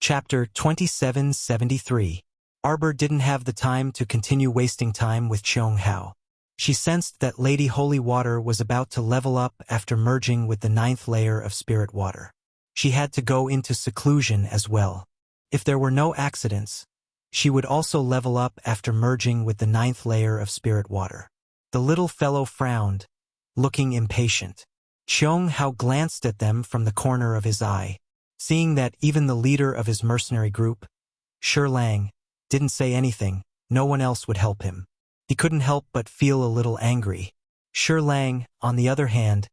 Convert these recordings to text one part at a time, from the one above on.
Chapter 2773. Arbor didn't have the time to continue wasting time with Cheung Hao. She sensed that Lady Holy Water was about to level up after merging with the 9th layer of spirit water. She had to go into seclusion as well. If there were no accidents, she would also level up after merging with the 9th layer of spirit water. The little fellow frowned, looking impatient. Cheung Hao glanced at them from the corner of his eye. Seeing that even the leader of his mercenary group, Shi Lang, didn't say anything, no one else would help him. He couldn't help but feel a little angry. Shi Lang, on the other hand,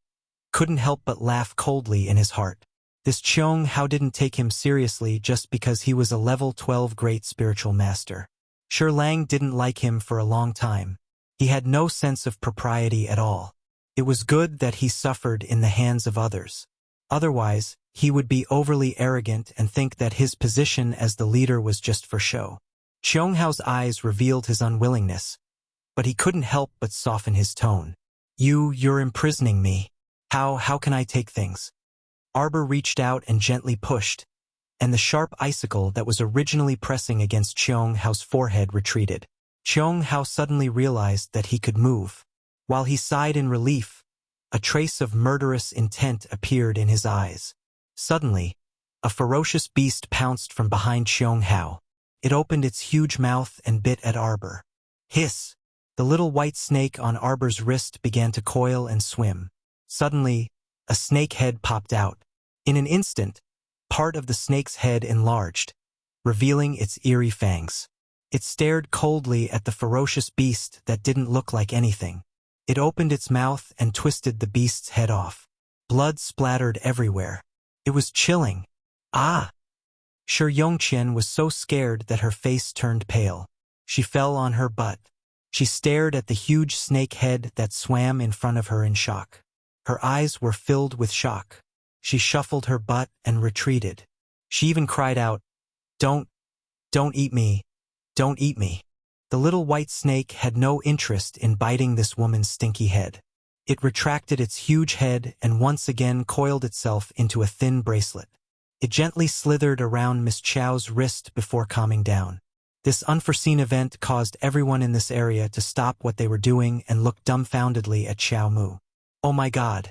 couldn't help but laugh coldly in his heart. This Cheung Hao didn't take him seriously just because he was a level 12 great spiritual master. Shi Lang didn't like him for a long time. He had no sense of propriety at all. It was good that he suffered in the hands of others. Otherwise, he would be overly arrogant and think that his position as the leader was just for show. Cheung Hao's eyes revealed his unwillingness, but he couldn't help but soften his tone. You're imprisoning me. How can I take things? Arbor reached out and gently pushed, and the sharp icicle that was originally pressing against Cheung Hao's forehead retreated. Cheung Hao suddenly realized that he could move. While he sighed in relief, a trace of murderous intent appeared in his eyes. Suddenly, a ferocious beast pounced from behind Cheung Hao. It opened its huge mouth and bit at Arbor. Hiss! The little white snake on Arbor's wrist began to coil and swim. Suddenly, a snake head popped out. In an instant, part of the snake's head enlarged, revealing its eerie fangs. It stared coldly at the ferocious beast that didn't look like anything. It opened its mouth and twisted the beast's head off. Blood splattered everywhere. It was chilling. Ah! Shi Yongqian was so scared that her face turned pale. She fell on her butt. She stared at the huge snake head that swam in front of her in shock. Her eyes were filled with shock. She shuffled her butt and retreated. She even cried out, Don't eat me. Don't eat me. The little white snake had no interest in biting this woman's stinky head. It retracted its huge head and once again coiled itself into a thin bracelet. It gently slithered around Miss Chao's wrist before calming down. This unforeseen event caused everyone in this area to stop what they were doing and look dumbfoundedly at Xiao Mu. Oh my god.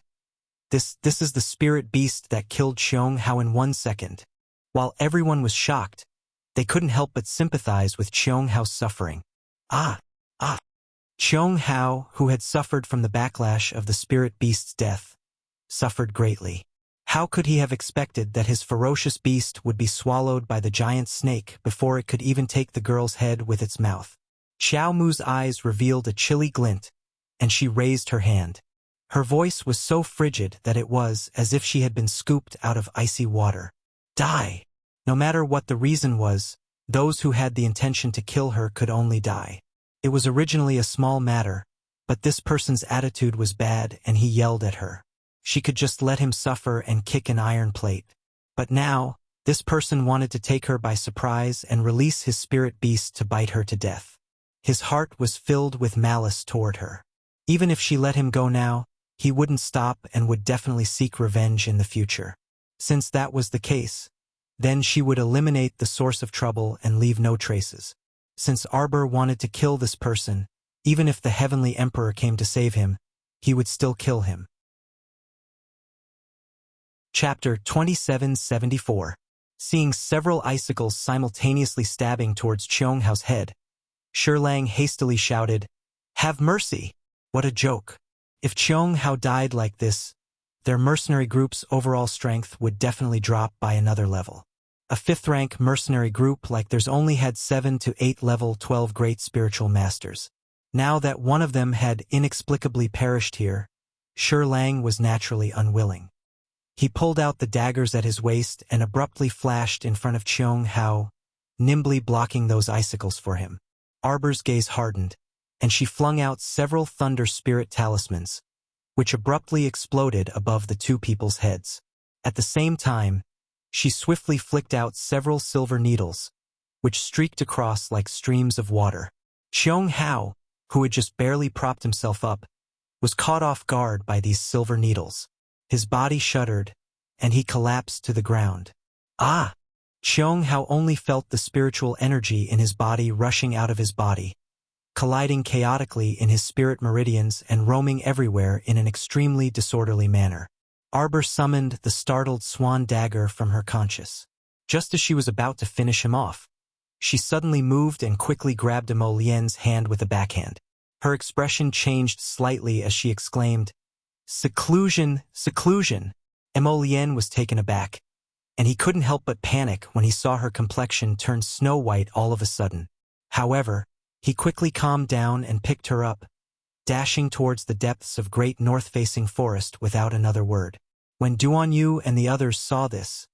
This is the spirit beast that killed Cheung Hao in 1 second. While everyone was shocked, they couldn't help but sympathize with Cheung Hao's suffering. Ah! Cheung Hao, who had suffered from the backlash of the spirit beast's death, suffered greatly. How could he have expected that his ferocious beast would be swallowed by the giant snake before it could even take the girl's head with its mouth? Xiao Mu's eyes revealed a chilly glint, and she raised her hand. Her voice was so frigid that it was as if she had been scooped out of icy water. Die! No matter what the reason was, those who had the intention to kill her could only die. It was originally a small matter, but this person's attitude was bad and he yelled at her. She could just let him suffer and kick an iron plate. But now, this person wanted to take her by surprise and release his spirit beast to bite her to death. His heart was filled with malice toward her. Even if she let him go now, he wouldn't stop and would definitely seek revenge in the future. Since that was the case, then she would eliminate the source of trouble and leave no traces. Since Arbor wanted to kill this person, even if the Heavenly Emperor came to save him, he would still kill him. Chapter 2774. Seeing several icicles simultaneously stabbing towards Cheung Hao's head, Shi Lang hastily shouted, Have mercy! What a joke! If Cheung Hao died like this, their mercenary group's overall strength would definitely drop by another level. A 5th-rank mercenary group like theirs only had 7 to 8 level 12 great spiritual masters. Now that one of them had inexplicably perished here, Shi Lang was naturally unwilling. He pulled out the daggers at his waist and abruptly flashed in front of Cheung Hao, nimbly blocking those icicles for him. Arbor's gaze hardened, and she flung out several thunder spirit talismans, which abruptly exploded above the two people's heads. At the same time, she swiftly flicked out several silver needles, which streaked across like streams of water. Cheung Hao, who had just barely propped himself up, was caught off guard by these silver needles. His body shuddered, and he collapsed to the ground. Ah! Cheong Hao only felt the spiritual energy in his body rushing out of his body, colliding chaotically in his spirit meridians and roaming everywhere in an extremely disorderly manner. Arbor summoned the startled swan dagger from her conscious. Just as she was about to finish him off, she suddenly moved and quickly grabbed Lien's hand with a backhand. Her expression changed slightly as she exclaimed, "Seclusion, seclusion!" Lien was taken aback, and he couldn't help but panic when he saw her complexion turn snow-white all of a sudden. However, he quickly calmed down and picked her up, dashing towards the depths of great north-facing forest without another word. When Duanyu and the others saw this,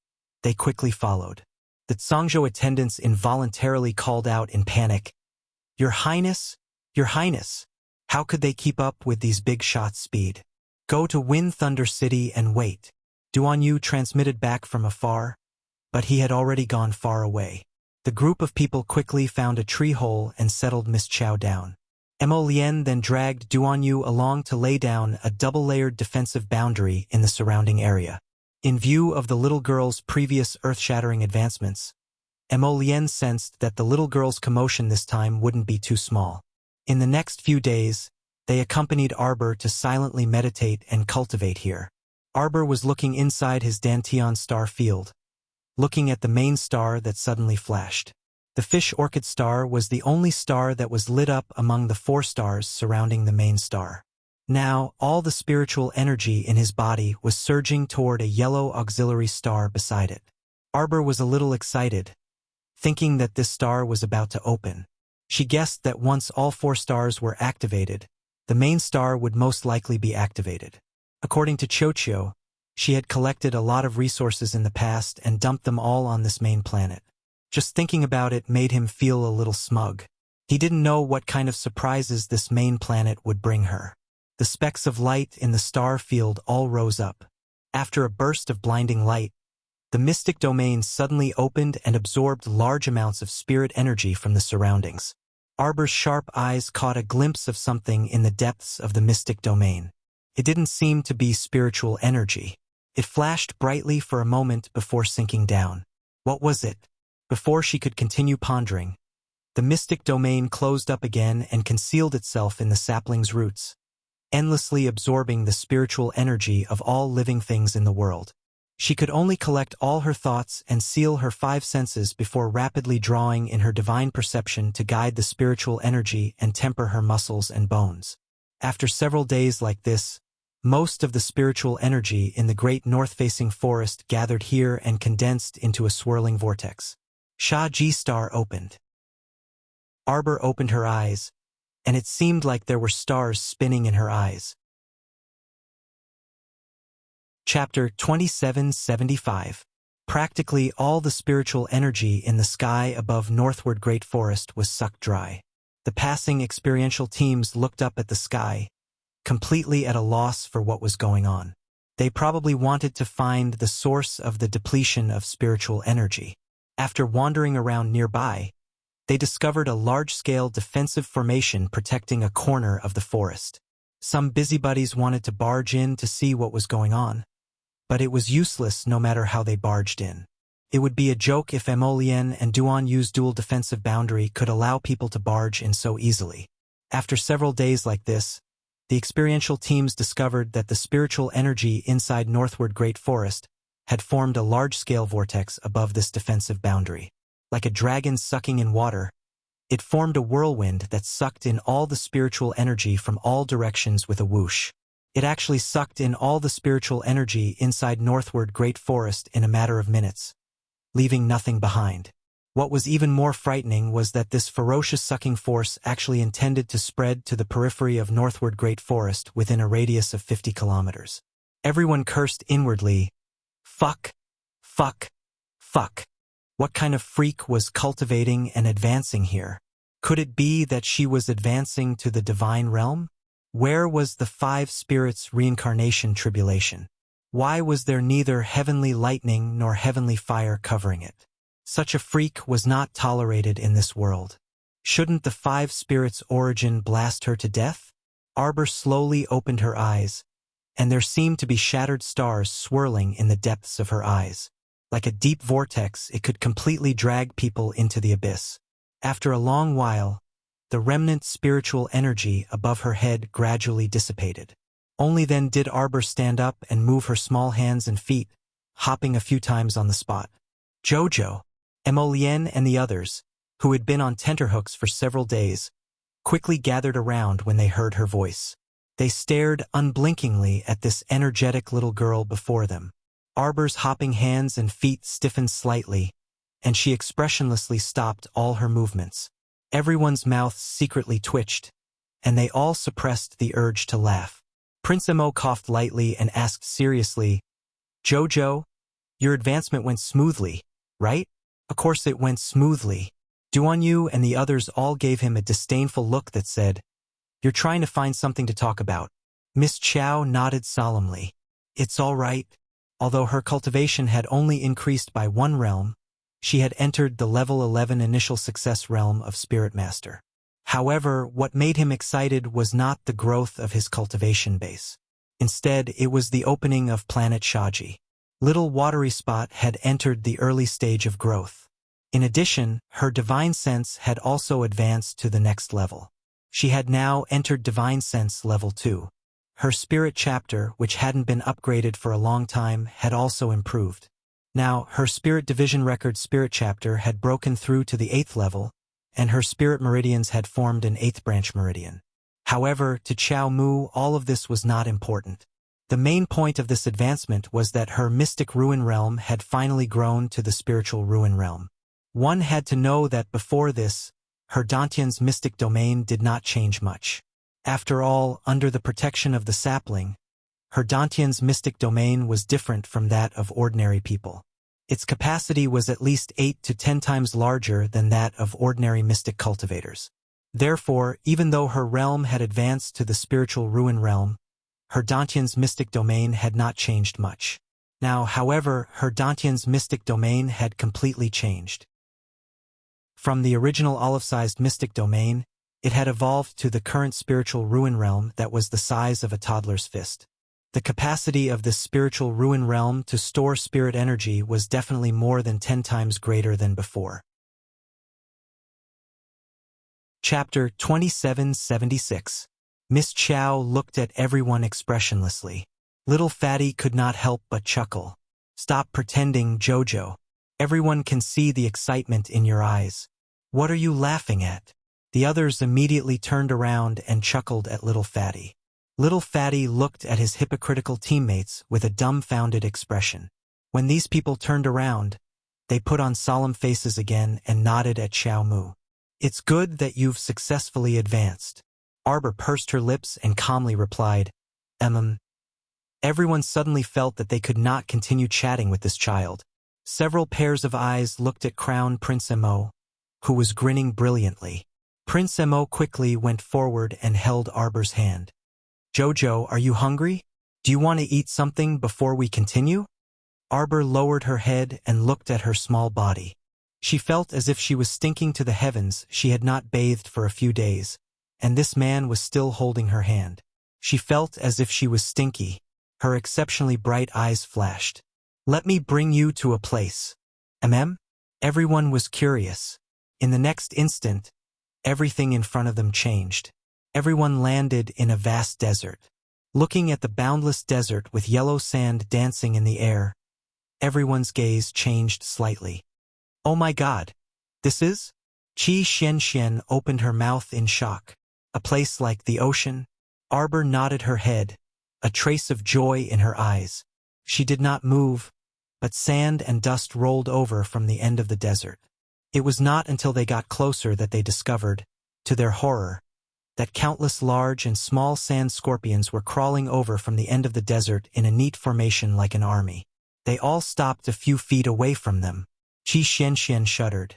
they quickly followed. The Zhangzhou attendants involuntarily called out in panic, "Your Highness, Your Highness!" How could they keep up with these big shots' speed? "Go to Wind Thunder City and wait," Duanyu transmitted back from afar, but he had already gone far away. The group of people quickly found a tree hole and settled Miss Chow down. Lien then dragged Duanyu along to lay down a double-layered defensive boundary in the surrounding area. In view of the little girl's previous earth-shattering advancements, Lien sensed that the little girl's commotion this time wouldn't be too small. In the next few days, they accompanied Arbor to silently meditate and cultivate here. Arbor was looking inside his Dantian star field, looking at the main star that suddenly flashed. The fish orchid star was the only star that was lit up among the 4 stars surrounding the main star. Now, all the spiritual energy in his body was surging toward a yellow auxiliary star beside it. Arbor was a little excited, thinking that this star was about to open. She guessed that once all 4 stars were activated, the main star would most likely be activated. According to Chochio, she had collected a lot of resources in the past and dumped them all on this main planet. Just thinking about it made him feel a little smug. He didn't know what kind of surprises this main planet would bring her. The specks of light in the star field all rose up. After a burst of blinding light, the mystic domain suddenly opened and absorbed large amounts of spirit energy from the surroundings. Arbor's sharp eyes caught a glimpse of something in the depths of the mystic domain. It didn't seem to be spiritual energy. It flashed brightly for a moment before sinking down. What was it? Before she could continue pondering, the mystic domain closed up again and concealed itself in the sapling's roots, endlessly absorbing the spiritual energy of all living things in the world. She could only collect all her thoughts and seal her 5 senses before rapidly drawing in her divine perception to guide the spiritual energy and temper her muscles and bones. After several days like this, most of the spiritual energy in the great north-facing forest gathered here and condensed into a swirling vortex. Sha-Ji star opened. Arbor opened her eyes, and it seemed like there were stars spinning in her eyes. Chapter 2775. Practically all the spiritual energy in the sky above northward Great Forest was sucked dry. The passing experiential teams looked up at the sky, completely at a loss for what was going on. They probably wanted to find the source of the depletion of spiritual energy. After wandering around nearby, they discovered a large-scale defensive formation protecting a corner of the forest. Some busybodies wanted to barge in to see what was going on, but it was useless no matter how they barged in. It would be a joke if Lien and Duanyu's dual defensive boundary could allow people to barge in so easily. After several days like this, the experiential teams discovered that the spiritual energy inside northward Great Forest had formed a large-scale vortex above this defensive boundary. Like a dragon sucking in water, it formed a whirlwind that sucked in all the spiritual energy from all directions with a whoosh. It actually sucked in all the spiritual energy inside northward Great Forest in a matter of minutes, leaving nothing behind. What was even more frightening was that this ferocious sucking force actually intended to spread to the periphery of northward Great Forest within a radius of 50 kilometers. Everyone cursed inwardly, "Fuck, fuck, fuck." What kind of freak was cultivating and advancing here? Could it be that she was advancing to the divine realm? Where was the 5 spirits' reincarnation tribulation? Why was there neither heavenly lightning nor heavenly fire covering it? Such a freak was not tolerated in this world. Shouldn't the 5 spirits' origin blast her to death? Arbor slowly opened her eyes, and there seemed to be shattered stars swirling in the depths of her eyes. Like a deep vortex, it could completely drag people into the abyss. After a long while, the remnant spiritual energy above her head gradually dissipated. Only then did Arbor stand up and move her small hands and feet, hopping a few times on the spot. Jojo, Emolien and the others, who had been on tenterhooks for several days, quickly gathered around when they heard her voice. They stared unblinkingly at this energetic little girl before them. Arbor's hopping hands and feet stiffened slightly, and she expressionlessly stopped all her movements. Everyone's mouths secretly twitched, and they all suppressed the urge to laugh. Prince Mo coughed lightly and asked seriously, "Jojo, your advancement went smoothly, right?" "Of course it went smoothly." Duanyu and the others all gave him a disdainful look that said, "You're trying to find something to talk about." Miss Chow nodded solemnly. "It's all right." Although her cultivation had only increased by 1 realm, she had entered the level 11 initial success realm of Spirit Master. However, what made him excited was not the growth of his cultivation base. Instead, it was the opening of planet Shaji. Little Watery Spot had entered the early stage of growth. In addition, her divine sense had also advanced to the next level. She had now entered divine sense level 2. Her spirit chapter, which hadn't been upgraded for a long time, had also improved. Now, her spirit division record spirit chapter had broken through to the 8th level, and her spirit meridians had formed an 8th branch meridian. However, to Chao Mu, all of this was not important. The main point of this advancement was that her mystic ruin realm had finally grown to the spiritual ruin realm. One had to know that before this, her Dantian's mystic domain did not change much. After all, under the protection of the sapling, her Dantian's mystic domain was different from that of ordinary people. Its capacity was at least 8 to 10 times larger than that of ordinary mystic cultivators. Therefore, even though her realm had advanced to the spiritual ruin realm, her Dantian's mystic domain had not changed much. Now, however, her Dantian's mystic domain had completely changed. From the original olive-sized mystic domain, it had evolved to the current spiritual ruin realm that was the size of a toddler's fist. The capacity of this spiritual ruin realm to store spirit energy was definitely more than 10 times greater than before. Chapter 2776. Miss Chow looked at everyone expressionlessly. Little Fatty could not help but chuckle. "Stop pretending, Jojo. Everyone can see the excitement in your eyes. What are you laughing at?" The others immediately turned around and chuckled at Little Fatty. Little Fatty looked at his hypocritical teammates with a dumbfounded expression. When these people turned around, they put on solemn faces again and nodded at Xiao Mu. "It's good that you've successfully advanced." Arbor pursed her lips and calmly replied, Everyone suddenly felt that they could not continue chatting with this child. Several pairs of eyes looked at Crown Prince Mo, who was grinning brilliantly. Prince Mo quickly went forward and held Arbor's hand. "Jojo, are you hungry? Do you want to eat something before we continue?" Arbor lowered her head and looked at her small body. She felt as if she was stinking to the heavens. She had not bathed for a few days, and this man was still holding her hand. She felt as if she was stinky. Her exceptionally bright eyes flashed. "Let me bring you to a place." Everyone was curious. In the next instant, everything in front of them changed. Everyone landed in a vast desert. Looking at the boundless desert with yellow sand dancing in the air, everyone's gaze changed slightly. "Oh my God! This is?" Qi Xianxian opened her mouth in shock. "A place like the ocean?" Arbor nodded her head, a trace of joy in her eyes. She did not move, but sand and dust rolled over from the end of the desert. It was not until they got closer that they discovered, to their horror, that countless large and small sand scorpions were crawling over from the end of the desert in a neat formation like an army. They all stopped a few feet away from them. Qi Xianxian shuddered.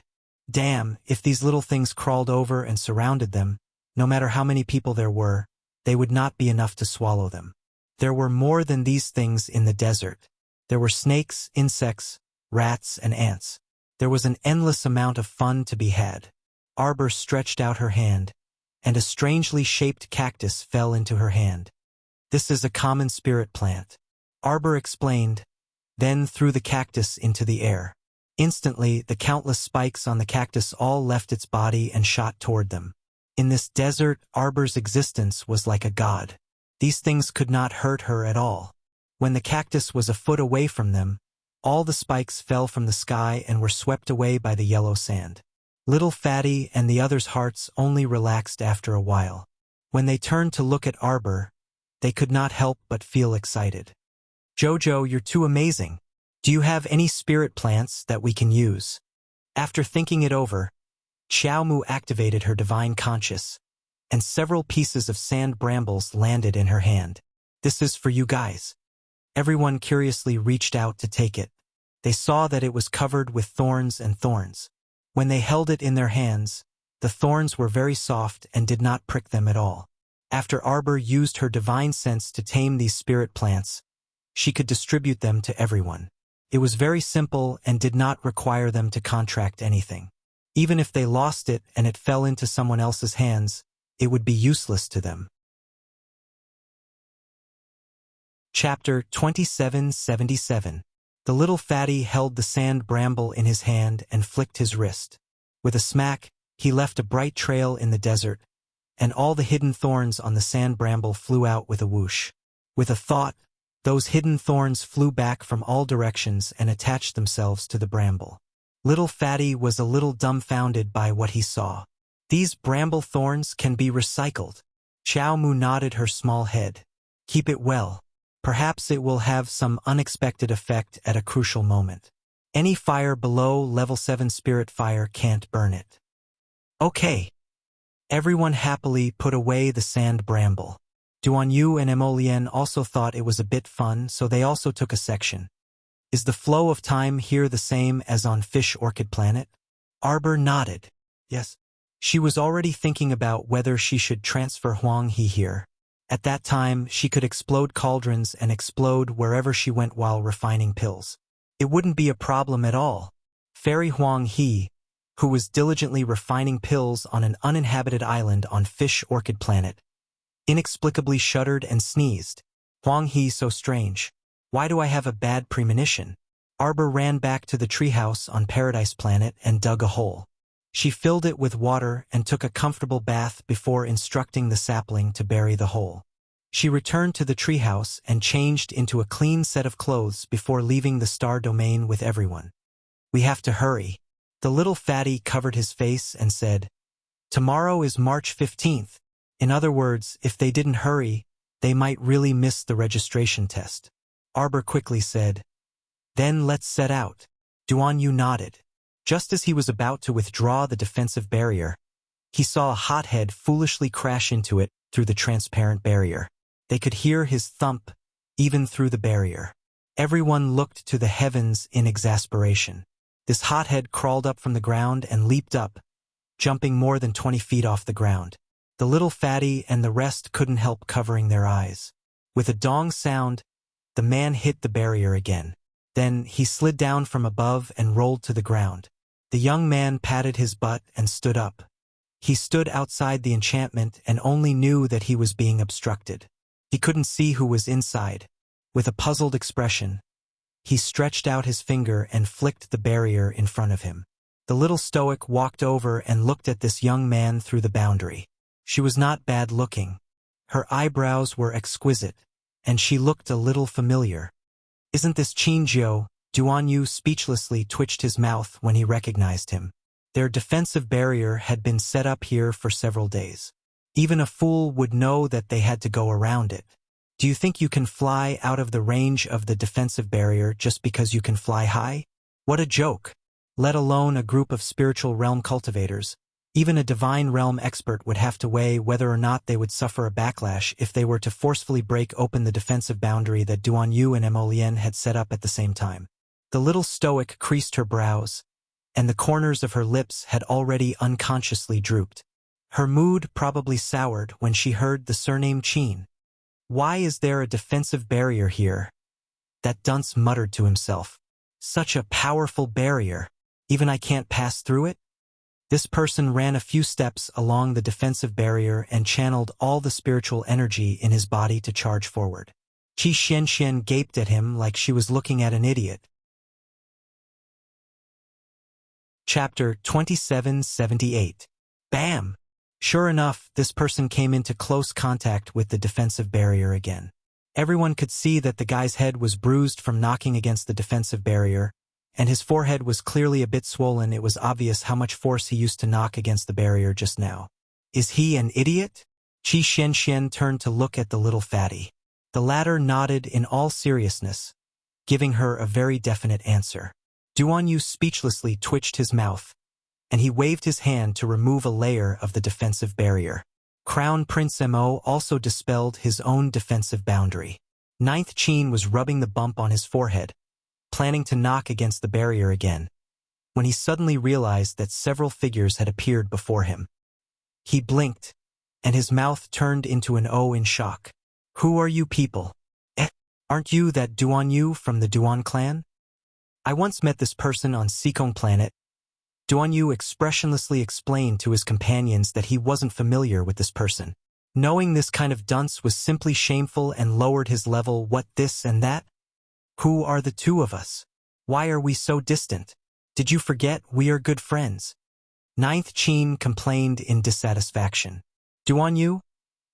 Damn, if these little things crawled over and surrounded them, no matter how many people there were, they would not be enough to swallow them. There were more than these things in the desert. There were snakes, insects, rats, and ants. There was an endless amount of fun to be had. Arbor stretched out her hand, and a strangely shaped cactus fell into her hand. "This is a common spirit plant," Arbor explained, then threw the cactus into the air. Instantly, the countless spikes on the cactus all left its body and shot toward them. In this desert, Arbor's existence was like a god. These things could not hurt her at all. When the cactus was a foot away from them, all the spikes fell from the sky and were swept away by the yellow sand. Little Fatty and the others' hearts only relaxed after a while. When they turned to look at Arbor, they could not help but feel excited. "Jojo, you're too amazing. Do you have any spirit plants that we can use?" After thinking it over, Xiaomu activated her divine conscious, and several pieces of sand brambles landed in her hand. "This is for you guys." Everyone curiously reached out to take it. They saw that it was covered with thorns and thorns. When they held it in their hands, the thorns were very soft and did not prick them at all. After Arbor used her divine sense to tame these spirit plants, she could distribute them to everyone. It was very simple and did not require them to contract anything. Even if they lost it and it fell into someone else's hands, it would be useless to them. Chapter 2777. The little fatty held the sand bramble in his hand and flicked his wrist. With a smack, he left a bright trail in the desert, and all the hidden thorns on the sand bramble flew out with a whoosh. With a thought, those hidden thorns flew back from all directions and attached themselves to the bramble. Little Fatty was a little dumbfounded by what he saw. "These bramble thorns can be recycled." Xiaomu nodded her small head. "Keep it well. Perhaps it will have some unexpected effect at a crucial moment. Any fire below level 7 spirit fire can't burn it." "Okay." Everyone happily put away the sand bramble. Duan Yu and Emolien also thought it was a bit fun, so they also took a section. "Is the flow of time here the same as on Fish Orchid Planet?" Arbor nodded. Yes. She was already thinking about whether she should transfer Huang He here. At that time, she could explode cauldrons and explode wherever she went while refining pills. It wouldn't be a problem at all. Fairy Huang He, who was diligently refining pills on an uninhabited island on Fish Orchid Planet, inexplicably shuddered and sneezed. "Huang He, so strange. Why do I have a bad premonition?" Arbor ran back to the treehouse on Paradise Planet and dug a hole. She filled it with water and took a comfortable bath before instructing the sapling to bury the hole. She returned to the treehouse and changed into a clean set of clothes before leaving the star domain with everyone. "We have to hurry." The little fatty covered his face and said, "Tomorrow is March 15th. In other words, if they didn't hurry, they might really miss the registration test." Arbor quickly said, "Then let's set out." Duan Yu nodded. Just as he was about to withdraw the defensive barrier, he saw a hothead foolishly crash into it through the transparent barrier. They could hear his thump, even through the barrier. Everyone looked to the heavens in exasperation. This hothead crawled up from the ground and leaped up, jumping more than 20 feet off the ground. The little fatty and the rest couldn't help covering their eyes. With a dong sound, the man hit the barrier again. Then he slid down from above and rolled to the ground. The young man patted his butt and stood up. He stood outside the enchantment and only knew that he was being obstructed. He couldn't see who was inside. With a puzzled expression, he stretched out his finger and flicked the barrier in front of him. The little stoic walked over and looked at this young man through the boundary. She was not bad looking. Her eyebrows were exquisite, and she looked a little familiar. "Isn't this Qinjiu?" Duan Yu speechlessly twitched his mouth when he recognized him. Their defensive barrier had been set up here for several days. Even a fool would know that they had to go around it. "Do you think you can fly out of the range of the defensive barrier just because you can fly high? What a joke! Let alone a group of spiritual realm cultivators. Even a divine realm expert would have to weigh whether or not they would suffer a backlash if they were to forcefully break open the defensive boundary that Duan Yu and Emolien had set up at the same time." The little stoic creased her brows, and the corners of her lips had already unconsciously drooped. Her mood probably soured when she heard the surname Qin. "Why is there a defensive barrier here?" That dunce muttered to himself. "Such a powerful barrier. Even I can't pass through it?" This person ran a few steps along the defensive barrier and channeled all the spiritual energy in his body to charge forward. Qi Xianxian gaped at him like she was looking at an idiot. Chapter 2778. Bam! Sure enough, this person came into close contact with the defensive barrier again. Everyone could see that the guy's head was bruised from knocking against the defensive barrier, and his forehead was clearly a bit swollen. It was obvious how much force he used to knock against the barrier just now. Is he an idiot? Qi Xianxian turned to look at the little fatty. The latter nodded in all seriousness, giving her a very definite answer. Duanyu speechlessly twitched his mouth, and he waved his hand to remove a layer of the defensive barrier. Crown Prince Mo also dispelled his own defensive boundary. Ninth Qin was rubbing the bump on his forehead, planning to knock against the barrier again, when he suddenly realized that several figures had appeared before him. He blinked, and his mouth turned into an O in shock. Who are you people? Aren't you that Duanyu from the Duan clan? I once met this person on Sikong planet. Duanyu expressionlessly explained to his companions that he wasn't familiar with this person. Knowing this kind of dunce was simply shameful and lowered his level. What, this and that? Who are the two of us? Why are we so distant? Did you forget we are good friends? Ninth Qin complained in dissatisfaction. Duanyu,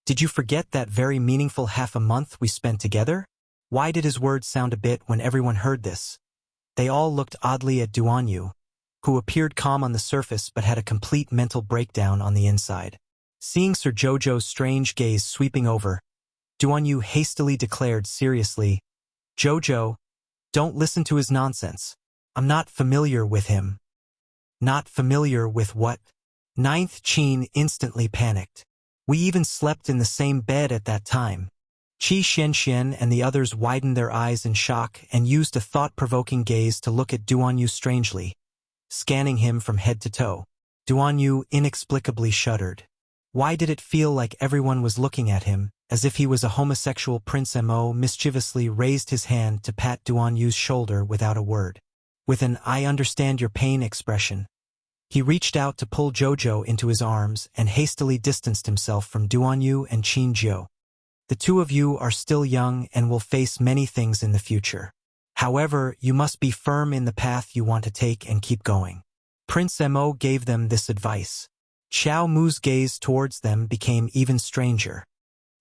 did you forget that very meaningful half a month we spent together? Why did his words sound a bit when everyone heard this? They all looked oddly at Duanyu, who appeared calm on the surface but had a complete mental breakdown on the inside. Seeing Sir Jojo's strange gaze sweeping over, Duanyu hastily declared seriously, Jojo, don't listen to his nonsense. I'm not familiar with him. Not familiar with what? Ninth Qin instantly panicked. We even slept in the same bed at that time. Qi Xianxian and the others widened their eyes in shock and used a thought-provoking gaze to look at Duanyu strangely, scanning him from head to toe. Duanyu inexplicably shuddered. Why did it feel like everyone was looking at him, as if he was a homosexual? Prince Mo mischievously raised his hand to pat Duanyu's shoulder without a word. With an "I understand your pain" expression, he reached out to pull Jojo into his arms and hastily distanced himself from Duanyu and Qin Jiu. The two of you are still young and will face many things in the future. However, you must be firm in the path you want to take and keep going. Prince Mo gave them this advice. Xiao Mu's gaze towards them became even stranger.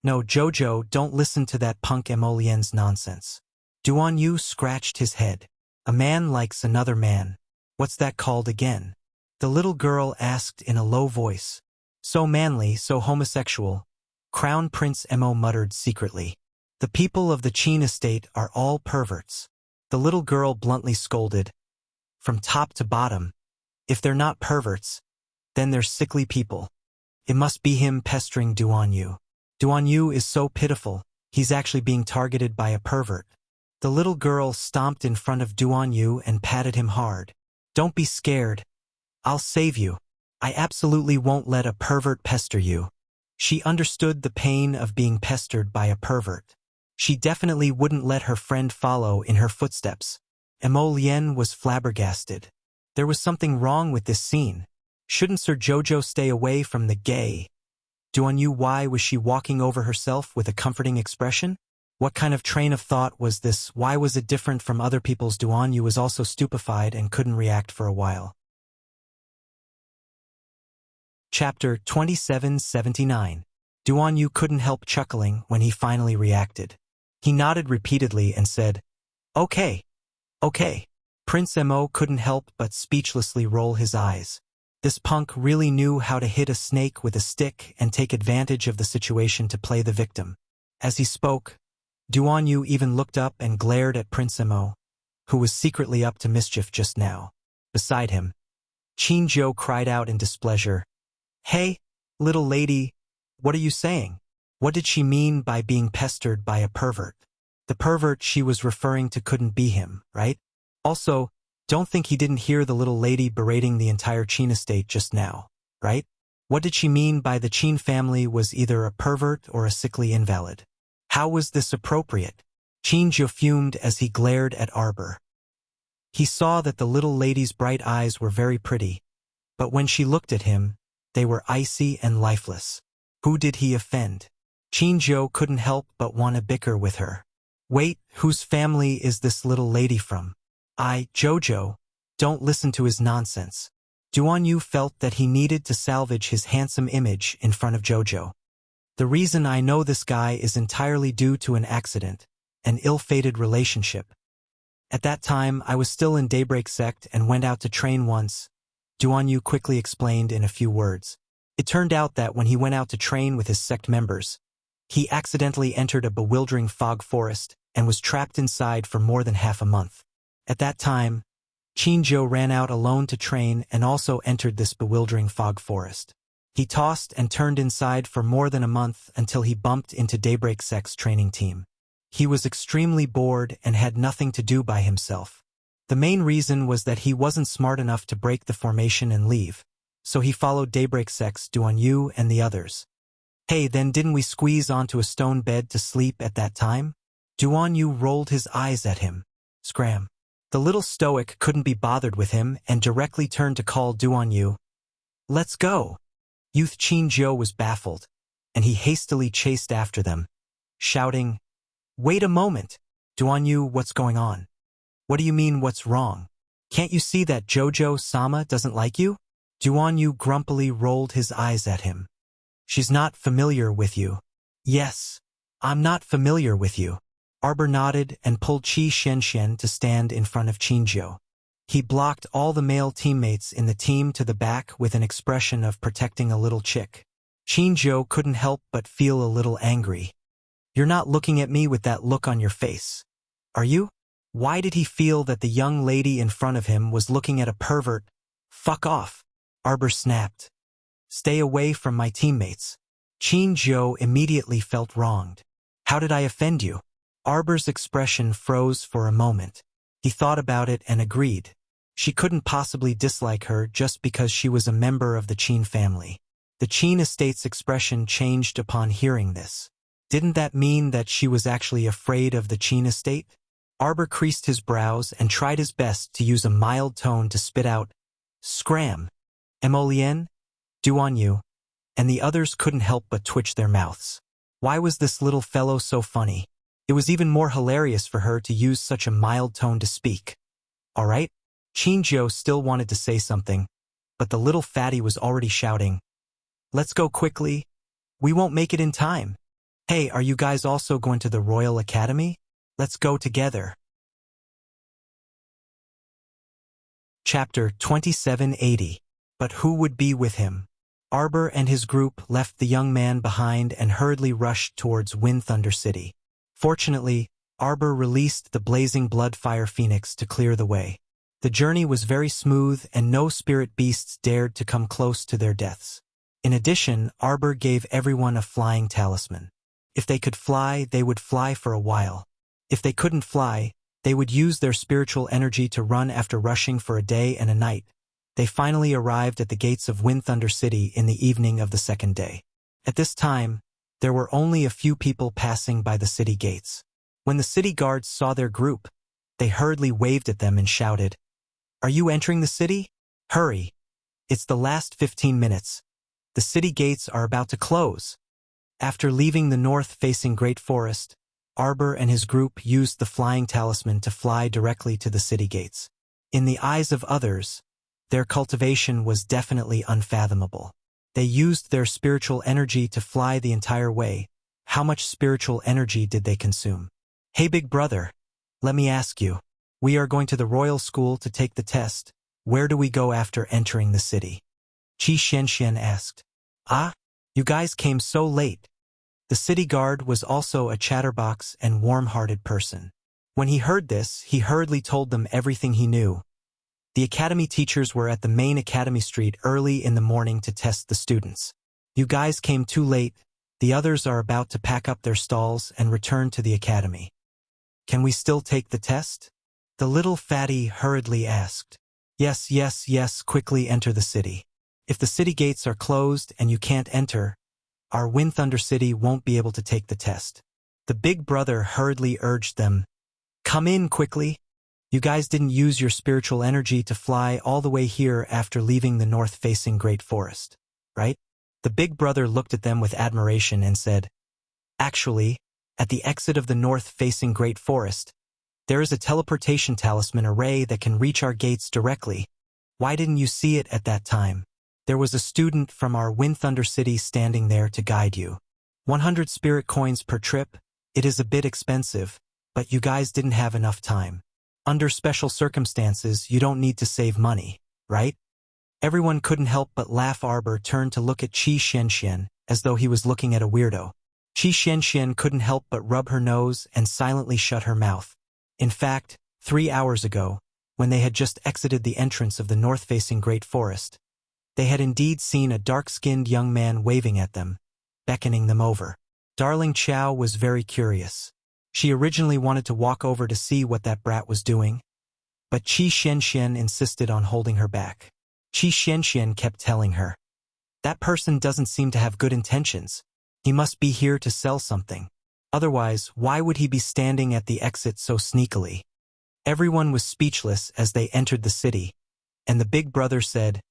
No, Jojo, don't listen to that punk Mo Lian's nonsense. Duanyu scratched his head. A man likes another man. What's that called again? The little girl asked in a low voice. So manly, so homosexual. Crown Prince Mo muttered secretly. The people of the Qin estate are all perverts. The little girl bluntly scolded. From top to bottom. If they're not perverts, then they're sickly people. It must be him pestering Duanyu. Duanyu is so pitiful, he's actually being targeted by a pervert. The little girl stomped in front of Duanyu and patted him hard. Don't be scared. I'll save you. I absolutely won't let a pervert pester you. She understood the pain of being pestered by a pervert. She definitely wouldn't let her friend follow in her footsteps. Mo Lian was flabbergasted. There was something wrong with this scene. Shouldn't Sir Jojo stay away from the gay? Duanyu, why was she walking over herself with a comforting expression? What kind of train of thought was this? Why was it different from other people's? Duanyu was also stupefied and couldn't react for a while. Chapter 2779. Duanyu couldn't help chuckling when he finally reacted. He nodded repeatedly and said, Okay. Prince Mo couldn't help but speechlessly roll his eyes. This punk really knew how to hit a snake with a stick and take advantage of the situation to play the victim. As he spoke, Duanyu even looked up and glared at Prince Mo, who was secretly up to mischief just now. Beside him, Qin Jiu cried out in displeasure. Hey, little lady, what are you saying? What did she mean by being pestered by a pervert? The pervert she was referring to couldn't be him, right? Also, don't think he didn't hear the little lady berating the entire Qin estate just now, right? What did she mean by the Qin family was either a pervert or a sickly invalid? How was this appropriate? Qin Jiu fumed as he glared at Arbor. He saw that the little lady's bright eyes were very pretty, but when she looked at him, they were icy and lifeless. Who did he offend? Qin Jiu couldn't help but want to bicker with her. Wait, whose family is this little lady from? Jojo. Don't listen to his nonsense. Duan Yu felt that he needed to salvage his handsome image in front of Jojo. The reason I know this guy is entirely due to an accident, an ill-fated relationship. At that time, I was still in Daybreak Sect and went out to train once, Duan Yu quickly explained in a few words. It turned out that when he went out to train with his sect members, he accidentally entered a bewildering fog forest and was trapped inside for more than half a month. At that time, Qinzhou ran out alone to train and also entered this bewildering fog forest. He tossed and turned inside for more than a month until he bumped into Daybreak Sect's training team. He was extremely bored and had nothing to do by himself. The main reason was that he wasn't smart enough to break the formation and leave, so he followed Daybreak Sect's Duan Yu and the others. Hey, then didn't we squeeze onto a stone bed to sleep at that time? Duan Yu rolled his eyes at him. Scram. The little stoic couldn't be bothered with him and directly turned to call Duan Yu. Let's go. Youth Qinzhou was baffled, and he hastily chased after them, shouting, Wait a moment. Duan Yu, what's going on? What do you mean what's wrong? Can't you see that Jojo-sama doesn't like you? Duan Yu grumpily rolled his eyes at him. She's not familiar with you. Yes, I'm not familiar with you. Arbor nodded and pulled Qi Xianxian to stand in front of Qinzhou. He blocked all the male teammates in the team to the back with an expression of protecting a little chick. Qinzhou couldn't help but feel a little angry. You're not looking at me with that look on your face, are you? Why did he feel that the young lady in front of him was looking at a pervert? Fuck off, Arbor snapped. Stay away from my teammates. Qinzhou immediately felt wronged. How did I offend you? Arbor's expression froze for a moment. He thought about it and agreed. She couldn't possibly dislike her just because she was a member of the Qin family. The Qin estate's expression changed upon hearing this. Didn't that mean that she was actually afraid of the Qin estate? Arbor creased his brows and tried his best to use a mild tone to spit out, Scram. Emolien, Duan Yu, and the others couldn't help but twitch their mouths. Why was this little fellow so funny? It was even more hilarious for her to use such a mild tone to speak. All right? Qinzhou still wanted to say something, but the little fatty was already shouting, Let's go quickly. We won't make it in time. Hey, are you guys also going to the Royal Academy? Let's go together. Chapter 2780. But who would be with him? Arbor and his group left the young man behind and hurriedly rushed towards Wind Thunder City. Fortunately, Arbor released the blazing blood fire phoenix to clear the way. The journey was very smooth and no spirit beasts dared to come close to their deaths. In addition, Arbor gave everyone a flying talisman. If they could fly, they would fly for a while. If they couldn't fly, they would use their spiritual energy to run after rushing for a day and a night. They finally arrived at the gates of Wind Thunder City in the evening of the second day. At this time, there were only a few people passing by the city gates. When the city guards saw their group, they hurriedly waved at them and shouted, Are you entering the city? Hurry! It's the last 15 minutes. The city gates are about to close. After leaving the north-facing Great Forest, Arbor and his group used the flying talisman to fly directly to the city gates. In the eyes of others, their cultivation was definitely unfathomable. They used their spiritual energy to fly the entire way. How much spiritual energy did they consume? Hey big brother, let me ask you. We are going to the royal school to take the test. Where do we go after entering the city? Qi Xianxian asked. You guys came so late. The city guard was also a chatterbox and warm-hearted person. When he heard this, he hurriedly told them everything he knew. The academy teachers were at the main academy street early in the morning to test the students. You guys came too late. The others are about to pack up their stalls and return to the academy. Can we still take the test? The little fatty hurriedly asked. Yes, quickly enter the city. If the city gates are closed and you can't enter, our Wind Thunder City won't be able to take the test. The big brother hurriedly urged them. Come in quickly. You guys didn't use your spiritual energy to fly all the way here after leaving the north-facing Great Forest, right? The big brother looked at them with admiration and said, Actually, At the exit of the north-facing Great Forest, there is a teleportation talisman array that can reach our gates directly. Why didn't you see it at that time? There was a student from our Wind Thunder City standing there to guide you. 100 spirit coins per trip. It is a bit expensive, but you guys didn't have enough time. Under special circumstances, you don't need to save money, right? Everyone couldn't help but laugh. Arbor turned to look at Qi Xianxian, as though he was looking at a weirdo. Qi Xianxian couldn't help but rub her nose and silently shut her mouth. In fact, 3 hours ago, when they had just exited the entrance of the north-facing Great Forest, they had indeed seen a dark-skinned young man waving at them, beckoning them over. Darling Qiao was very curious. She originally wanted to walk over to see what that brat was doing, but Qi Xianxian insisted on holding her back. Qi Xianxian kept telling her, "That person doesn't seem to have good intentions. He must be here to sell something. Otherwise, why would he be standing at the exit so sneakily?" Everyone was speechless as they entered the city, and the big brother said,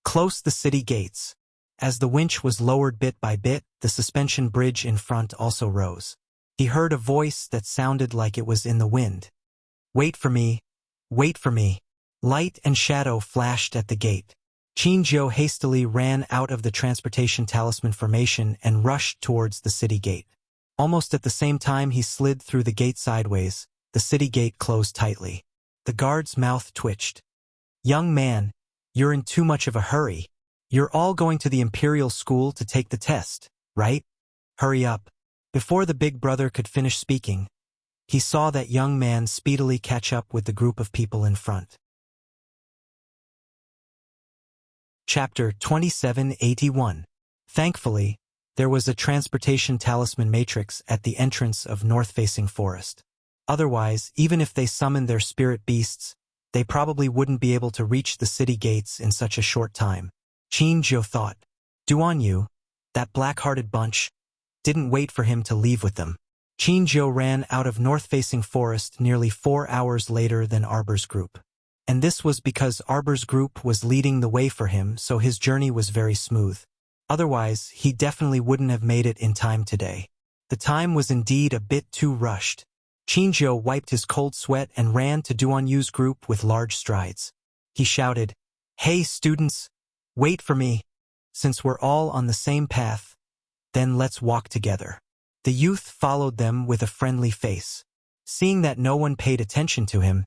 "Close the city gates." As the winch was lowered bit by bit, the suspension bridge in front also rose. He heard a voice that sounded like it was in the wind. "Wait for me. Wait for me." Light and shadow flashed at the gate. Qinzhou hastily ran out of the transportation talisman formation and rushed towards the city gate. Almost at the same time he slid through the gate sideways, the city gate closed tightly. The guard's mouth twitched. "Young man, you're in too much of a hurry. You're all going to the Imperial School to take the test, right? Hurry up." Before the big brother could finish speaking, he saw that young man speedily catch up with the group of people in front. Chapter 2781. Thankfully, there was a transportation talisman matrix at the entrance of north-facing forest. Otherwise, even if they summoned their spirit beasts, they probably wouldn't be able to reach the city gates in such a short time. Qinzhou thought. Duanyu, that black-hearted bunch, didn't wait for him to leave with them. Qinzhou ran out of north-facing forest nearly 4 hours later than Arbor's group. And this was because Arbor's group was leading the way for him, so his journey was very smooth. Otherwise, he definitely wouldn't have made it in time today. The time was indeed a bit too rushed. Qinzhou wiped his cold sweat and ran to Duanyu's group with large strides. He shouted, "Hey students, wait for me. Since we're all on the same path, then let's walk together." The youth followed them with a friendly face. Seeing that no one paid attention to him,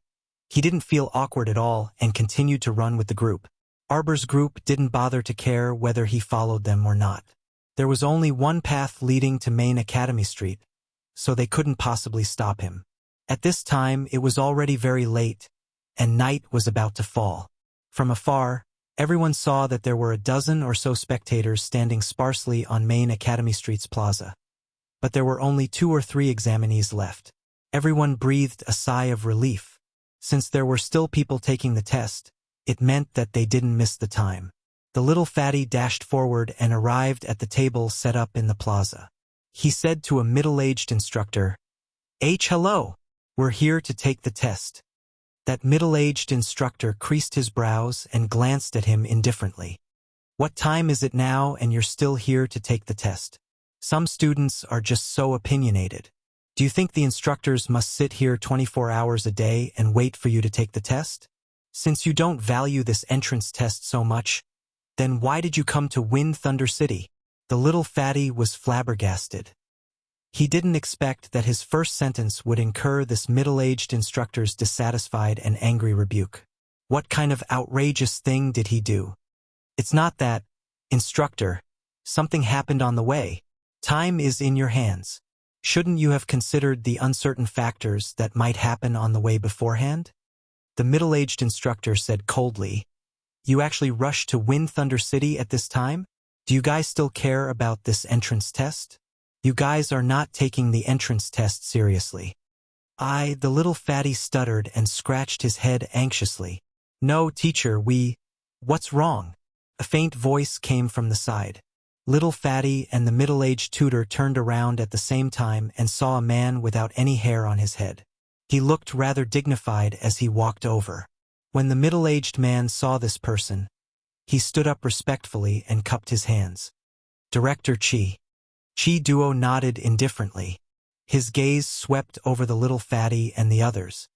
he didn't feel awkward at all and continued to run with the group. Arbor's group didn't bother to care whether he followed them or not. There was only one path leading to Main Academy Street, so they couldn't possibly stop him. At this time, it was already very late, and night was about to fall. From afar, everyone saw that there were a dozen or so spectators standing sparsely on Main Academy Street's plaza. But there were only 2 or 3 examinees left. Everyone breathed a sigh of relief. Since there were still people taking the test, it meant that they didn't miss the time. The little fatty dashed forward and arrived at the table set up in the plaza. He said to a middle-aged instructor, Hello, we're here to take the test." That middle-aged instructor creased his brows and glanced at him indifferently. "What time is it now and you're still here to take the test? Some students are just so opinionated. Do you think the instructors must sit here 24 hours a day and wait for you to take the test? Since you don't value this entrance test so much, then why did you come to Wind Thunder City?" The little fatty was flabbergasted. He didn't expect that his first sentence would incur this middle-aged instructor's dissatisfied and angry rebuke. What kind of outrageous thing did he do? "It's not that, instructor. Something happened on the way. Time is in your hands. Shouldn't you have considered the uncertain factors that might happen on the way beforehand?" The middle-aged instructor said coldly, "You actually rushed to Wind Thunder City at this time? Do you guys still care about this entrance test? You guys are not taking the entrance test seriously." The little fatty stuttered and scratched his head anxiously. "No, teacher, What's wrong?" A faint voice came from the side. Little fatty and the middle-aged tutor turned around at the same time and saw a man without any hair on his head. He looked rather dignified as he walked over. When the middle-aged man saw this person, he stood up respectfully and cupped his hands. "Director Qi." Qi Duo nodded indifferently. His gaze swept over the little fatty and the others.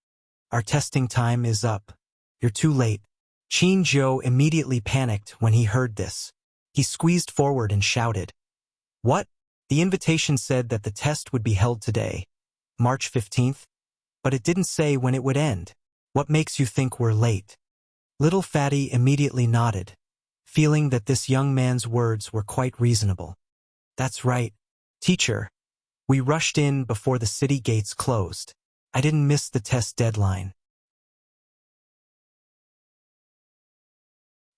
Our testing time is up. You're too late. Qin Zhou immediately panicked when he heard this. He squeezed forward and shouted. What? The invitation said that the test would be held today, March 15th, but it didn't say when it would end. What makes you think we're late? Little fatty immediately nodded, feeling that this young man's words were quite reasonable. That's right, teacher. We rushed in before the city gates closed. I didn't miss the test deadline.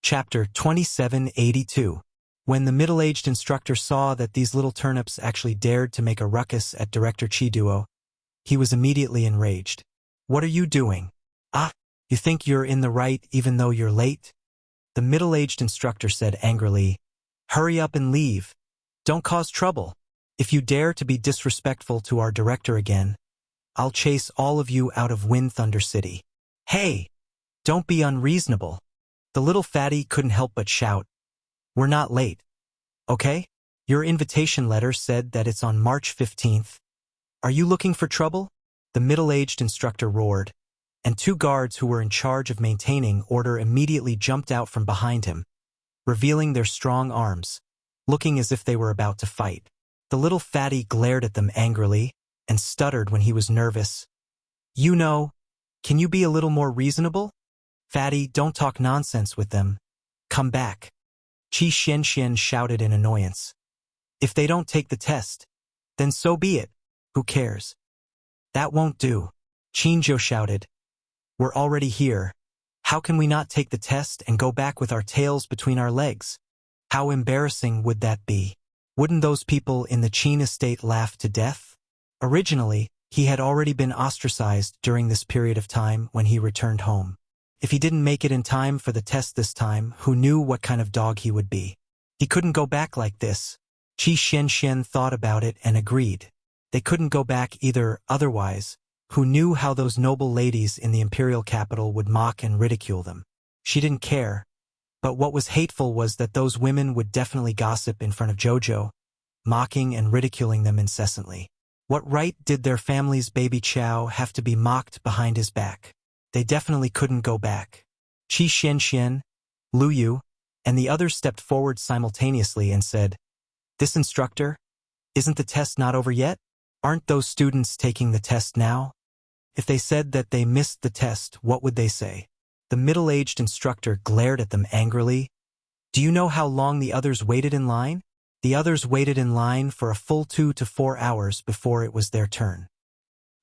Chapter 2782. When the middle-aged instructor saw that these little turnips actually dared to make a ruckus at Director Chiduo, he was immediately enraged. What are you doing? Ah, you think you're in the right even though you're late? The middle-aged instructor said angrily. Hurry up and leave. Don't cause trouble. If you dare to be disrespectful to our director again, I'll chase all of you out of Wind Thunder City. Hey! Don't be unreasonable. The little fatty couldn't help but shout. We're not late. Okay? Your invitation letter said that it's on March 15th. Are you looking for trouble? The middle-aged instructor roared, and two guards who were in charge of maintaining order immediately jumped out from behind him, revealing their strong arms, looking as if they were about to fight. The little fatty glared at them angrily and stuttered when he was nervous. You know, can you be a little more reasonable? Fatty, don't talk nonsense with them. Come back. Qi Xianxian shouted in annoyance. If they don't take the test, then so be it. Who cares? That won't do. Qinzhou shouted. We're already here. How can we not take the test and go back with our tails between our legs? How embarrassing would that be? Wouldn't those people in the Qin estate laugh to death? Originally, he had already been ostracized during this period of time when he returned home. If he didn't make it in time for the test this time, who knew what kind of dog he would be? He couldn't go back like this. Qi Xianxian thought about it and agreed. They couldn't go back either, otherwise, who knew how those noble ladies in the imperial capital would mock and ridicule them? She didn't care. But what was hateful was that those women would definitely gossip in front of Jojo, mocking and ridiculing them incessantly. What right did their family's baby Chow have to be mocked behind his back? They definitely couldn't go back. Qi Xianxian, Lu Yu, and the others stepped forward simultaneously and said, This instructor? Isn't the test not over yet? Aren't those students taking the test now? If they said that they missed the test, what would they say? The middle-aged instructor glared at them angrily. Do you know how long the others waited in line? The others waited in line for a full 2 to 4 hours before it was their turn.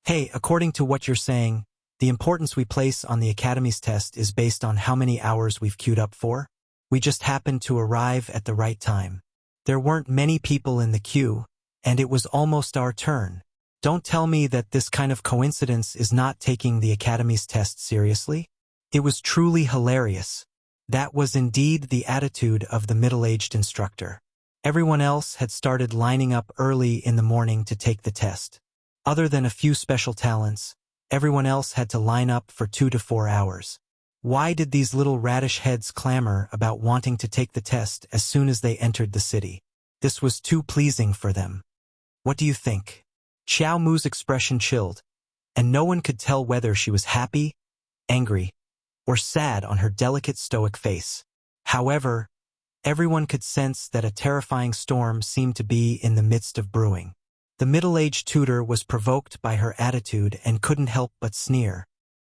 Hey, according to what you're saying, the importance we place on the Academy's test is based on how many hours we've queued up for? We just happened to arrive at the right time. There weren't many people in the queue, and it was almost our turn. Don't tell me that this kind of coincidence is not taking the Academy's test seriously? It was truly hilarious. That was indeed the attitude of the middle-aged instructor. Everyone else had started lining up early in the morning to take the test. Other than a few special talents, everyone else had to line up for 2 to 4 hours. Why did these little radish heads clamor about wanting to take the test as soon as they entered the city? This was too pleasing for them. What do you think? Xiao Mu's expression chilled, and no one could tell whether she was happy, angry, or sad on her delicate stoic face. However, everyone could sense that a terrifying storm seemed to be in the midst of brewing. The middle-aged tutor was provoked by her attitude and couldn't help but sneer.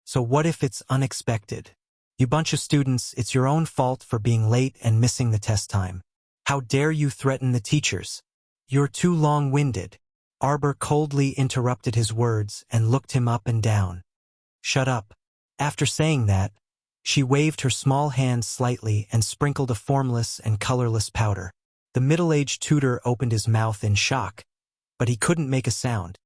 So what if it's unexpected? You bunch of students, it's your own fault for being late and missing the test time. How dare you threaten the teachers? You're too long-winded. Arbor coldly interrupted his words and looked him up and down. Shut up. After saying that, she waved her small hand slightly and sprinkled a formless and colorless powder. The middle-aged tutor opened his mouth in shock, but he couldn't make a sound.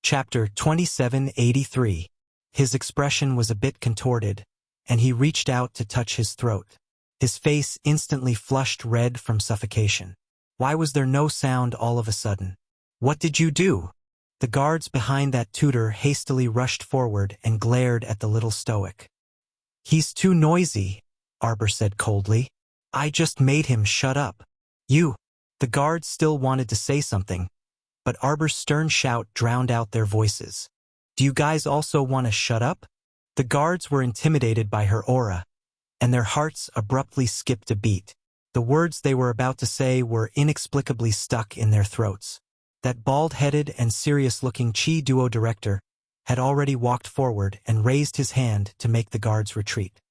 Chapter 2783. His expression was a bit contorted, and he reached out to touch his throat. His face instantly flushed red from suffocation. Why was there no sound all of a sudden? What did you do? The guards behind that tutor hastily rushed forward and glared at the little stoic. He's too noisy, Arbor said coldly. I just made him shut up. You. The guards still wanted to say something, but Arbor's stern shout drowned out their voices. Do you guys also want to shut up? The guards were intimidated by her aura, and their hearts abruptly skipped a beat. The words they were about to say were inexplicably stuck in their throats. That bald-headed and serious-looking Chi Duo director had already walked forward and raised his hand to make the guards retreat.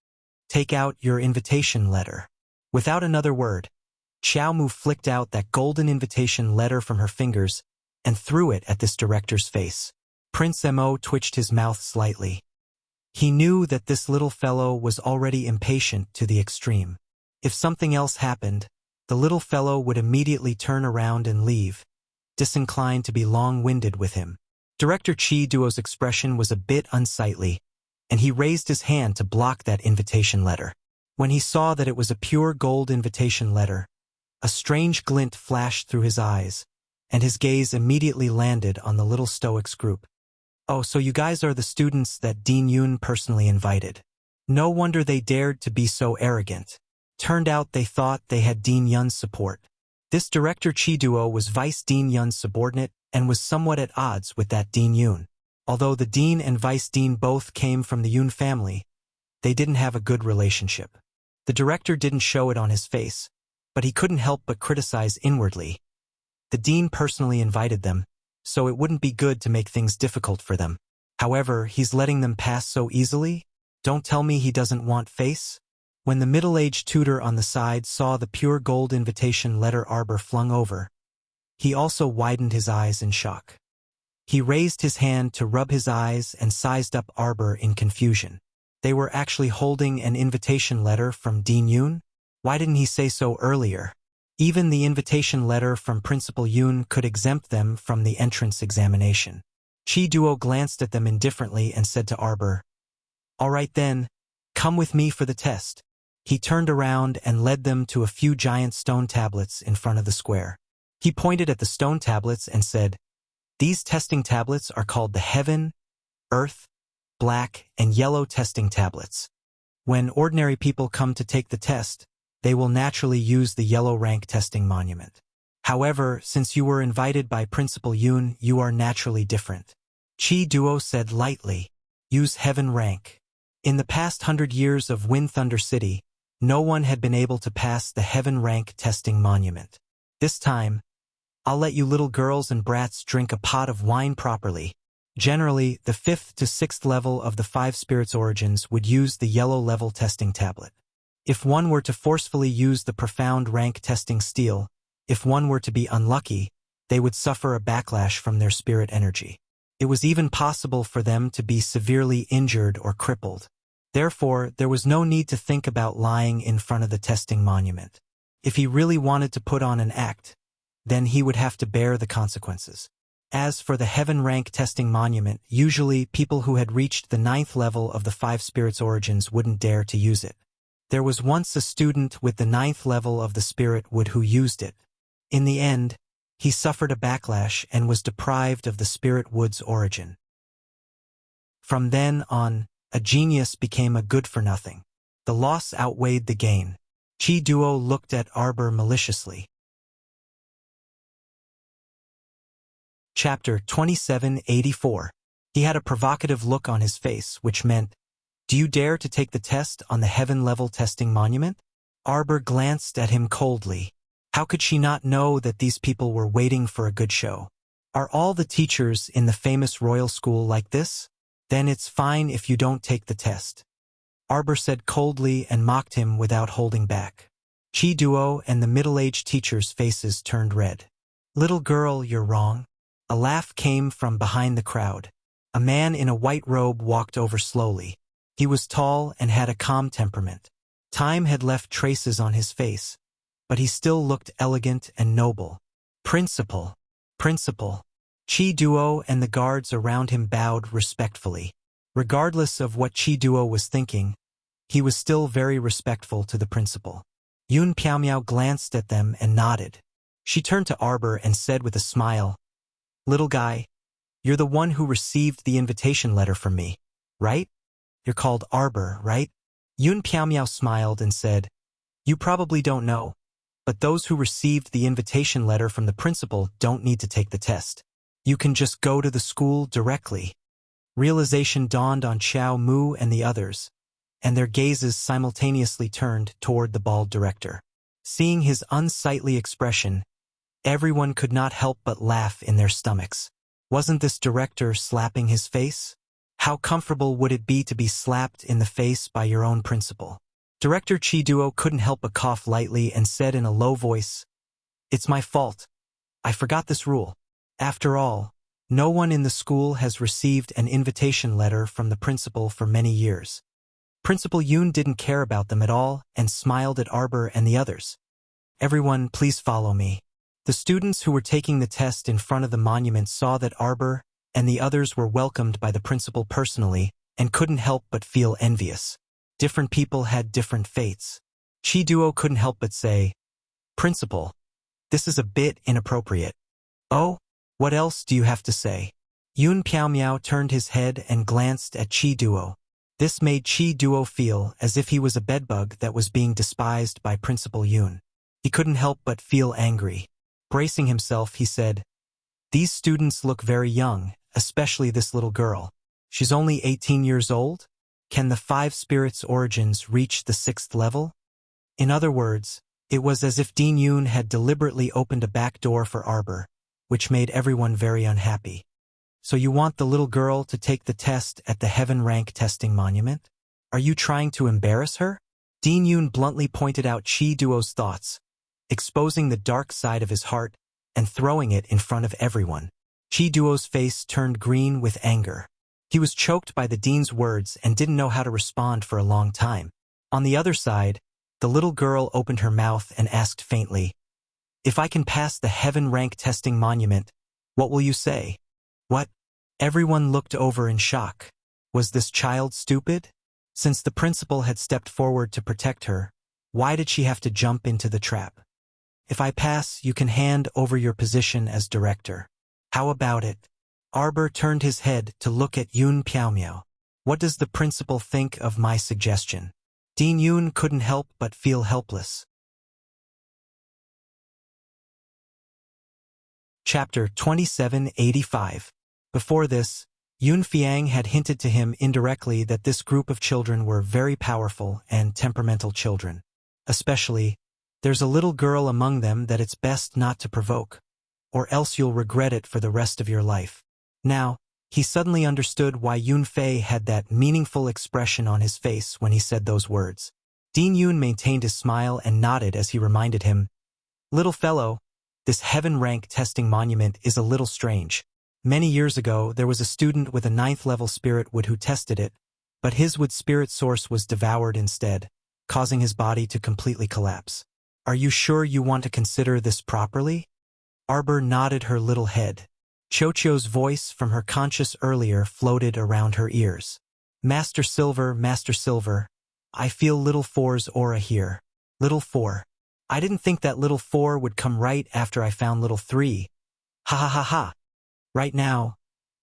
Take out your invitation letter. Without another word, Xiaomu flicked out that golden invitation letter from her fingers and threw it at this director's face. Prince Mo twitched his mouth slightly. He knew that this little fellow was already impatient to the extreme. If something else happened, the little fellow would immediately turn around and leave, disinclined to be long-winded with him. Director Chi Duo's expression was a bit unsightly, and he raised his hand to block that invitation letter. When he saw that it was a pure gold invitation letter, a strange glint flashed through his eyes, and his gaze immediately landed on the little stoics group. Oh, so you guys are the students that Dean Yun personally invited. No wonder they dared to be so arrogant. Turned out they thought they had Dean Yun's support. This Director Chi Duo was Vice Dean Yun's subordinate and was somewhat at odds with that Dean Yun. Although the Dean and Vice Dean both came from the Yun family, they didn't have a good relationship. The director didn't show it on his face, but he couldn't help but criticize inwardly. The Dean personally invited them, so it wouldn't be good to make things difficult for them. However, he's letting them pass so easily? Don't tell me he doesn't want face? When the middle-aged tutor on the side saw the pure gold invitation letter Arbor flung over, he also widened his eyes in shock. He raised his hand to rub his eyes and sized up Arbor in confusion. They were actually holding an invitation letter from Dean Yun? Why didn't he say so earlier? Even the invitation letter from Principal Yun could exempt them from the entrance examination. Chi Duo glanced at them indifferently and said to Arbor, "All right then, come with me for the test." He turned around and led them to a few giant stone tablets in front of the square. He pointed at the stone tablets and said, "These testing tablets are called the Heaven, Earth, Black, and Yellow testing tablets. When ordinary people come to take the test, they will naturally use the yellow rank testing monument. However, since you were invited by Principal Yun, you are naturally different." Chi Duo said lightly, "Use heaven rank." In the past 100 years of Wind Thunder City, no one had been able to pass the heaven rank testing monument. This time, I'll let you little girls and brats drink a pot of wine properly. Generally, the 5th to 6th level of the 5 spirits origins would use the yellow level testing tablet. If one were to forcefully use the profound rank testing steel, if one were to be unlucky, they would suffer a backlash from their spirit energy. It was even possible for them to be severely injured or crippled. Therefore, there was no need to think about lying in front of the testing monument. If he really wanted to put on an act, then he would have to bear the consequences. As for the heaven rank testing monument, usually people who had reached the 9th level of the 5 spirits origins wouldn't dare to use it. There was once a student with the 9th level of the spirit wood who used it. In the end, he suffered a backlash and was deprived of the spirit wood's origin. From then on, a genius became a good-for-nothing. The loss outweighed the gain. Chi Duo looked at Arbor maliciously. Chapter 2784. He had a provocative look on his face, which meant, "Do you dare to take the test on the heaven-level testing monument?" Arbor glanced at him coldly. How could she not know that these people were waiting for a good show? Are all the teachers in the famous royal school like this? Then it's fine if you don't take the test. Arbor said coldly and mocked him without holding back. Chi Duo and the middle-aged teachers' faces turned red. "Little girl, you're wrong." A laugh came from behind the crowd. A man in a white robe walked over slowly. He was tall and had a calm temperament. Time had left traces on his face, but he still looked elegant and noble. "Principal, Principal." Chi Duo and the guards around him bowed respectfully. Regardless of what Chi Duo was thinking, he was still very respectful to the principal. Yun Piaomiao glanced at them and nodded. She turned to Arbor and said with a smile, "Little guy, you're the one who received the invitation letter from me, right? You're called Arbor, right?" Yun Piaomiao smiled and said, "You probably don't know, But those who received the invitation letter from the principal don't need to take the test. You can just go to the school directly. Realization dawned on Xiao Mu and the others, and their gazes simultaneously turned toward the bald director. Seeing his unsightly expression, everyone could not help but laugh in their stomachs. Wasn't this director slapping his face? How comfortable would it be to be slapped in the face by your own principal? Director Chi Duo couldn't help but cough lightly and said in a low voice, "It's my fault. I forgot this rule. After all, no one in the school has received an invitation letter from the principal for many years." Principal Yoon didn't care about them at all and smiled at Arbor and the others. "Everyone, please follow me." The students who were taking the test in front of the monument saw that Arbor and the others were welcomed by the principal personally and couldn't help but feel envious. Different people had different fates. Chi Duo couldn't help but say, "Principal, this is a bit inappropriate." "Oh, what else do you have to say?" Yun Piao Miao turned his head and glanced at Chi Duo. This made Chi Duo feel as if he was a bedbug that was being despised by Principal Yoon. He couldn't help but feel angry. Bracing himself, he said, "These students look very young, especially this little girl. She's only 18 years old? Can the 5 spirits' origins reach the 6th level?" In other words, it was as if Dean Yoon had deliberately opened a back door for Arbor, which made everyone very unhappy. "So you want the little girl to take the test at the Heaven Rank Testing Monument? Are you trying to embarrass her?" Dean Yoon bluntly pointed out Chi Duo's thoughts, exposing the dark side of his heart and throwing it in front of everyone. Chi Duo's face turned green with anger. He was choked by the dean's words and didn't know how to respond for a long time. On the other side, the little girl opened her mouth and asked faintly, "If I can pass the Heaven Rank Testing Monument, what will you say?" "What?" Everyone looked over in shock. Was this child stupid? Since the principal had stepped forward to protect her, why did she have to jump into the trap? "If I pass, you can hand over your position as director. How about it?" Arbor turned his head to look at Yun Piao Miao. "What does the principal think of my suggestion?" Dean Yoon couldn't help but feel helpless. Chapter 2785. Before this, Yun Fiang had hinted to him indirectly that this group of children were very powerful and temperamental children. Especially, there's a little girl among them that it's best not to provoke, or else you'll regret it for the rest of your life. Now, he suddenly understood why Yun Fei had that meaningful expression on his face when he said those words. Dean Yoon maintained his smile and nodded as he reminded him, "Little fellow, this Heaven Rank Testing Monument is a little strange. Many years ago, there was a student with a 9th-level spirit wood who tested it, but his wood spirit source was devoured instead, causing his body to completely collapse. Are you sure you want to consider this properly?" Arbor nodded her little head. Chochio's voice from her conscious earlier floated around her ears. Master Silver, I feel Little Four's aura here. Little Four. I didn't think that Little Four would come right after I found Little Three. Ha ha ha ha. Right now,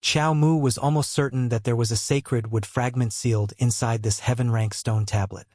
Xiao Mu was almost certain that there was a sacred wood fragment sealed inside this heaven-rank stone tablet.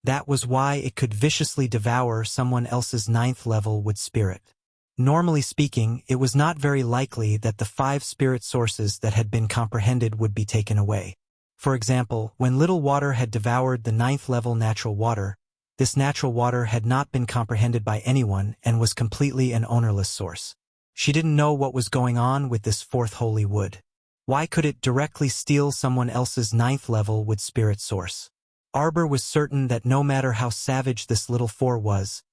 That was why it could viciously devour someone else's 9th-level wood spirit. Normally speaking, it was not very likely that the 5 spirit sources that had been comprehended would be taken away. For example, when Little Water had devoured the 9th-level natural water, this natural water had not been comprehended by anyone and was completely an ownerless source. She didn't know what was going on with this 4th holy wood. Why could it directly steal someone else's 9th-level wood spirit source? Arbor was certain that no matter how savage this Little Four was,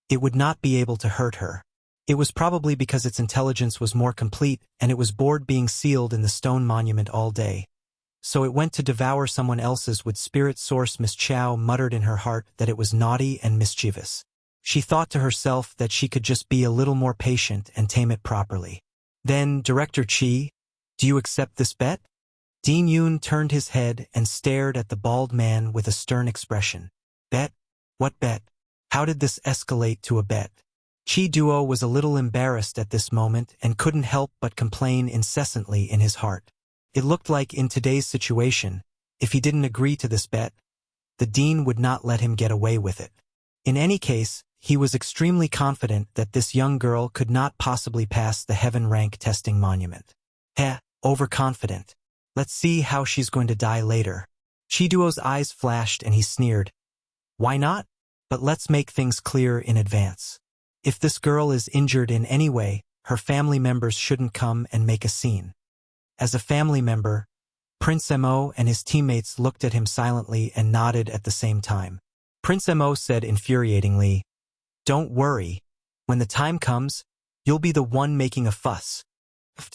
it would not be able to hurt her. It was probably because its intelligence was more complete and it was bored being sealed in the stone monument all day. So it went to devour someone else's wood spirit source. Miss Chow muttered in her heart that it was naughty and mischievous. She thought to herself that she could just be a little more patient and tame it properly. Then, Director Chi, do you accept this bet? Dean Yoon turned his head and stared at the bald man with a stern expression. Bet? What bet? How did this escalate to a bet? Chi Duo was a little embarrassed at this moment and couldn't help but complain incessantly in his heart. It looked like in today's situation, if he didn't agree to this bet, the dean would not let him get away with it. In any case, he was extremely confident that this young girl could not possibly pass the heaven rank testing monument. Overconfident. Let's see how she's going to die later. Chiduo's eyes flashed and he sneered. Why not? But let's make things clear in advance. If this girl is injured in any way, her family members shouldn't come and make a scene. As a family member, Prince Mo and his teammates looked at him silently and nodded at the same time. Prince Mo said infuriatingly, Don't worry. When the time comes, you'll be the one making a fuss.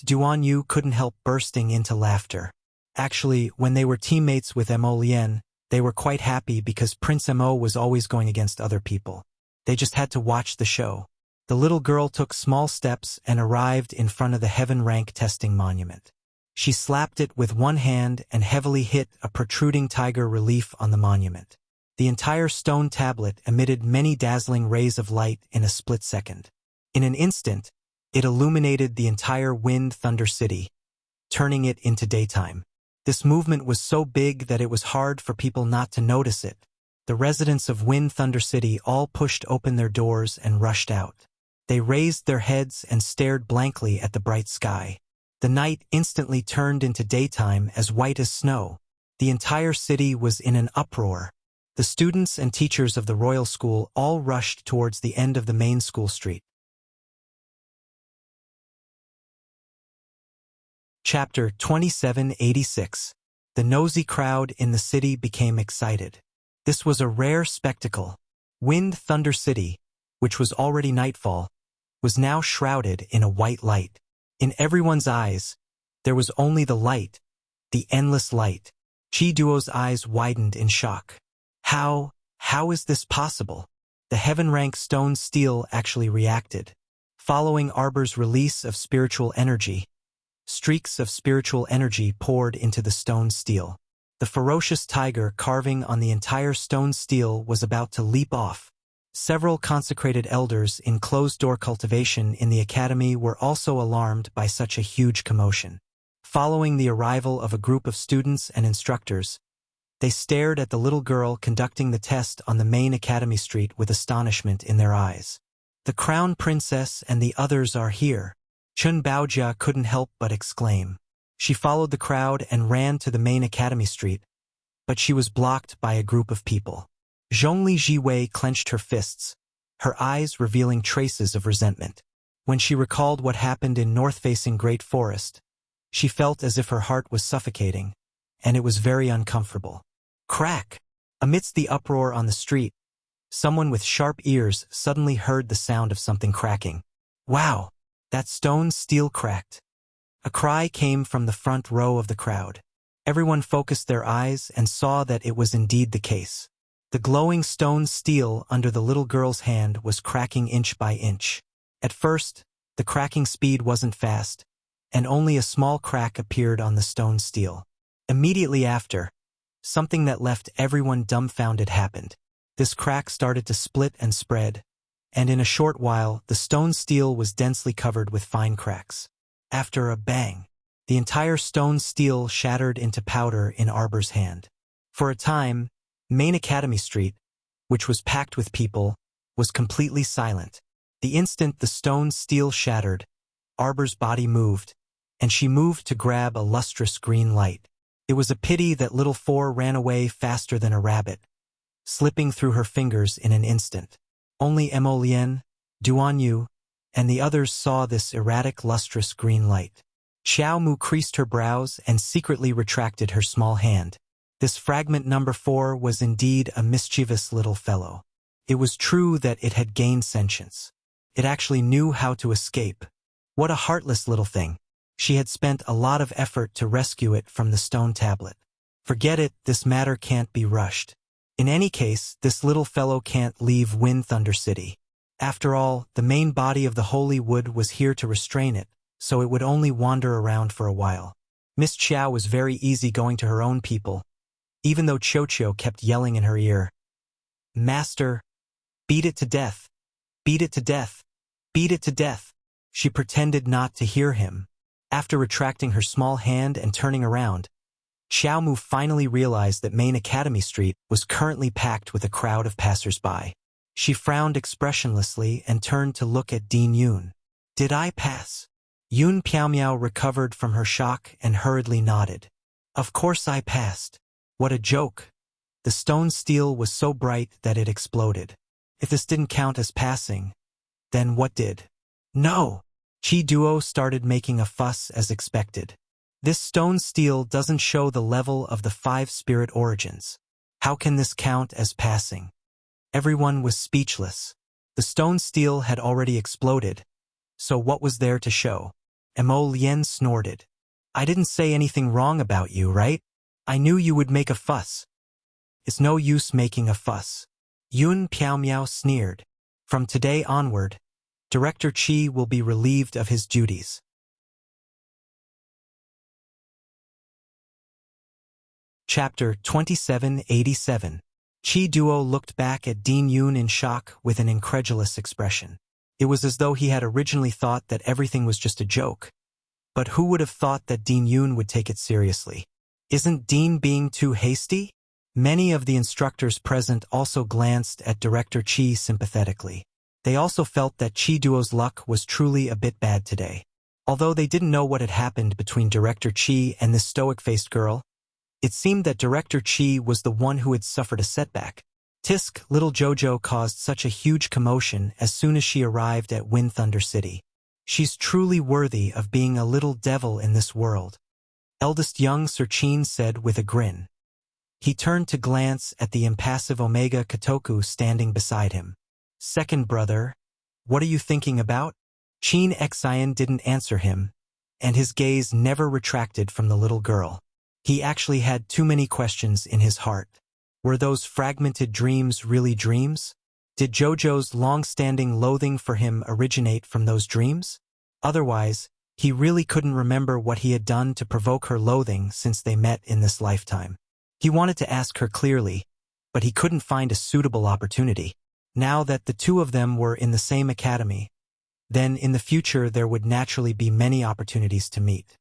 Duan Yu couldn't help bursting into laughter. Actually, when they were teammates with Mo Lien, they were quite happy because Prince Mo was always going against other people. They just had to watch the show. The little girl took small steps and arrived in front of the heaven rank testing monument. She slapped it with one hand and heavily hit a protruding tiger relief on the monument. The entire stone tablet emitted many dazzling rays of light in a split second. In an instant, it illuminated the entire Wind Thunder City, turning it into daytime. This movement was so big that it was hard for people not to notice it. The residents of Wind Thunder City all pushed open their doors and rushed out. They raised their heads and stared blankly at the bright sky. The night instantly turned into daytime as white as snow. The entire city was in an uproar. The students and teachers of the royal school all rushed towards the end of the main school street. Chapter 2786. The nosy crowd in the city became excited. This was a rare spectacle. Wind Thunder City, which was already nightfall, was now shrouded in a white light. In everyone's eyes, there was only the light, the endless light. Chi Duo's eyes widened in shock. How is this possible? The heaven rank stone steel actually reacted. Following Arbor's release of spiritual energy, streaks of spiritual energy poured into the stone steel. The ferocious tiger carving on the entire stone steel was about to leap off. Several consecrated elders in closed-door cultivation in the academy were also alarmed by such a huge commotion. Following the arrival of a group of students and instructors, they stared at the little girl conducting the test on the main academy street with astonishment in their eyes. The crown princess and the others are here. Chun Baojia couldn't help but exclaim. She followed the crowd and ran to the main academy street, but she was blocked by a group of people. Zhongli Jiwei clenched her fists, her eyes revealing traces of resentment. When she recalled what happened in north-facing Great Forest, she felt as if her heart was suffocating, and it was very uncomfortable. Crack! Amidst the uproar on the street, someone with sharp ears suddenly heard the sound of something cracking. Wow! That stone steel cracked. A cry came from the front row of the crowd. Everyone focused their eyes and saw that it was indeed the case. The glowing stone steel under the little girl's hand was cracking inch by inch. At first, the cracking speed wasn't fast, and only a small crack appeared on the stone steel. Immediately after, something that left everyone dumbfounded happened. This crack started to split and spread, and in a short while, the stone steel was densely covered with fine cracks. After a bang, the entire stone steel shattered into powder in Arbor's hand. For a time, Main Academy Street, which was packed with people, was completely silent. The instant the stone steel shattered, Arbor's body moved, and she moved to grab a lustrous green light. It was a pity that little Four ran away faster than a rabbit, slipping through her fingers in an instant. Only Mo Lien, Duan Yu, and the others saw this erratic lustrous green light. Xiao Mu creased her brows and secretly retracted her small hand. This fragment number 4 was indeed a mischievous little fellow. It was true that it had gained sentience. It actually knew how to escape. What a heartless little thing. She had spent a lot of effort to rescue it from the stone tablet. Forget it, this matter can't be rushed. In any case, this little fellow can't leave Wind Thunder City. After all, the main body of the holy wood was here to restrain it, so it would only wander around for a while. Miss Qiao was very easy going to her own people, even though Qiao kept yelling in her ear, "Master, beat it to death, beat it to death, beat it to death." She pretended not to hear him. After retracting her small hand and turning around, Xiao Mu finally realized that Main Academy Street was currently packed with a crowd of passers-by. She frowned expressionlessly and turned to look at Dean Yun. Did I pass? Yun Piaomiao recovered from her shock and hurriedly nodded. Of course I passed. What a joke. The stone steel was so bright that it exploded. If this didn't count as passing, then what did? No! Chi Duo started making a fuss as expected. This stone steel doesn't show the level of the 5 spirit origins. How can this count as passing? Everyone was speechless. The stone steel had already exploded, so what was there to show? Mo Lien snorted. I didn't say anything wrong about you, right? I knew you would make a fuss. It's no use making a fuss. Yun Piaomiao sneered. From today onward, Director Chi will be relieved of his duties. Chapter 2787. Chi Duo looked back at Dean Yun in shock with an incredulous expression. It was as though he had originally thought that everything was just a joke. But who would have thought that Dean Yun would take it seriously? Isn't Dean being too hasty? Many of the instructors present also glanced at Director Chi sympathetically. They also felt that Chi Duo's luck was truly a bit bad today. Although they didn't know what had happened between Director Chi and this stoic-faced girl, it seemed that Director Chi was the one who had suffered a setback. Tisk, little Jojo caused such a huge commotion as soon as she arrived at Wind Thunder City. She's truly worthy of being a little devil in this world, eldest young Sir Chin said with a grin. He turned to glance at the impassive Omega Kotoku standing beside him. Second brother, what are you thinking about? Chin Xian didn't answer him, and his gaze never retracted from the little girl. He actually had too many questions in his heart. Were those fragmented dreams really dreams? Did Jojo's long-standing loathing for him originate from those dreams? Otherwise, he really couldn't remember what he had done to provoke her loathing since they met in this lifetime. He wanted to ask her clearly, but he couldn't find a suitable opportunity. Now that the two of them were in the same academy, then in the future there would naturally be many opportunities to meet.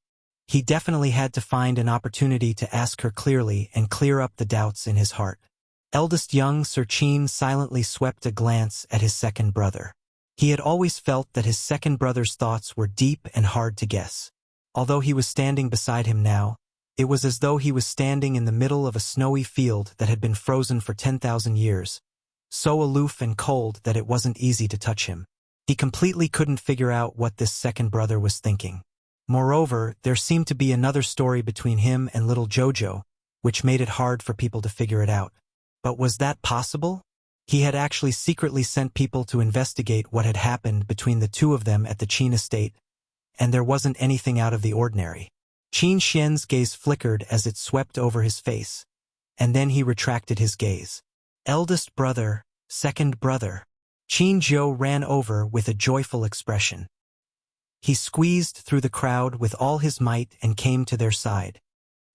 He definitely had to find an opportunity to ask her clearly and clear up the doubts in his heart. Eldest young Sir Chin silently swept a glance at his second brother. He had always felt that his second brother's thoughts were deep and hard to guess. Although he was standing beside him now, it was as though he was standing in the middle of a snowy field that had been frozen for 10,000 years, so aloof and cold that it wasn't easy to touch him. He completely couldn't figure out what this second brother was thinking. Moreover, there seemed to be another story between him and little Jojo, which made it hard for people to figure it out. But was that possible? He had actually secretly sent people to investigate what had happened between the two of them at the Qin estate, and there wasn't anything out of the ordinary. Qin Xian's gaze flickered as it swept over his face, and then he retracted his gaze. Eldest brother, second brother. Qin Zhou ran over with a joyful expression. He squeezed through the crowd with all his might and came to their side.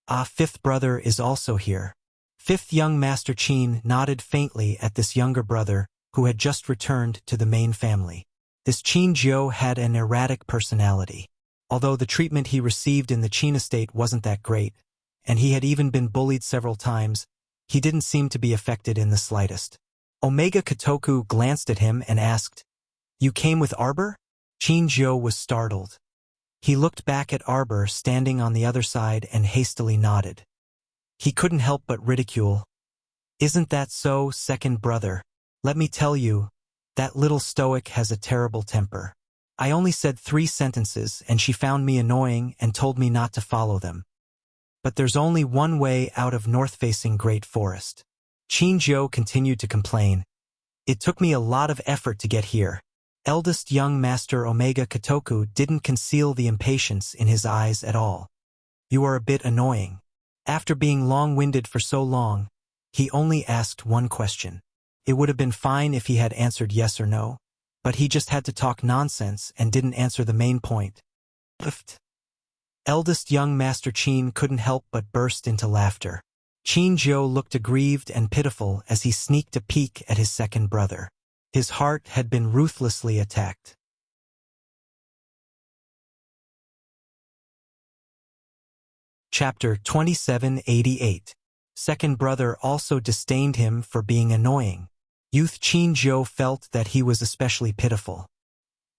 Ah, fifth brother is also here. Fifth young Master Qin nodded faintly at this younger brother who had just returned to the main family. This Qin Zhou had an erratic personality. Although the treatment he received in the Qin estate wasn't that great, and he had even been bullied several times, he didn't seem to be affected in the slightest. Omega Kotoku glanced at him and asked, "You came with Arbor?" Qin Zhou was startled. He looked back at Arbor standing on the other side and hastily nodded. He couldn't help but ridicule. "Isn't that so, second brother? Let me tell you, that little stoic has a terrible temper. I only said 3 sentences and she found me annoying and told me not to follow them. But there's only one way out of north-facing Great Forest." Qin Zhou continued to complain. "It took me a lot of effort to get here." Eldest young Master Omega Kotoku didn't conceal the impatience in his eyes at all. "You are a bit annoying." After being long-winded for so long, he only asked one question. It would have been fine if he had answered yes or no, but he just had to talk nonsense and didn't answer the main point. Eldest young Master Qin couldn't help but burst into laughter. Qin Zhou looked aggrieved and pitiful as he sneaked a peek at his second brother. His heart had been ruthlessly attacked. Chapter 2788. Second brother also disdained him for being annoying. Youth Qin Zhou felt that he was especially pitiful.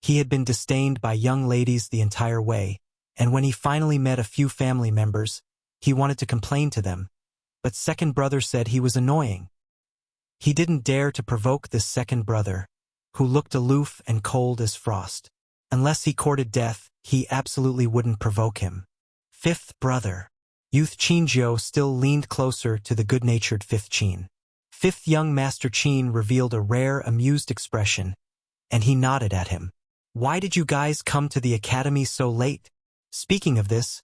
He had been disdained by young ladies the entire way, and when he finally met a few family members, he wanted to complain to them, but second brother said he was annoying. He didn't dare to provoke this second brother, who looked aloof and cold as frost. Unless he courted death, he absolutely wouldn't provoke him. Fifth brother. Youth Qin Zhou still leaned closer to the good-natured fifth Qin. Fifth young Master Qin revealed a rare, amused expression, and he nodded at him. Why did you guys come to the academy so late? Speaking of this,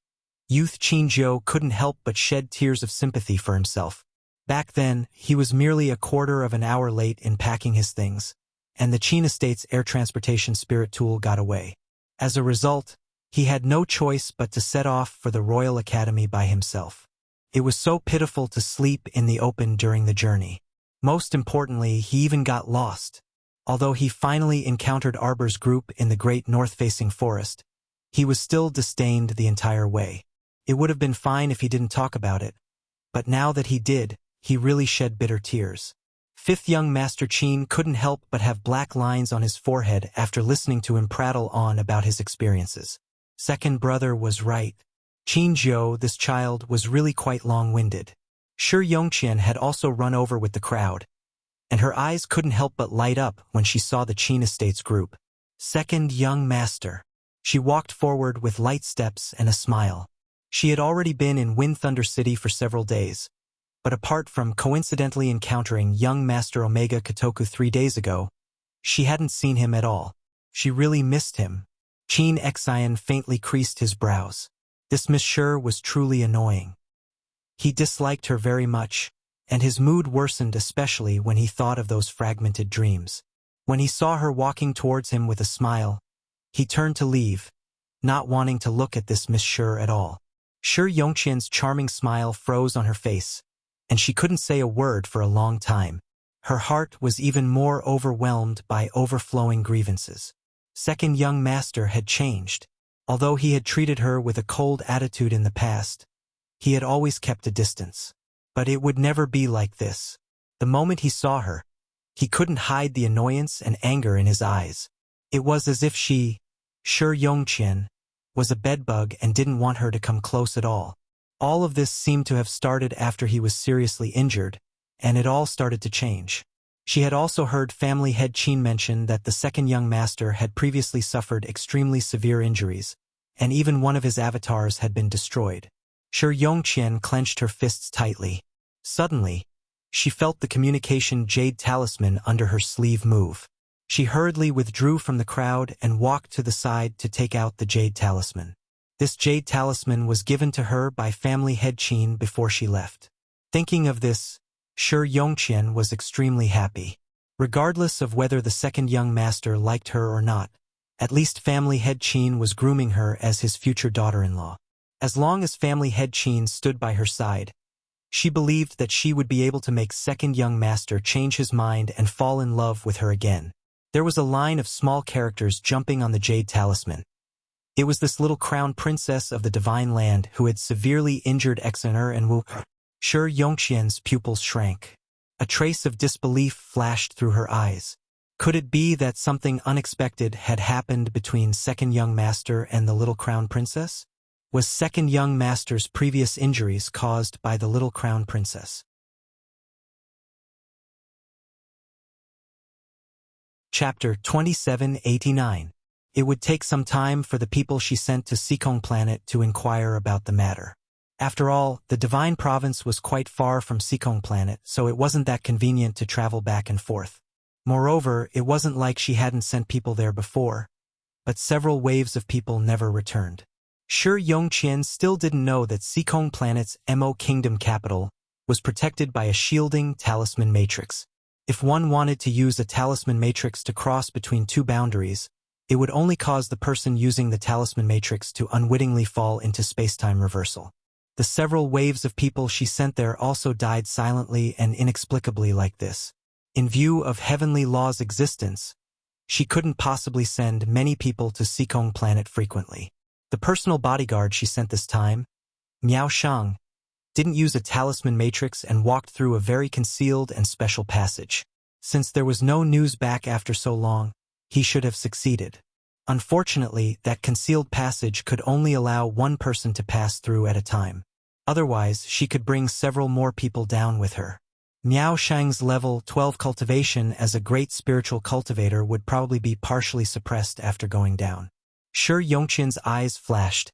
Youth Qin Zhou couldn't help but shed tears of sympathy for himself. Back then, he was merely a quarter of an hour late in packing his things, and the Qin Estate's air transportation spirit tool got away. As a result, he had no choice but to set off for the Royal Academy by himself. It was so pitiful to sleep in the open during the journey. Most importantly, he even got lost. Although he finally encountered Arbor's group in the great north-facing forest, he was still disdained the entire way. It would have been fine if he didn't talk about it, but now that he did, he really shed bitter tears. Fifth young Master Qin couldn't help but have black lines on his forehead after listening to him prattle on about his experiences. Second brother was right. Qin Zhou, this child, was really quite long-winded. Shi Yongqian had also run over with the crowd, and her eyes couldn't help but light up when she saw the Qin Estate's group. Second young master. She walked forward with light steps and a smile. She had already been in Wind Thunder City for several days, but apart from coincidentally encountering young Master Omega Kotoku 3 days ago, she hadn't seen him at all. She really missed him. Qin Xian faintly creased his brows. This Miss Shi was truly annoying. He disliked her very much, and his mood worsened especially when he thought of those fragmented dreams. When he saw her walking towards him with a smile, he turned to leave, not wanting to look at this Miss Shi at all. Shi Yongqian's charming smile froze on her face, and she couldn't say a word for a long time. Her heart was even more overwhelmed by overflowing grievances. Second young master had changed. Although he had treated her with a cold attitude in the past, he had always kept a distance. But it would never be like this. The moment he saw her, he couldn't hide the annoyance and anger in his eyes. It was as if Shi Yongqian, was a bedbug and didn't want her to come close at all. All of this seemed to have started after he was seriously injured, and it all started to change. She had also heard family head Qin mention that the second young master had previously suffered extremely severe injuries, and even one of his avatars had been destroyed. Shi Yongqian clenched her fists tightly. Suddenly, she felt the communication jade talisman under her sleeve move. She hurriedly withdrew from the crowd and walked to the side to take out the jade talisman. This jade talisman was given to her by family head Qin before she left. Thinking of this, Shi Yongqian was extremely happy. Regardless of whether the second young master liked her or not, at least family head Qin was grooming her as his future daughter-in-law. As long as family head Qin stood by her side, she believed that she would be able to make second young master change his mind and fall in love with her again. There was a line of small characters jumping on the jade talisman. It was this little crown princess of the divine land who had severely injured Exener and Wu. Shi Yongqian's pupils shrank. A trace of disbelief flashed through her eyes. Could it be that something unexpected had happened between second young master and the little crown princess? Was second young master's previous injuries caused by the little crown princess? Chapter 2789. It would take some time for the people she sent to Sikong Planet to inquire about the matter. After all, the Divine Province was quite far from Sikong Planet, so it wasn't that convenient to travel back and forth. Moreover, it wasn't like she hadn't sent people there before, but several waves of people never returned. Shi Yongqian still didn't know that Sikong Planet's Mo Kingdom capital was protected by a shielding talisman matrix. If one wanted to use a talisman matrix to cross between two boundaries, it would only cause the person using the talisman matrix to unwittingly fall into space-time reversal. The several waves of people she sent there also died silently and inexplicably like this. In view of Heavenly Law's existence, she couldn't possibly send many people to Sikong Planet frequently. The personal bodyguard she sent this time, Miao Shang, didn't use a talisman matrix and walked through a very concealed and special passage. Since there was no news back after so long, he should have succeeded. Unfortunately, that concealed passage could only allow one person to pass through at a time. Otherwise, she could bring several more people down with her. Miao Shang's level 12 cultivation as a great spiritual cultivator would probably be partially suppressed after going down. Shi Yongqian's eyes flashed,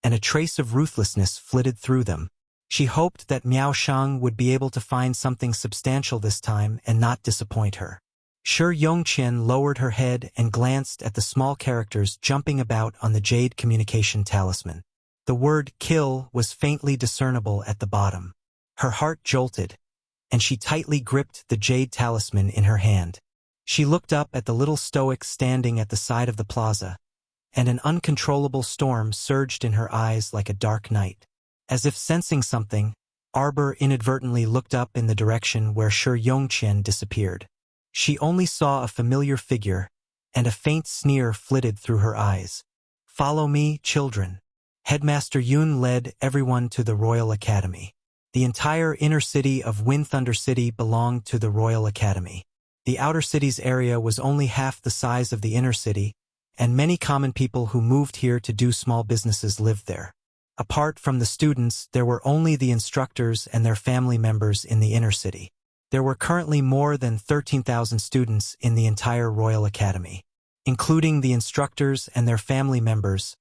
and a trace of ruthlessness flitted through them. She hoped that Miao Shang would be able to find something substantial this time and not disappoint her. Shi Yongqian lowered her head and glanced at the small characters jumping about on the jade communication talisman. The word kill was faintly discernible at the bottom. Her heart jolted, and she tightly gripped the jade talisman in her hand. She looked up at the little stoic standing at the side of the plaza, and an uncontrollable storm surged in her eyes like a dark night. As if sensing something, Arbor inadvertently looked up in the direction where Shi Yongqian disappeared. She only saw a familiar figure, and a faint sneer flitted through her eyes. "Follow me, children." Headmaster Yun led everyone to the Royal Academy. The entire inner city of Wind Thunder City belonged to the Royal Academy. The outer city's area was only half the size of the inner city, and many common people who moved here to do small businesses lived there. Apart from the students, there were only the instructors and their family members in the inner city. There were currently more than 13,000 students in the entire Royal Academy. Including the instructors and their family members,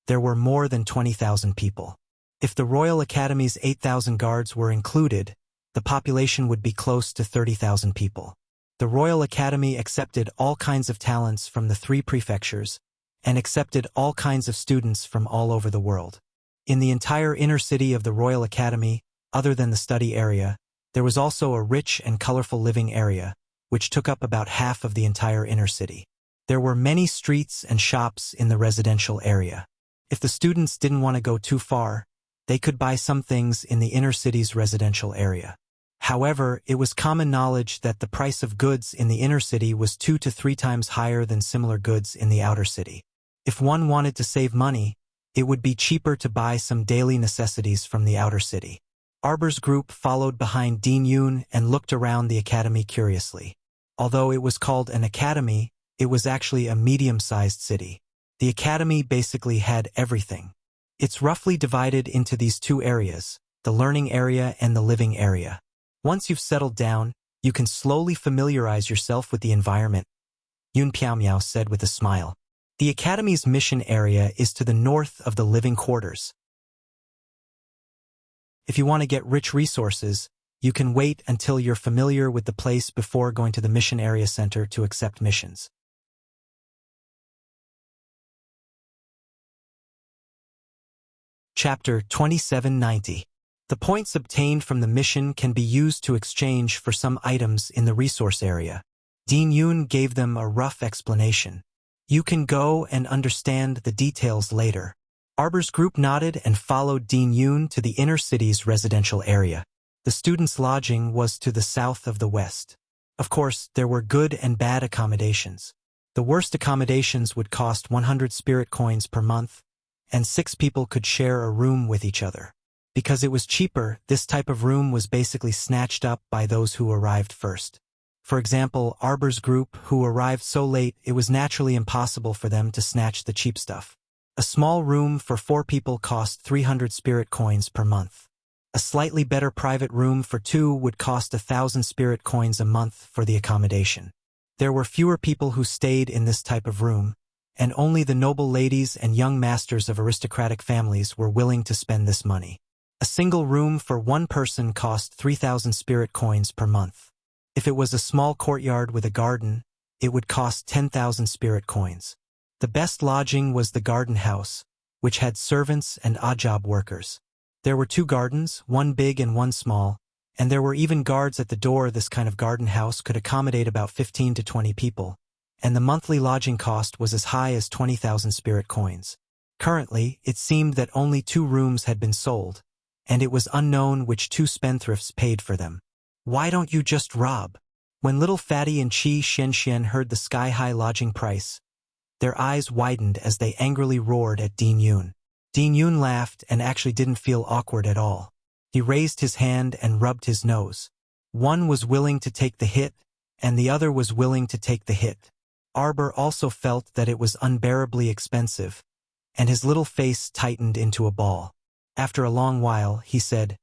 there were more than 20,000 people. If the Royal Academy's 8,000 guards were included, the population would be close to 30,000 people. The Royal Academy accepted all kinds of talents from the 3 prefectures, and accepted all kinds of students from all over the world. In the entire inner city of the Royal Academy, other than the study area, there was also a rich and colorful living area, which took up about half of the entire inner city. There were many streets and shops in the residential area. If the students didn't want to go too far, they could buy some things in the inner city's residential area. However, it was common knowledge that the price of goods in the inner city was 2 to 3 times higher than similar goods in the outer city. If one wanted to save money, it would be cheaper to buy some daily necessities from the outer city. Arbor's group followed behind Dean Yun and looked around the academy curiously. Although it was called an academy, it was actually a medium-sized city. The academy basically had everything. It's roughly divided into these 2 areas, the learning area and the living area. Once you've settled down, you can slowly familiarize yourself with the environment, Yun Piaomiao said with a smile. The academy's mission area is to the north of the living quarters. If you want to get rich resources, you can wait until you're familiar with the place before going to the mission area center to accept missions. Chapter 2790. The points obtained from the mission can be used to exchange for some items in the resource area. Dean Yun gave them a rough explanation. You can go and understand the details later. Arbor's group nodded and followed Dean Yun to the inner city's residential area. The students' lodging was to the south of the west. Of course, there were good and bad accommodations. The worst accommodations would cost 100 spirit coins per month, and 6 people could share a room with each other. Because it was cheaper, this type of room was basically snatched up by those who arrived first. For example, Arbor's group, who arrived so late it was naturally impossible for them to snatch the cheap stuff. A small room for 4 people cost 300 spirit coins per month. A slightly better private room for 2 would cost 1,000 spirit coins a month for the accommodation. There were fewer people who stayed in this type of room, and only the noble ladies and young masters of aristocratic families were willing to spend this money. A single room for 1 person cost 3,000 spirit coins per month. If it was a small courtyard with a garden, it would cost 10,000 spirit coins. The best lodging was the garden house, which had servants and odd-job workers. There were 2 gardens, one big and one small, and there were even guards at the door. This kind of garden house could accommodate about 15 to 20 people, and the monthly lodging cost was as high as 20,000 spirit coins. Currently, it seemed that only 2 rooms had been sold, and it was unknown which 2 spendthrifts paid for them. Why don't you just rob? When little Fatty and Qi Xianxian heard the sky-high lodging price, their eyes widened as they angrily roared at Dean Yun. Dean Yun laughed and actually didn't feel awkward at all. He raised his hand and rubbed his nose. One was willing to take the hit, and the other was willing to take the hit. Arbor also felt that it was unbearably expensive, and his little face tightened into a ball. After a long while, he said,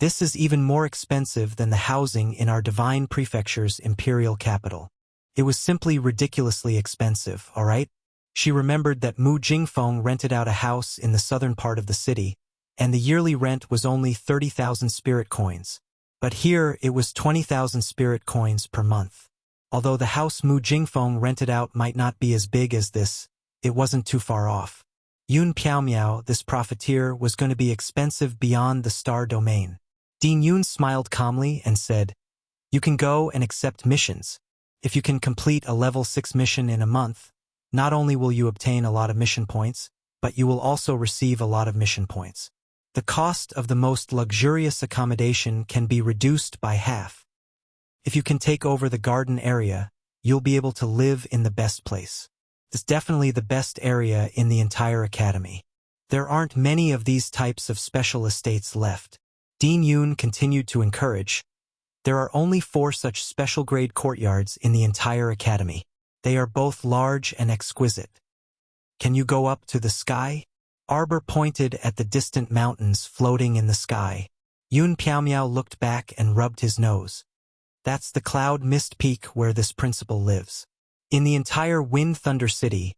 "This is even more expensive than the housing in our divine prefecture's imperial capital. It was simply ridiculously expensive, all right?" She remembered that Mu Jingfeng rented out a house in the southern part of the city, and the yearly rent was only 30,000 spirit coins. But here it was 20,000 spirit coins per month. Although the house Mu Jingfeng rented out might not be as big as this, it wasn't too far off. Yun Piaomiao, this profiteer, was going to be expensive beyond the star domain. Dean Yun smiled calmly and said, "You can go and accept missions. If you can complete a level 6 mission in a month, not only will you obtain a lot of mission points, but you will also receive a lot of mission points. The cost of the most luxurious accommodation can be reduced by half. If you can take over the garden area, you'll be able to live in the best place. It's definitely the best area in the entire academy. There aren't many of these types of special estates left." Dean Yun continued to encourage, "There are only 4 such special-grade courtyards in the entire academy. They are both large and exquisite. Can you go up to the sky?" Arbor pointed at the distant mountains floating in the sky. Yun Piaomiao looked back and rubbed his nose. "That's the Cloud Mist Peak where this principal lives. In the entire Wind Thunder City,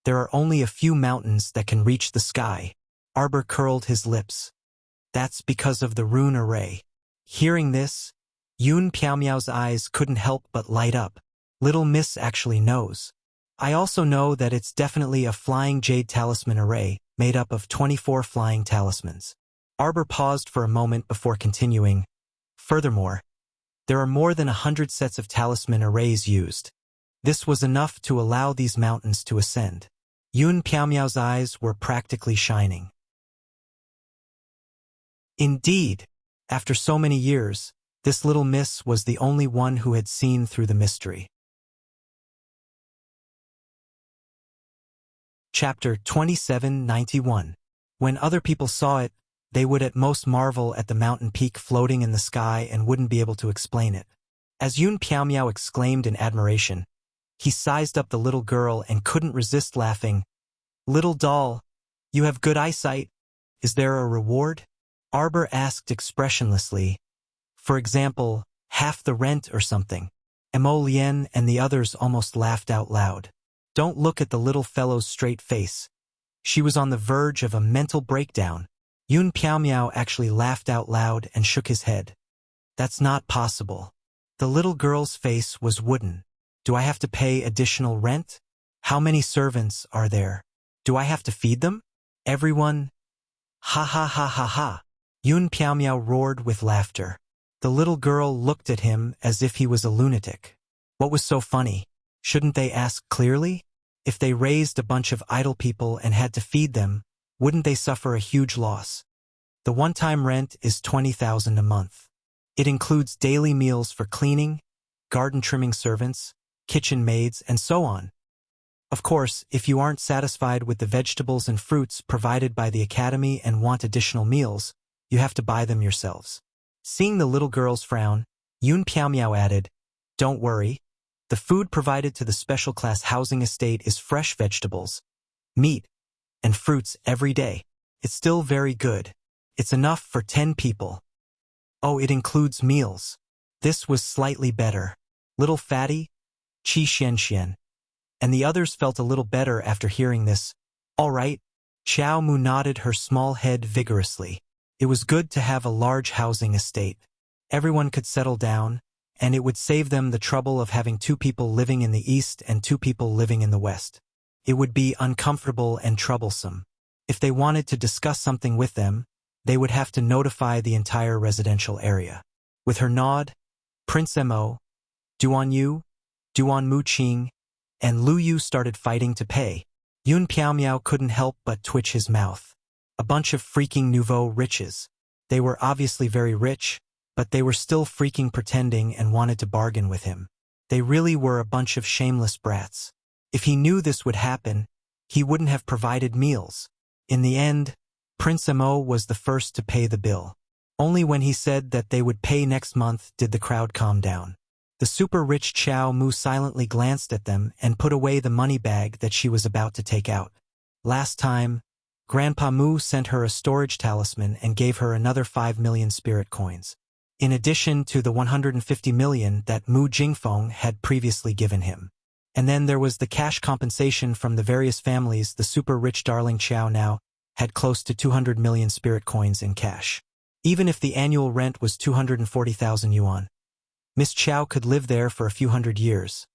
there are only a few mountains that can reach the sky." Arbor curled his lips. "That's because of the rune array." Hearing this, Yun Piaomiao's eyes couldn't help but light up. "Little Miss actually knows. I also know that it's definitely a flying jade talisman array made up of 24 flying talismans." Arbor paused for a moment before continuing, "Furthermore, there are more than 100 sets of talisman arrays used. This was enough to allow these mountains to ascend." Yun Piaomiao's eyes were practically shining. Indeed, after so many years, this little miss was the only one who had seen through the mystery. Chapter 2791. When other people saw it, they would at most marvel at the mountain peak floating in the sky and wouldn't be able to explain it. As Yun Piaomiao exclaimed in admiration, he sized up the little girl and couldn't resist laughing. "Little doll, you have good eyesight. Is there a reward?" Arbor asked expressionlessly. "For example, half the rent or something." Mo Lien and the others almost laughed out loud. Don't look at the little fellow's straight face. She was on the verge of a mental breakdown. Yun Piaomiao actually laughed out loud and shook his head. "That's not possible." The little girl's face was wooden. "Do I have to pay additional rent? How many servants are there? Do I have to feed them? Everyone?" "Ha ha ha ha ha." Yun Piaomiao roared with laughter. The little girl looked at him as if he was a lunatic. What was so funny? Shouldn't they ask clearly? If they raised a bunch of idle people and had to feed them, wouldn't they suffer a huge loss? The one-time rent is 20,000 a month. It includes daily meals for cleaning, garden trimming servants, kitchen maids, and so on. Of course, if you aren't satisfied with the vegetables and fruits provided by the academy and want additional meals, you have to buy them yourselves. Seeing the little girl's frown, Yun Piaomiao added, "Don't worry. The food provided to the special class housing estate is fresh vegetables, meat, and fruits every day. It's still very good. It's enough for 10 people. Oh, it includes meals." This was slightly better. Little Fatty, Qi Xianxian, and the others felt a little better after hearing this. "All right." Qiao Mu nodded her small head vigorously. It was good to have a large housing estate. Everyone could settle down, and it would save them the trouble of having 2 people living in the east and 2 people living in the west. It would be uncomfortable and troublesome. If they wanted to discuss something with them, they would have to notify the entire residential area. With her nod, Prince Mo, Duan Yu, Duan Muqing, and Lu Yu started fighting to pay. Yun Piaomiao couldn't help but twitch his mouth. A bunch of freaking nouveau riches. They were obviously very rich, but they were still freaking pretending and wanted to bargain with him. They really were a bunch of shameless brats. If he knew this would happen, he wouldn't have provided meals. In the end, Prince Mo was the first to pay the bill. Only when he said that they would pay next month did the crowd calm down. The super-rich Chow Mu silently glanced at them and put away the money bag that she was about to take out. Last time, Grandpa Mu sent her a storage talisman and gave her another 5 million spirit coins, in addition to the 150 million that Mu Jingfeng had previously given him. And then there was the cash compensation from the various families. The super-rich darling Chow now had close to 200 million spirit coins in cash. Even if the annual rent was 240,000 yuan, Miss Chow could live there for a few hundred years.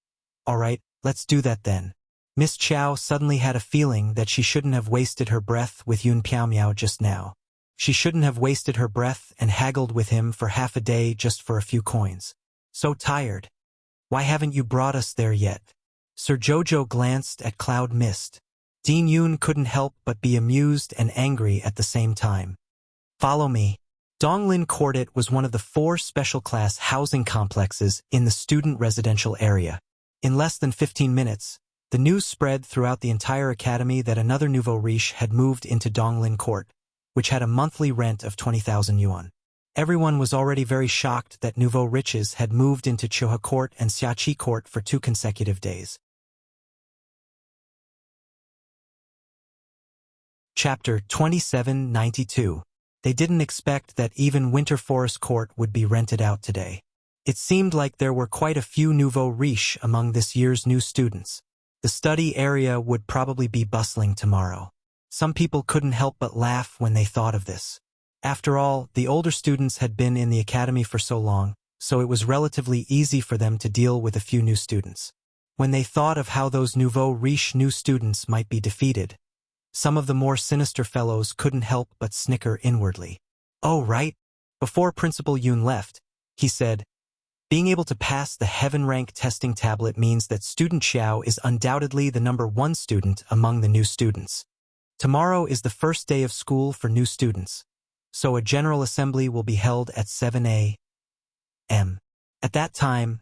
All right, let's do that then. Miss Chow suddenly had a feeling that she shouldn't have wasted her breath with Yun Piaomiao just now. She shouldn't have wasted her breath and haggled with him for half a day just for a few coins. So tired. Why haven't you brought us there yet? Sir Jojo glanced at Cloud Mist. Dean Yun couldn't help but be amused and angry at the same time. Follow me. Donglin Court was one of the 4 special-class housing complexes in the student residential area. In less than 15 minutes, the news spread throughout the entire academy that another nouveau riche had moved into Donglin Court, which had a monthly rent of 20,000 yuan. Everyone was already very shocked that nouveau riches had moved into Choha Court and Xiachi Court for 2 consecutive days. Chapter 2792. They didn't expect that even Winter Forest Court would be rented out today. It seemed like there were quite a few nouveau riche among this year's new students. The study area would probably be bustling tomorrow. Some people couldn't help but laugh when they thought of this. After all, the older students had been in the academy for so long, so it was relatively easy for them to deal with a few new students. When they thought of how those nouveau riche new students might be defeated, some of the more sinister fellows couldn't help but snicker inwardly. Oh, right. Before Principal Yun left, he said, being able to pass the heaven rank testing tablet means that student Xiao is undoubtedly the #1 student among the new students. Tomorrow is the first day of school for new students, so a general assembly will be held at 7 a.m. At that time,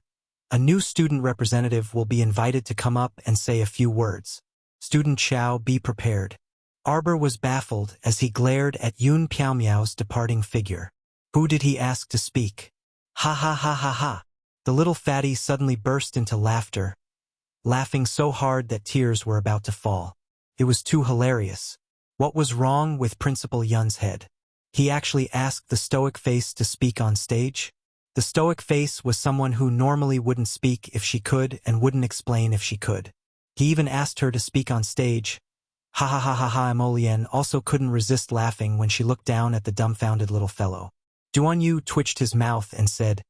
a new student representative will be invited to come up and say a few words. Student Xiao, be prepared. Arbor was baffled as he glared at Yun Piaomiao's departing figure. Who did he ask to speak? Ha ha ha ha ha. The little fatty suddenly burst into laughter, laughing so hard that tears were about to fall. It was too hilarious. What was wrong with Principal Yun's head? He actually asked the stoic face to speak on stage? The stoic face was someone who normally wouldn't speak if she could and wouldn't explain if she could. He even asked her to speak on stage. Ha ha ha ha ha. Emolian also couldn't resist laughing when she looked down at the dumbfounded little fellow. Duanyu twitched his mouth and said,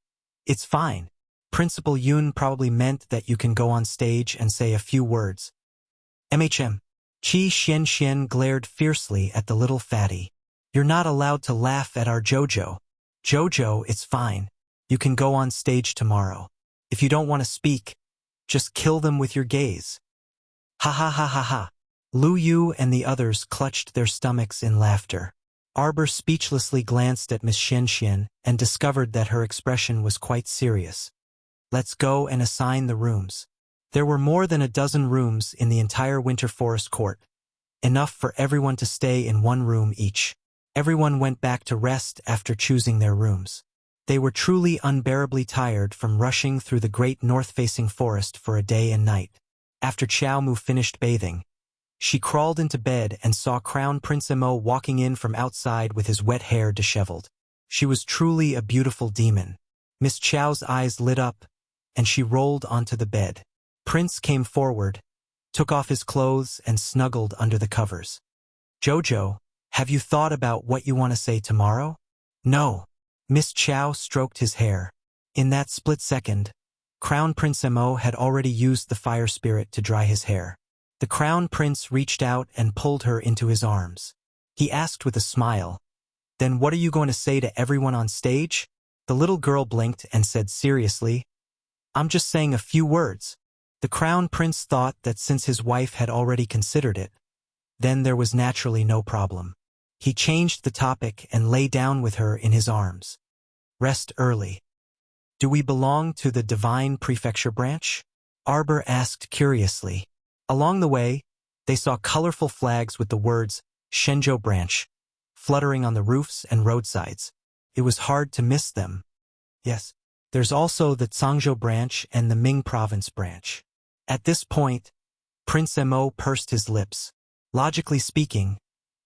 It's fine. Principal Yun probably meant that you can go on stage and say a few words. Qi Xian glared fiercely at the little fatty. You're not allowed to laugh at our Jojo. Jojo, it's fine. You can go on stage tomorrow. If you don't want to speak, just kill them with your gaze. Ha ha ha ha ha. Lu Yu and the others clutched their stomachs in laughter. Arbor speechlessly glanced at Miss Xian and discovered that her expression was quite serious. Let's go and assign the rooms. There were more than a dozen rooms in the entire Winter Forest Court, enough for everyone to stay in one room each. Everyone went back to rest after choosing their rooms. They were truly unbearably tired from rushing through the great north-facing forest for a day and night. After Xiao Mu finished bathing, she crawled into bed and saw Crown Prince Mo walking in from outside with his wet hair disheveled. She was truly a beautiful demon. Miss Chao's eyes lit up, and she rolled onto the bed. Prince came forward, took off his clothes and snuggled under the covers. Jojo, have you thought about what you want to say tomorrow? No. Miss Chao stroked his hair. In that split second, Crown Prince Mo had already used the fire spirit to dry his hair. The Crown Prince reached out and pulled her into his arms. He asked with a smile, Then what are you going to say to everyone on stage? The little girl blinked and said seriously, I'm just saying a few words. The Crown Prince thought that since his wife had already considered it, then there was naturally no problem. He changed the topic and lay down with her in his arms. Rest early. Do we belong to the Divine Prefecture branch? Arbor asked curiously. Along the way, they saw colorful flags with the words, Shenzhou branch, fluttering on the roofs and roadsides. It was hard to miss them. Yes, There's also the Zhangzhou branch and the Ming province branch. At this point, Prince Mo pursed his lips. Logically speaking,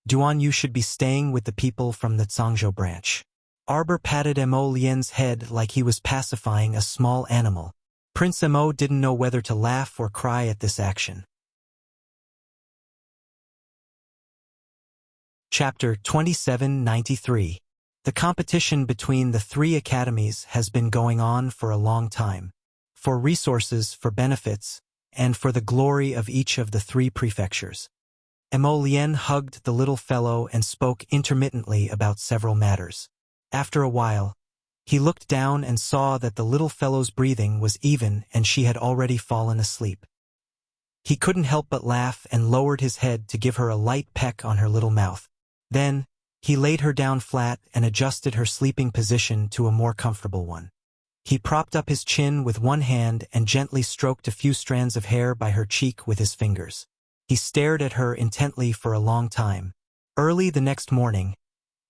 Duan Yu should be staying with the people from the Zhangzhou branch. Arbor patted Mo Lian's head like he was pacifying a small animal. Prince Mo didn't know whether to laugh or cry at this action. Chapter 2793. The competition between the three academies has been going on for a long time. For resources, for benefits, and for the glory of each of the three prefectures. Mo Lian hugged the little fellow and spoke intermittently about several matters. After a while, he looked down and saw that the little fellow's breathing was even and she had already fallen asleep. He couldn't help but laugh and lowered his head to give her a light peck on her little mouth. Then, he laid her down flat and adjusted her sleeping position to a more comfortable one. He propped up his chin with one hand and gently stroked a few strands of hair by her cheek with his fingers. He stared at her intently for a long time. Early the next morning,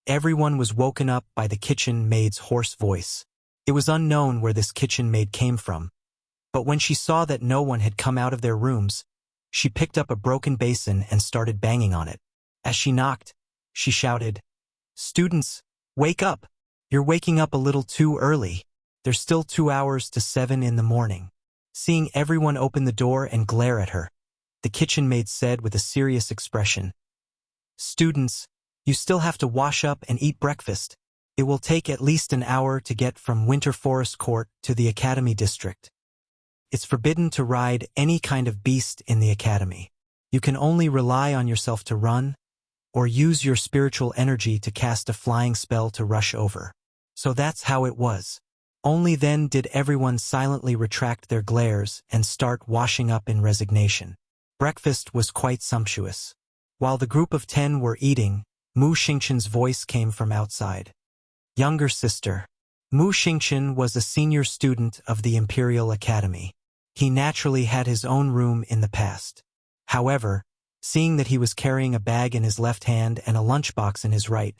everyone was woken up by the kitchen maid's hoarse voice. It was unknown where this kitchen maid came from, but when she saw that no one had come out of their rooms, she picked up a broken basin and started banging on it. As she knocked, she shouted, "Students, wake up! You're waking up a little too early. There's still 2 hours to 7 in the morning." Seeing everyone open the door and glare at her, the kitchen maid said with a serious expression, "Students, you still have to wash up and eat breakfast. It will take at least an hour to get from Winter Forest Court to the Academy District. It's forbidden to ride any kind of beast in the Academy. You can only rely on yourself to run, or use your spiritual energy to cast a flying spell to rush over." So that's how it was. Only then did everyone silently retract their glares and start washing up in resignation. Breakfast was quite sumptuous. While the group of 10 were eating, Mu Xingqian's voice came from outside. "Younger sister." Mu Xingqian was a senior student of the Imperial Academy. He naturally had his own room in the past. However, seeing that he was carrying a bag in his left hand and a lunchbox in his right,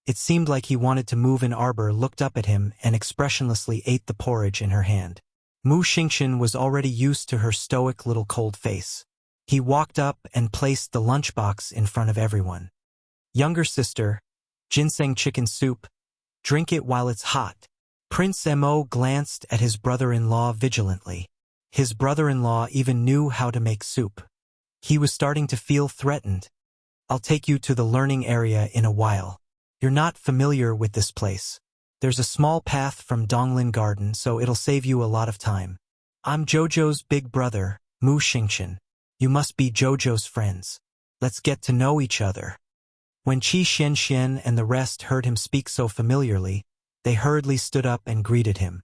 it seemed like he wanted to move. Arbor looked up at him and expressionlessly ate the porridge in her hand. Mu Xingqian was already used to her stoic little cold face. He walked up and placed the lunchbox in front of everyone. "Younger sister, ginseng chicken soup. Drink it while it's hot." Prince Mo glanced at his brother-in-law vigilantly. His brother-in-law even knew how to make soup. He was starting to feel threatened. "I'll take you to the learning area in a while. You're not familiar with this place. There's a small path from Donglin Garden, so it'll save you a lot of time. I'm Jojo's big brother, Mu Xingqian. You must be Jojo's friends. Let's get to know each other." When Qi Xianxian and the rest heard him speak so familiarly, they hurriedly stood up and greeted him.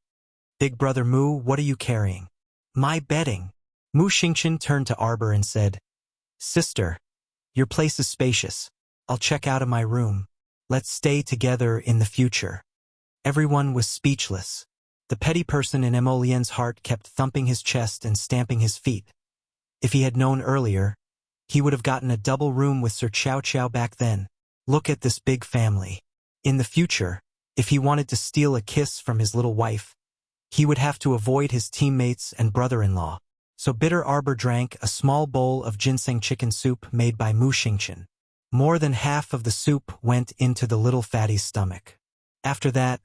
"Big brother Mu, what are you carrying?" "My bedding." Mu Xingqian turned to Arbor and said, "Sister, your place is spacious. I'll check out of my room. Let's stay together in the future." Everyone was speechless. The petty person in Mo Lian's heart kept thumping his chest and stamping his feet. If he had known earlier, he would have gotten a double room with Sir Chow Chow back then. Look at this big family. In the future, if he wanted to steal a kiss from his little wife, he would have to avoid his teammates and brother-in-law. So Bitter Arbor drank a small bowl of ginseng chicken soup made by Mu Xingqian. More than half of the soup went into the little fatty's stomach. After that,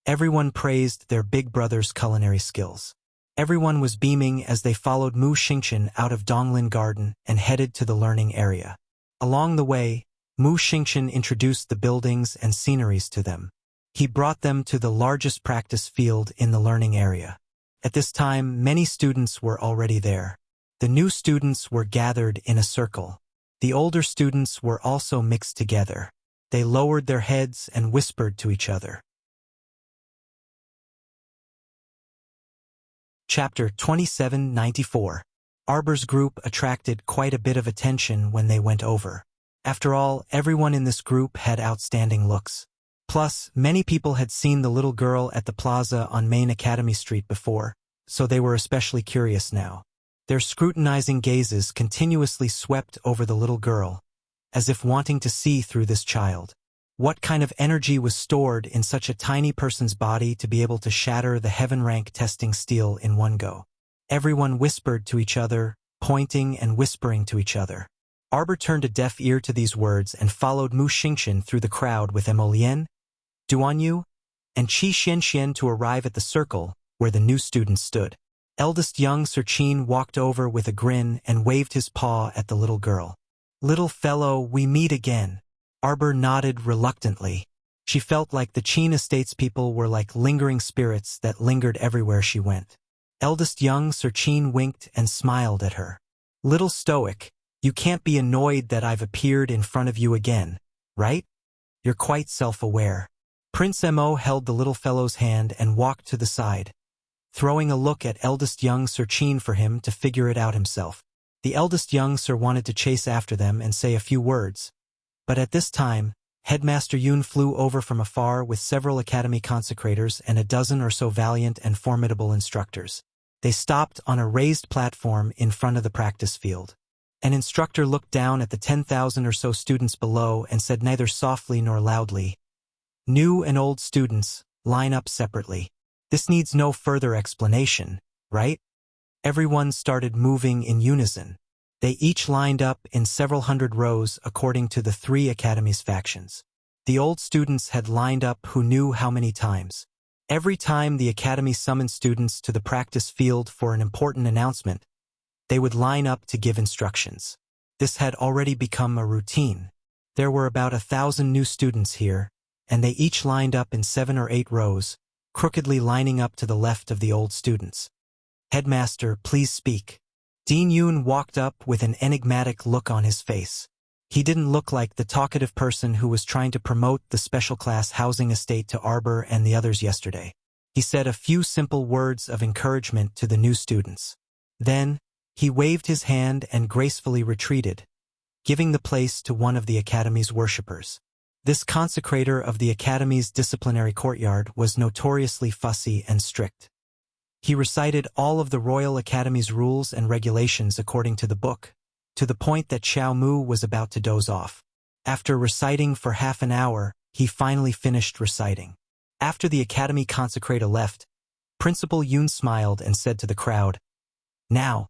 everyone praised their big brother's culinary skills. Everyone was beaming as they followed Mu Xingqian out of Donglin Garden and headed to the learning area. Along the way, Mu Xingqian introduced the buildings and sceneries to them. He brought them to the largest practice field in the learning area. At this time, many students were already there. The new students were gathered in a circle. The older students were also mixed together. They lowered their heads and whispered to each other. Chapter 2794. Arbor's group attracted quite a bit of attention when they went over. After all, everyone in this group had outstanding looks. Plus, many people had seen the little girl at the plaza on Main Academy Street before, so they were especially curious now. Their scrutinizing gazes continuously swept over the little girl, as if wanting to see through this child. What kind of energy was stored in such a tiny person's body to be able to shatter the heaven-rank testing steel in one go? Everyone whispered to each other, pointing and whispering to each other. Arbor turned a deaf ear to these words and followed Mu Xingqian through the crowd with Emolian, Duanyu, and Qi Xianxian to arrive at the circle where the new students stood. Eldest young Sir Qin walked over with a grin and waved his paw at the little girl. "Little fellow, we meet again." Arbor nodded reluctantly. She felt like the Qin estate's people were like lingering spirits that lingered everywhere she went. Eldest young Sir Qin winked and smiled at her. "Little stoic, you can't be annoyed that I've appeared in front of you again, right? You're quite self-aware." Prince Mo held the little fellow's hand and walked to the side, throwing a look at eldest young Sir Qin for him to figure it out himself. The eldest young Sir wanted to chase after them and say a few words, but at this time, Headmaster Yun flew over from afar with several academy consecrators and a dozen or so valiant and formidable instructors. They stopped on a raised platform in front of the practice field. An instructor looked down at the 10,000 or so students below and said neither softly nor loudly, "New and old students, line up separately. This needs no further explanation, right?" Everyone started moving in unison. They each lined up in several hundred rows according to the three academies' factions. The old students had lined up who knew how many times. Every time the academy summoned students to the practice field for an important announcement, they would line up to give instructions. This had already become a routine. There were about 1,000 new students here, and they each lined up in 7 or 8 rows, crookedly lining up to the left of the old students. "Headmaster, please speak." Dean Yun walked up with an enigmatic look on his face. He didn't look like the talkative person who was trying to promote the special class housing estate to Arbor and the others yesterday. He said a few simple words of encouragement to the new students. Then, he waved his hand and gracefully retreated, giving the place to one of the academy's worshippers. This consecrator of the academy's disciplinary courtyard was notoriously fussy and strict. He recited all of the Royal Academy's rules and regulations according to the book, to the point that Xiao Mu was about to doze off. After reciting for half an hour, he finally finished reciting. After the academy consecrator left, Principal Yun smiled and said to the crowd, "Now,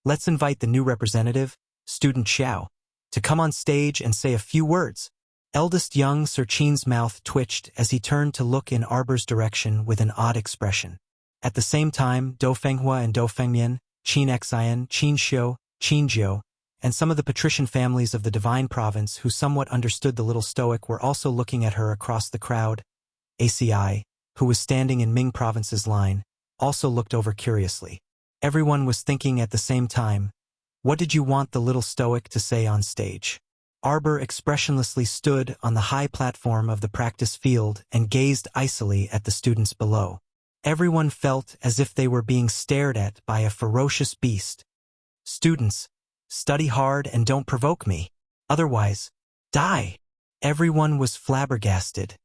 let's invite the new representative, Student Xiao, to come on stage and say a few words." Eldest young Sir Qin's mouth twitched as he turned to look in Arbor's direction with an odd expression. At the same time, Dou Fenghua and Dou Fengmian, Qin Xian, Qin Xiu, Qin Jiu, and some of the patrician families of the Divine Province who somewhat understood the little stoic were also looking at her across the crowd. ACI, who was standing in Ming Province's line, also looked over curiously. Everyone was thinking at the same time, what did you want the little stoic to say on stage? Arbor expressionlessly stood on the high platform of the practice field and gazed icily at the students below. Everyone felt as if they were being stared at by a ferocious beast. "Students, study hard and don't provoke me. Otherwise, die." Everyone was flabbergasted.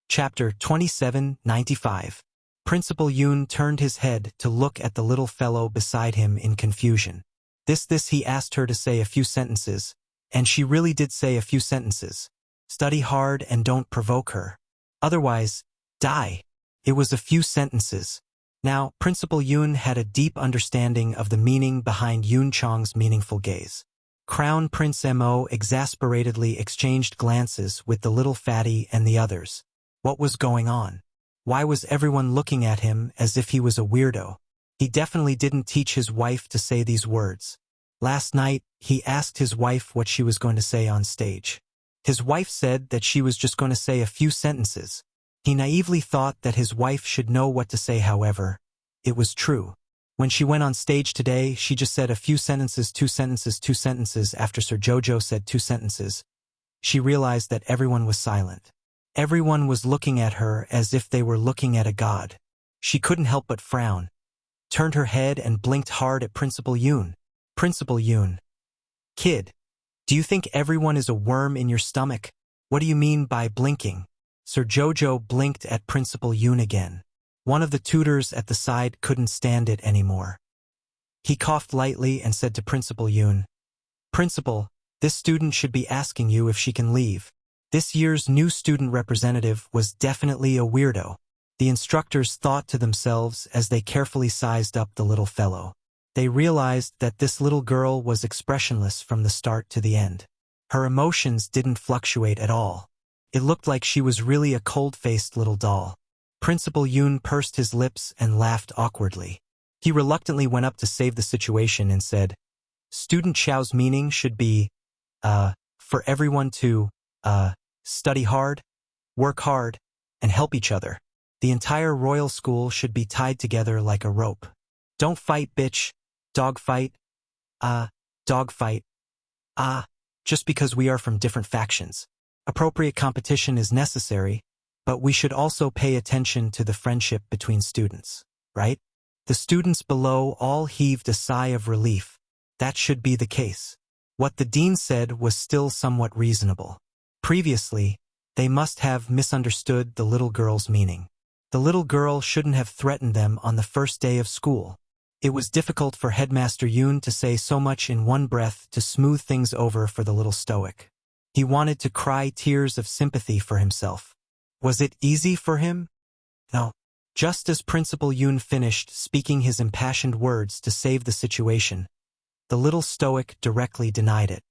Chapter 2795. Principal Yun turned his head to look at the little fellow beside him in confusion. This he asked her to say a few sentences, and she really did say a few sentences. Study hard and don't provoke her. Otherwise, die. It was a few sentences. Now, Principal Yun had a deep understanding of the meaning behind Yun Chong's meaningful gaze. Crown Prince Mo exasperatedly exchanged glances with the little fatty and the others. What was going on? Why was everyone looking at him as if he was a weirdo? He definitely didn't teach his wife to say these words. Last night, he asked his wife what she was going to say on stage. His wife said that she was just going to say a few sentences. He naively thought that his wife should know what to say. However, it was true. When she went on stage today, she just said a few sentences, 2 sentences, 2 sentences. After Sir Jojo said 2 sentences, she realized that everyone was silent. Everyone was looking at her as if they were looking at a god. She couldn't help but frown, turned her head and blinked hard at Principal Yun. "Principal Yun. Kid, do you think everyone is a worm in your stomach? What do you mean by blinking?" Sir Jojo blinked at Principal Yun again. One of the tutors at the side couldn't stand it anymore. He coughed lightly and said to Principal Yun, "Principal, This student should be asking you if she can leave. This year's new student representative was definitely a weirdo. The instructors thought to themselves as they carefully sized up the little fellow. They realized that this little girl was expressionless from the start to the end. Her emotions didn't fluctuate at all. It looked like she was really a cold-faced little doll. Principal Yoon pursed his lips and laughed awkwardly. He reluctantly went up to save the situation and said, Student Xiao's meaning should be, for everyone to, study hard, work hard, and help each other. The entire royal school should be tied together like a rope. Don't fight, bitch. Dog fight. Dog fight. Just because we are from different factions. Appropriate competition is necessary, but we should also pay attention to the friendship between students, right? The students below all heaved a sigh of relief. That should be the case. What the dean said was still somewhat reasonable. Previously, they must have misunderstood the little girl's meaning. The little girl shouldn't have threatened them on the first day of school. It was difficult for Headmaster Yoon to say so much in one breath to smooth things over for the little stoic. He wanted to cry tears of sympathy for himself. Was it easy for him? No. Just as Principal Yoon finished speaking his impassioned words to save the situation, the little stoic directly denied it.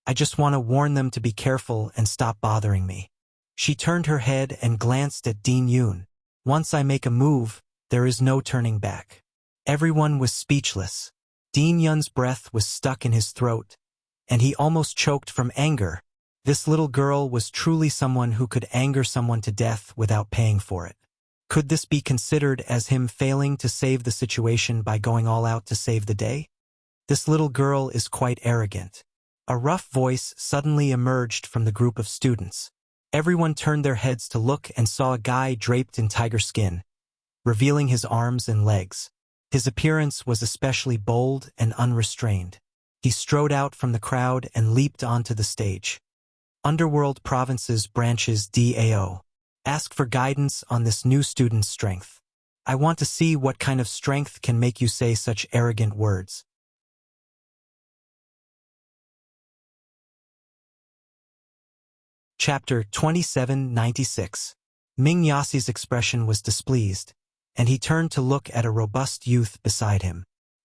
I just want to warn them to be careful and stop bothering me. She turned her head and glanced at Dean Yoon. Once I make a move, there is no turning back. Everyone was speechless. Dean Yoon's breath was stuck in his throat, and he almost choked from anger. This little girl was truly someone who could anger someone to death without paying for it. Could this be considered as him failing to save the situation by going all out to save the day? This little girl is quite arrogant. A rough voice suddenly emerged from the group of students. Everyone turned their heads to look and saw a guy draped in tiger skin, revealing his arms and legs. His appearance was especially bold and unrestrained. He strode out from the crowd and leaped onto the stage. Underworld Province's branches DAO. Ask for guidance on this new student's strength. I want to see what kind of strength can make you say such arrogant words. Chapter 2796. Ming Yasi's expression was displeased, and he turned to look at a robust youth beside him.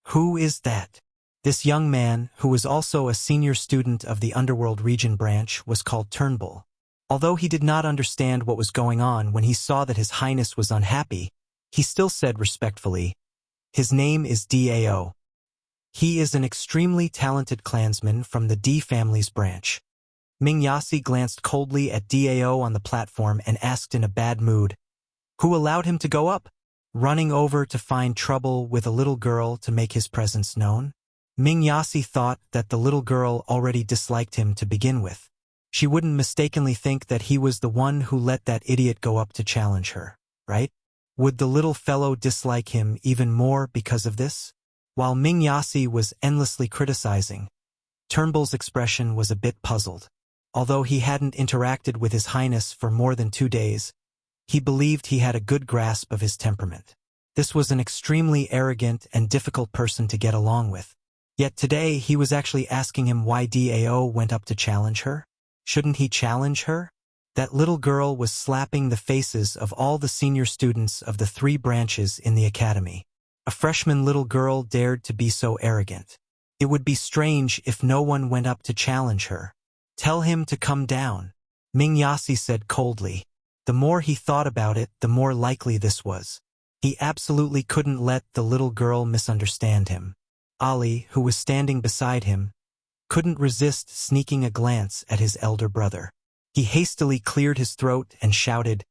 Who is that? This young man, who was also a senior student of the Underworld Region branch, was called Turnbull. Although he did not understand what was going on when he saw that His Highness was unhappy, he still said respectfully, His name is Dao. He is an extremely talented clansman from the D family's branch. Ming Yasi glanced coldly at Dao on the platform and asked in a bad mood, Who allowed him to go up? Running over to find trouble with a little girl to make his presence known? Ming Yasi thought that the little girl already disliked him to begin with. She wouldn't mistakenly think that he was the one who let that idiot go up to challenge her, right? Would the little fellow dislike him even more because of this? While Ming Yasi was endlessly criticizing, Turnbull's expression was a bit puzzled. Although he hadn't interacted with His Highness for more than 2 days, he believed he had a good grasp of his temperament. This was an extremely arrogant and difficult person to get along with. Yet today he was actually asking him why Dao went up to challenge her. Shouldn't he challenge her? That little girl was slapping the faces of all the senior students of the 3 branches in the academy. A freshman little girl dared to be so arrogant. It would be strange if no one went up to challenge her. Tell him to come down, Ming Yasi said coldly. The more he thought about it, the more likely this was. He absolutely couldn't let the little girl misunderstand him. Ali, who was standing beside him, couldn't resist sneaking a glance at his elder brother. He hastily cleared his throat and shouted,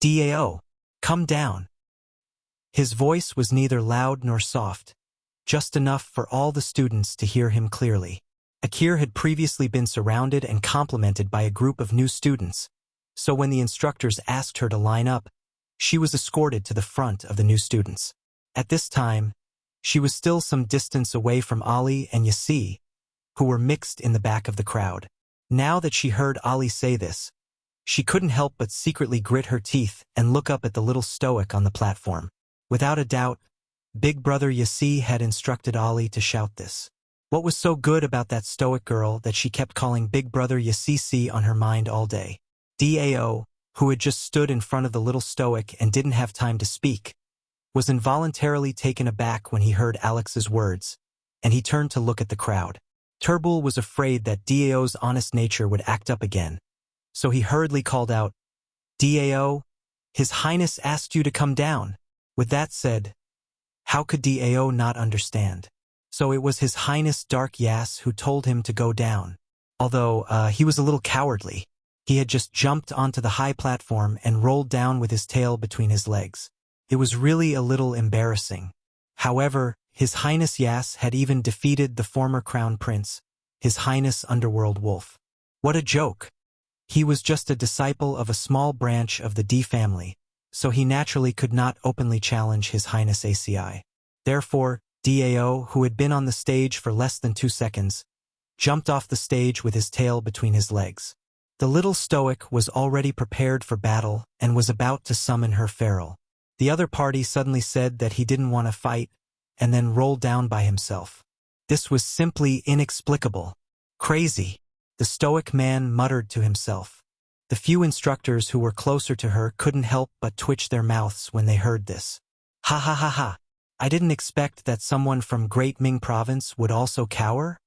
Dao, come down. His voice was neither loud nor soft, just enough for all the students to hear him clearly. Akir had previously been surrounded and complimented by a group of new students, so when the instructors asked her to line up, she was escorted to the front of the new students. At this time, she was still some distance away from Ali and Yasi, who were mixed in the back of the crowd. Now that she heard Ali say this, she couldn't help but secretly grit her teeth and look up at the little stoic on the platform. Without a doubt, Big Brother Yasi had instructed Ali to shout this. What was so good about that stoic girl that she kept calling Big Brother Yassisi on her mind all day? Dao, who had just stood in front of the little stoic and didn't have time to speak, was involuntarily taken aback when he heard Alex's words, and he turned to look at the crowd. Turbul was afraid that Dao's honest nature would act up again, so he hurriedly called out, "Dao, His Highness asked you to come down." With that said, how could Dao not understand? So it was His Highness Dark Yass who told him to go down. Although, he was a little cowardly. He had just jumped onto the high platform and rolled down with his tail between his legs. It was really a little embarrassing. However, His Highness Yass had even defeated the former Crown Prince, His Highness Underworld Wolf. What a joke! He was just a disciple of a small branch of the D family, so he naturally could not openly challenge His Highness ACI. Therefore, Dao, who had been on the stage for less than 2 seconds, jumped off the stage with his tail between his legs. The little stoic was already prepared for battle and was about to summon her feral. The other party suddenly said that he didn't want to fight, and then rolled down by himself. This was simply inexplicable. Crazy. The stoic man muttered to himself. The few instructors who were closer to her couldn't help but twitch their mouths when they heard this. Ha ha ha ha. I didn't expect that someone from Great Ming Province would also cower.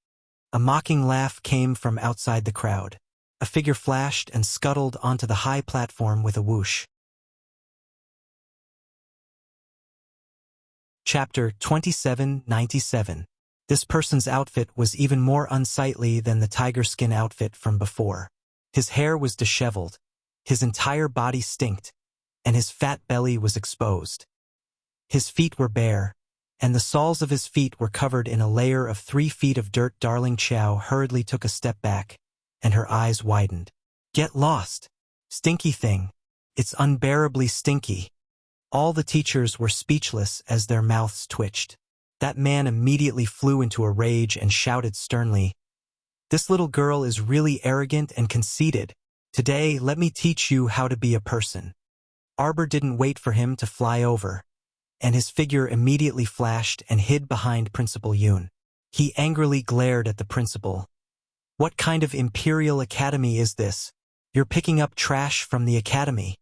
A mocking laugh came from outside the crowd. A figure flashed and scuttled onto the high platform with a whoosh. Chapter 2797. This person's outfit was even more unsightly than the tiger skin outfit from before. His hair was disheveled, his entire body stinked, and his fat belly was exposed. His feet were bare, and the soles of his feet were covered in a layer of 3 feet of dirt. Darling Chow hurriedly took a step back, and her eyes widened. Get lost! Stinky thing! It's unbearably stinky! All the teachers were speechless as their mouths twitched. That man immediately flew into a rage and shouted sternly, "This little girl is really arrogant and conceited. Today, let me teach you how to be a person." Arbor didn't wait for him to fly over, and his figure immediately flashed and hid behind Principal Yoon. He angrily glared at the principal. What kind of Imperial Academy is this? You're picking up trash from the academy.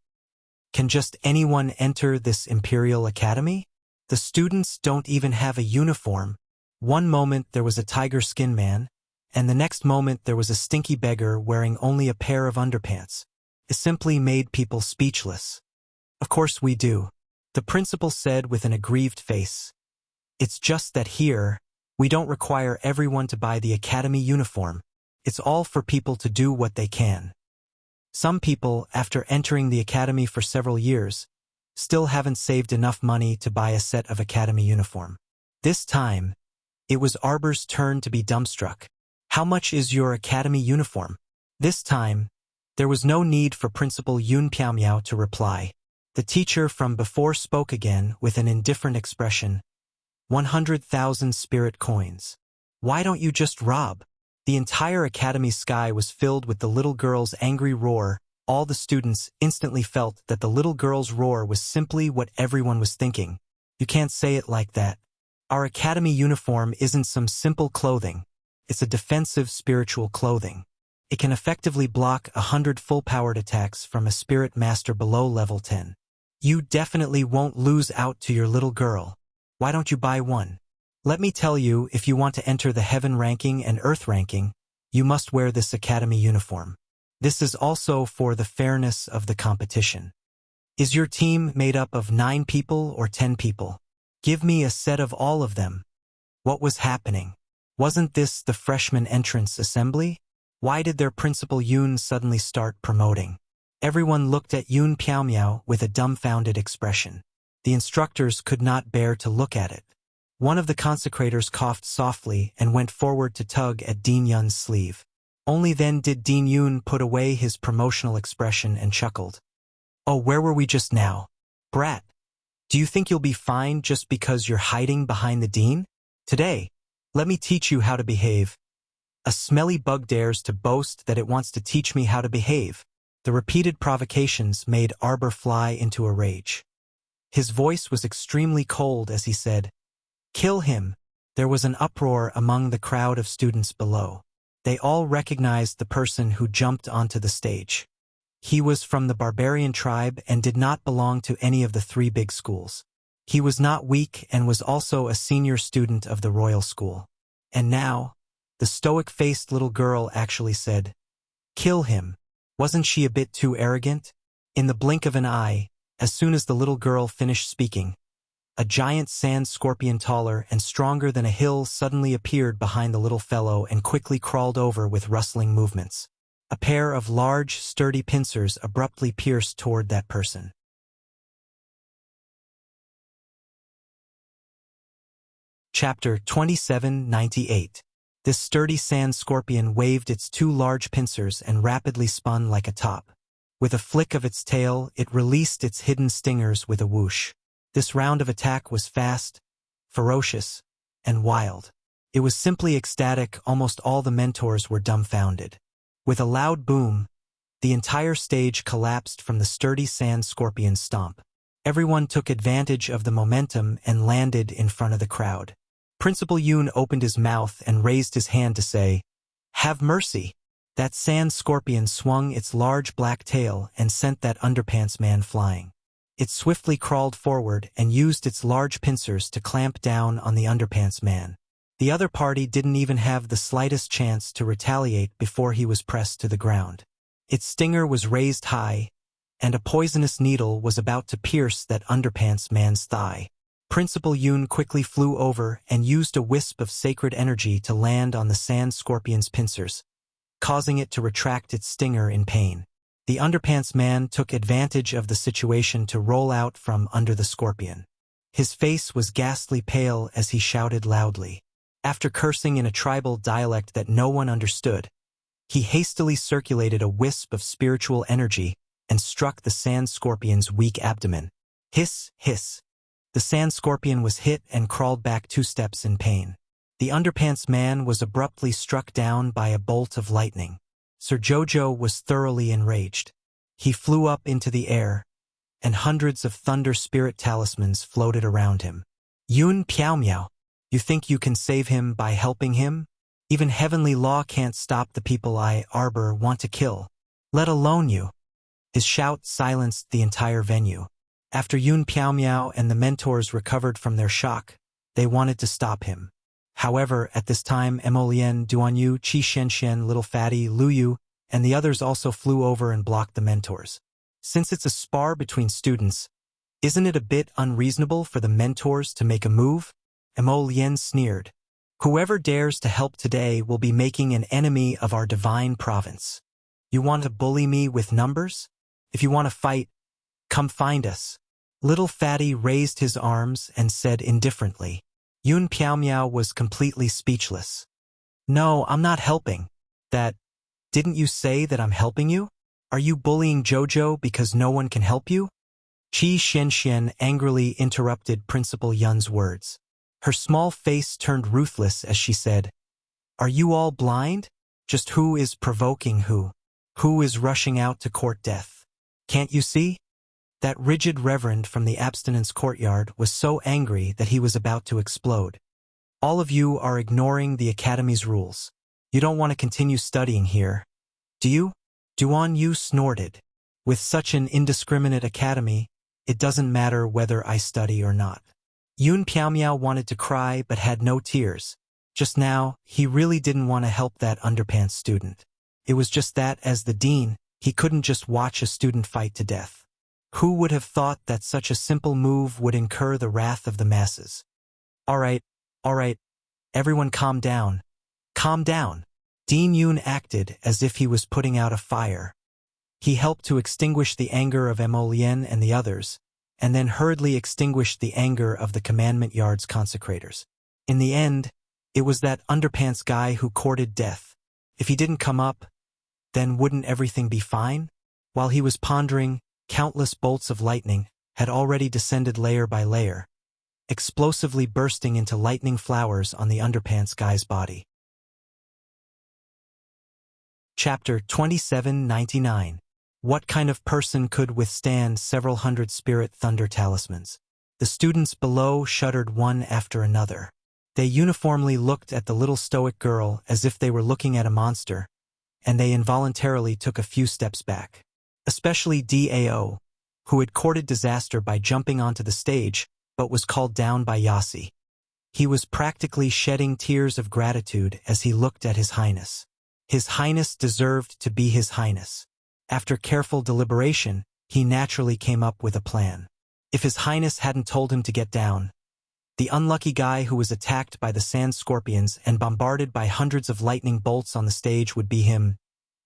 Can just anyone enter this Imperial Academy? The students don't even have a uniform. One moment there was a tiger skin man, and the next moment there was a stinky beggar wearing only a pair of underpants. It simply made people speechless. Of course we do, the principal said with an aggrieved face. It's just that here, we don't require everyone to buy the academy uniform. It's all for people to do what they can. Some people, after entering the academy for several years, still haven't saved enough money to buy a set of academy uniform. This time, it was Arbor's turn to be dumbstruck. How much is your academy uniform? This time, there was no need for Principal Yoon Piaomiao to reply. The teacher from before spoke again with an indifferent expression. 100,000 spirit coins. Why don't you just rob? The entire academy sky was filled with the little girl's angry roar. All the students instantly felt that the little girl's roar was simply what everyone was thinking. You can't say it like that. Our academy uniform isn't some simple clothing. It's a defensive spiritual clothing. It can effectively block 100 full-powered attacks from a spirit master below level 10. You definitely won't lose out to your little girl. Why don't you buy one? Let me tell you, if you want to enter the Heaven ranking and Earth ranking, you must wear this academy uniform. This is also for the fairness of the competition. Is your team made up of 9 people or 10 people? Give me a set of all of them. What was happening? Wasn't this the freshman entrance assembly? Why did their principal Yoon suddenly start promoting? Everyone looked at Yoon Piaomiao with a dumbfounded expression. The instructors could not bear to look at it. One of the consecrators coughed softly and went forward to tug at Dean Yun's sleeve. Only then did Dean Yoon put away his promotional expression and chuckled. Oh, where were we just now? Brat, do you think you'll be fine just because you're hiding behind the dean? Today, let me teach you how to behave. A smelly bug dares to boast that it wants to teach me how to behave. The repeated provocations made Arbor fly into a rage. His voice was extremely cold as he said, Kill him. There was an uproar among the crowd of students below. They all recognized the person who jumped onto the stage. He was from the barbarian tribe and did not belong to any of the three big schools. He was not weak and was also a senior student of the royal school. And now, the stoic-faced little girl actually said, "Kill him." Wasn't she a bit too arrogant? In the blink of an eye, as soon as the little girl finished speaking, a giant sand scorpion taller and stronger than a hill suddenly appeared behind the little fellow and quickly crawled over with rustling movements. A pair of large, sturdy pincers abruptly pierced toward that person. Chapter 2798. This sturdy sand scorpion waved its two large pincers and rapidly spun like a top. With a flick of its tail, it released its hidden stingers with a whoosh. This round of attack was fast, ferocious, and wild. It was simply ecstatic. Almost all the mentors were dumbfounded. With a loud boom, the entire stage collapsed from the sturdy sand scorpion's stomp. Everyone took advantage of the momentum and landed in front of the crowd. Principal Yoon opened his mouth and raised his hand to say, "Have mercy." That sand scorpion swung its large black tail and sent that underpants man flying. It swiftly crawled forward and used its large pincers to clamp down on the underpants man. The other party didn't even have the slightest chance to retaliate before he was pressed to the ground. Its stinger was raised high, and a poisonous needle was about to pierce that underpants man's thigh. Principal Yoon quickly flew over and used a wisp of sacred energy to land on the sand scorpion's pincers, causing it to retract its stinger in pain. The underpants man took advantage of the situation to roll out from under the scorpion. His face was ghastly pale as he shouted loudly. After cursing in a tribal dialect that no one understood, he hastily circulated a wisp of spiritual energy and struck the sand scorpion's weak abdomen. Hiss, hiss. The sand scorpion was hit and crawled back 2 steps in pain. The underpants man was abruptly struck down by a bolt of lightning. Sir Jojo was thoroughly enraged. He flew up into the air, and hundreds of thunder spirit talismans floated around him. "Yun Piao Miao, you think you can save him by helping him? Even heavenly law can't stop the people I, Arbor, want to kill, let alone you." His shout silenced the entire venue. After Yun Piao Miao and the mentors recovered from their shock, they wanted to stop him. However, at this time, Emolien, Duanyu, Qi Shenshen, Little Fatty, Luyu, and the others also flew over and blocked the mentors. Since it's a spar between students, isn't it a bit unreasonable for the mentors to make a move? Emolien sneered. "Whoever dares to help today will be making an enemy of our divine province. You want to bully me with numbers? If you want to fight, come find us." Little Fatty raised his arms and said indifferently. Yun Piao Miao was completely speechless. "No, I'm not helping. Didn't you say that I'm helping you? Are you bullying Jojo because no one can help you?" Qi Shenshen angrily interrupted Principal Yun's words. Her small face turned ruthless as she said, "Are you all blind? Just who is provoking who? Who is rushing out to court death? Can't you see?" That rigid reverend from the abstinence courtyard was so angry that he was about to explode. "All of you are ignoring the academy's rules. You don't want to continue studying here, do you?" Duan Yu snorted. "With such an indiscriminate academy, it doesn't matter whether I study or not." Yun Piao Miao wanted to cry but had no tears. Just now, he really didn't want to help that underpants student. It was just that, as the dean, he couldn't just watch a student fight to death. Who would have thought that such a simple move would incur the wrath of the masses? All right, everyone calm down. Calm down. Dean Yoon acted as if he was putting out a fire. He helped to extinguish the anger of Emolien and the others, and then hurriedly extinguished the anger of the Commandment Yard's consecrators. In the end, it was that underpants guy who courted death. If he didn't come up, then wouldn't everything be fine? While he was pondering, countless bolts of lightning had already descended layer by layer, explosively bursting into lightning flowers on the underpants guy's body. Chapter 2799. What kind of person could withstand several hundred spirit thunder talismans? The students below shuddered one after another. They uniformly looked at the little stoic girl as if they were looking at a monster, and they involuntarily took a few steps back. Especially Dao, who had courted disaster by jumping onto the stage, but was called down by Yasi. He was practically shedding tears of gratitude as he looked at His Highness. His Highness deserved to be His Highness. After careful deliberation, he naturally came up with a plan. If His Highness hadn't told him to get down, the unlucky guy who was attacked by the sand scorpions and bombarded by hundreds of lightning bolts on the stage would be him.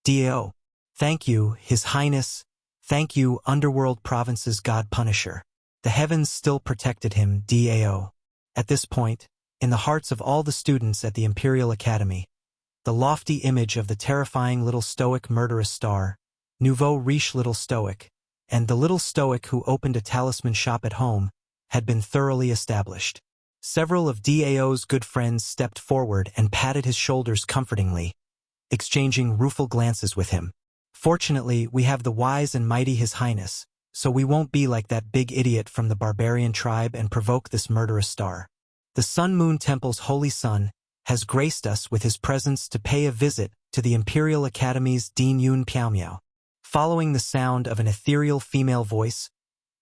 Dao. Thank you, His Highness. Thank you, Underworld Province's God Punisher. The heavens still protected him, Dao. At this point, in the hearts of all the students at the Imperial Academy, the lofty image of the terrifying little stoic murderous star, nouveau riche little stoic, and the little stoic who opened a talisman shop at home, had been thoroughly established. Several of Dao's good friends stepped forward and patted his shoulders comfortingly, exchanging rueful glances with him. Fortunately, we have the wise and mighty His Highness, so we won't be like that big idiot from the barbarian tribe and provoke this murderous star. The Sun Moon Temple's holy son has graced us with his presence to pay a visit to the Imperial Academy's Din Yun Piao Miao. Following the sound of an ethereal female voice,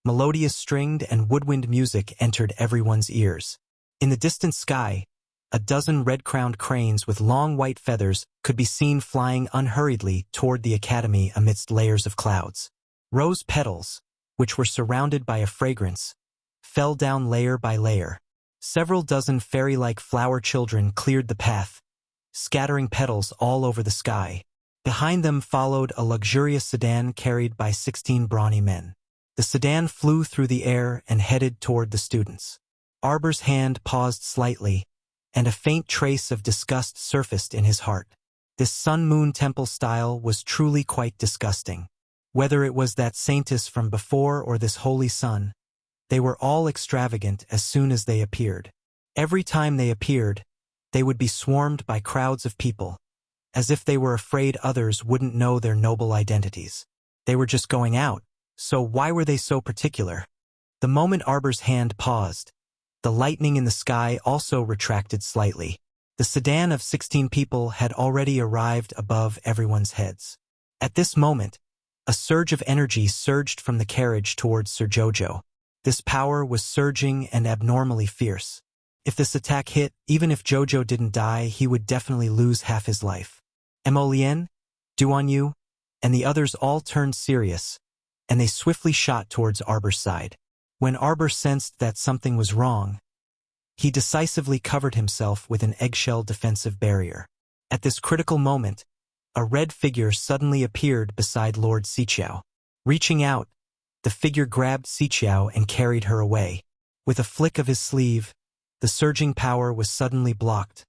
melodious stringed and woodwind music entered everyone's ears. In the distant sky, a dozen red-crowned cranes with long white feathers could be seen flying unhurriedly toward the academy amidst layers of clouds. Rose petals, which were surrounded by a fragrance, fell down layer by layer. Several dozen fairy-like flower children cleared the path, scattering petals all over the sky. Behind them followed a luxurious sedan carried by 16 brawny men. The sedan flew through the air and headed toward the students. Arbor's hand paused slightly, and a faint trace of disgust surfaced in his heart. This Sun Moon Temple style was truly quite disgusting. Whether it was that saintess from before or this holy sun, they were all extravagant as soon as they appeared. Every time they appeared, they would be swarmed by crowds of people, as if they were afraid others wouldn't know their noble identities. They were just going out, so why were they so particular? The moment Arbor's hand paused, the lightning in the sky also retracted slightly. The sedan of 16 people had already arrived above everyone's heads. At this moment, a surge of energy surged from the carriage towards Sir Jojo. This power was surging and abnormally fierce. If this attack hit, even if Jojo didn't die, he would definitely lose half his life. Emolien, Duanyu, and the others all turned serious, and they swiftly shot towards Arbor's side. When Arbor sensed that something was wrong, he decisively covered himself with an eggshell defensive barrier. At this critical moment, a red figure suddenly appeared beside Lord Xiqiao. Reaching out, the figure grabbed Xiqiao and carried her away. With a flick of his sleeve, the surging power was suddenly blocked,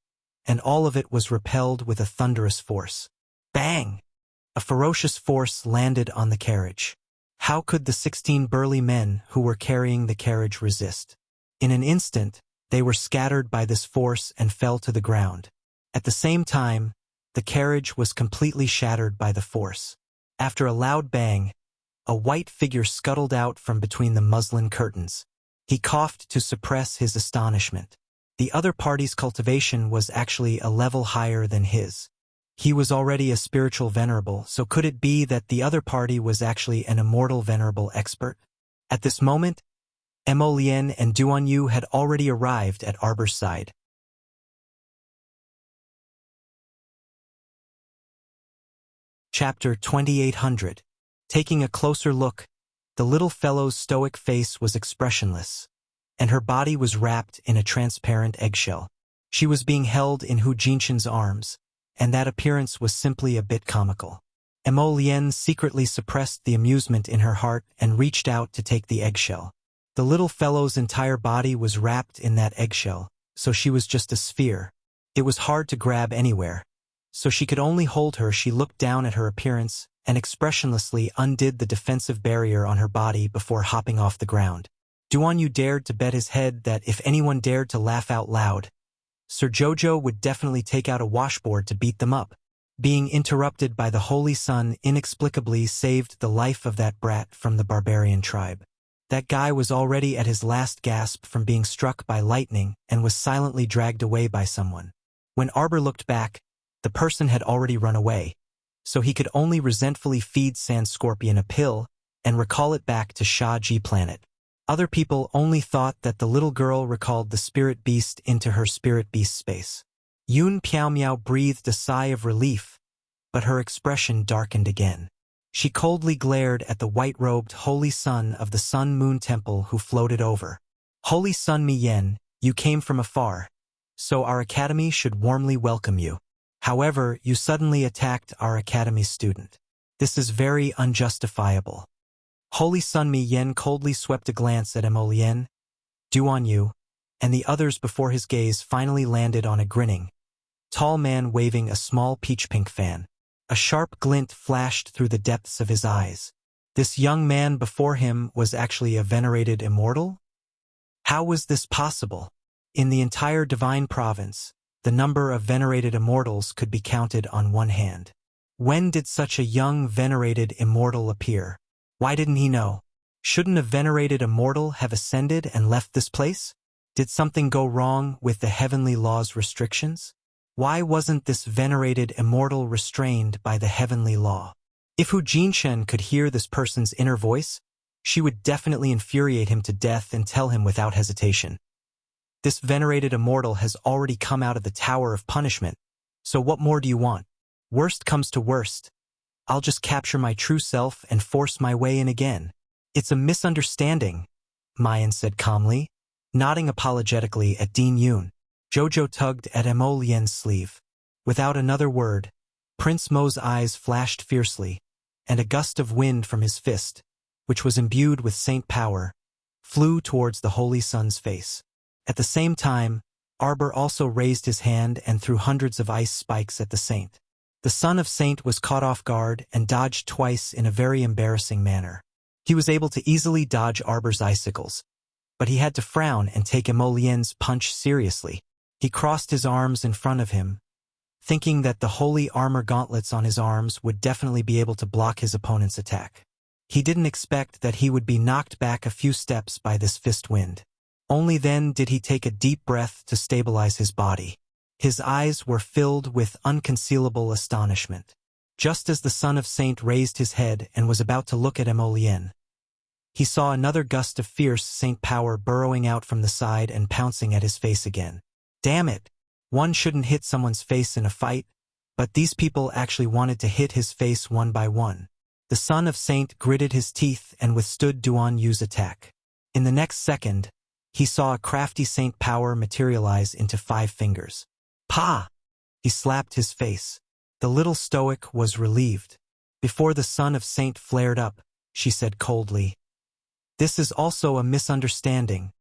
and all of it was repelled with a thunderous force. Bang! A ferocious force landed on the carriage. How could the 16 burly men who were carrying the carriage resist? In an instant, they were scattered by this force and fell to the ground. At the same time, the carriage was completely shattered by the force. After a loud bang, a white figure scuttled out from between the muslin curtains. He coughed to suppress his astonishment. The other party's cultivation was actually a level higher than his. He was already a spiritual venerable, so could it be that the other party was actually an immortal venerable expert? At this moment, Emolien and Duanyu had already arrived at Arbor's side. Chapter 2800. Taking a closer look, the little fellow's stoic face was expressionless, and her body was wrapped in a transparent eggshell. She was being held in Hu Jinshan's arms, and that appearance was simply a bit comical. Emolien secretly suppressed the amusement in her heart and reached out to take the eggshell. The little fellow's entire body was wrapped in that eggshell, so she was just a sphere. It was hard to grab anywhere, so she could only hold her. She looked down at her appearance and expressionlessly undid the defensive barrier on her body before hopping off the ground. Duanyu dared to bet his head that if anyone dared to laugh out loud, Sir Jojo would definitely take out a washboard to beat them up. Being interrupted by the holy sun inexplicably saved the life of that brat from the barbarian tribe. That guy was already at his last gasp from being struck by lightning and was silently dragged away by someone. When Arbor looked back, the person had already run away, so he could only resentfully feed Sand Scorpion a pill and recall it back to Sha Ji planet. Other people only thought that the little girl recalled the spirit beast into her spirit beast space. Yun Piao Miao breathed a sigh of relief, but her expression darkened again. She coldly glared at the white-robed Holy Son of the Sun-Moon Temple who floated over. Holy Sun Mi Yen, you came from afar, so our academy should warmly welcome you. However, you suddenly attacked our academy's student. This is very unjustifiable. Holy Sun Mi Yen coldly swept a glance at Emolien, Duan Yu, and the others before his gaze finally landed on a grinning, tall man waving a small peach-pink fan. A sharp glint flashed through the depths of his eyes. This young man before him was actually a venerated immortal? How was this possible? In the entire divine province, the number of venerated immortals could be counted on one hand. When did such a young venerated immortal appear? Why didn't he know? Shouldn't a venerated immortal have ascended and left this place? Did something go wrong with the heavenly law's restrictions? Why wasn't this venerated immortal restrained by the heavenly law? If Hu Jinshen could hear this person's inner voice, she would definitely infuriate him to death and tell him without hesitation. This venerated immortal has already come out of the Tower of Punishment, so what more do you want? Worst comes to worst. I'll just capture my true self and force my way in again. It's a misunderstanding, Mayan said calmly, nodding apologetically at Dean Yun. Jojo tugged at Mo Lien's sleeve. Without another word, Prince Mo's eyes flashed fiercely, and a gust of wind from his fist, which was imbued with saint power, flew towards the Holy Sun's face. At the same time, Arbor also raised his hand and threw hundreds of ice spikes at the saint. The son of Saint was caught off guard and dodged twice in a very embarrassing manner. He was able to easily dodge Arbor's icicles, but he had to frown and take Emolien's punch seriously. He crossed his arms in front of him, thinking that the holy armor gauntlets on his arms would definitely be able to block his opponent's attack. He didn't expect that he would be knocked back a few steps by this fist wind. Only then did he take a deep breath to stabilize his body. His eyes were filled with unconcealable astonishment. Just as the son of Saint raised his head and was about to look at Emolien, he saw another gust of fierce saint power burrowing out from the side and pouncing at his face again. Damn it! One shouldn't hit someone's face in a fight, but these people actually wanted to hit his face one by one. The son of Saint gritted his teeth and withstood Duan Yu's attack. In the next second, he saw a crafty saint power materialize into 5 fingers. Pa! He slapped his face. The little stoic was relieved. Before the son of Saint flared up, she said coldly, "This is also a misunderstanding."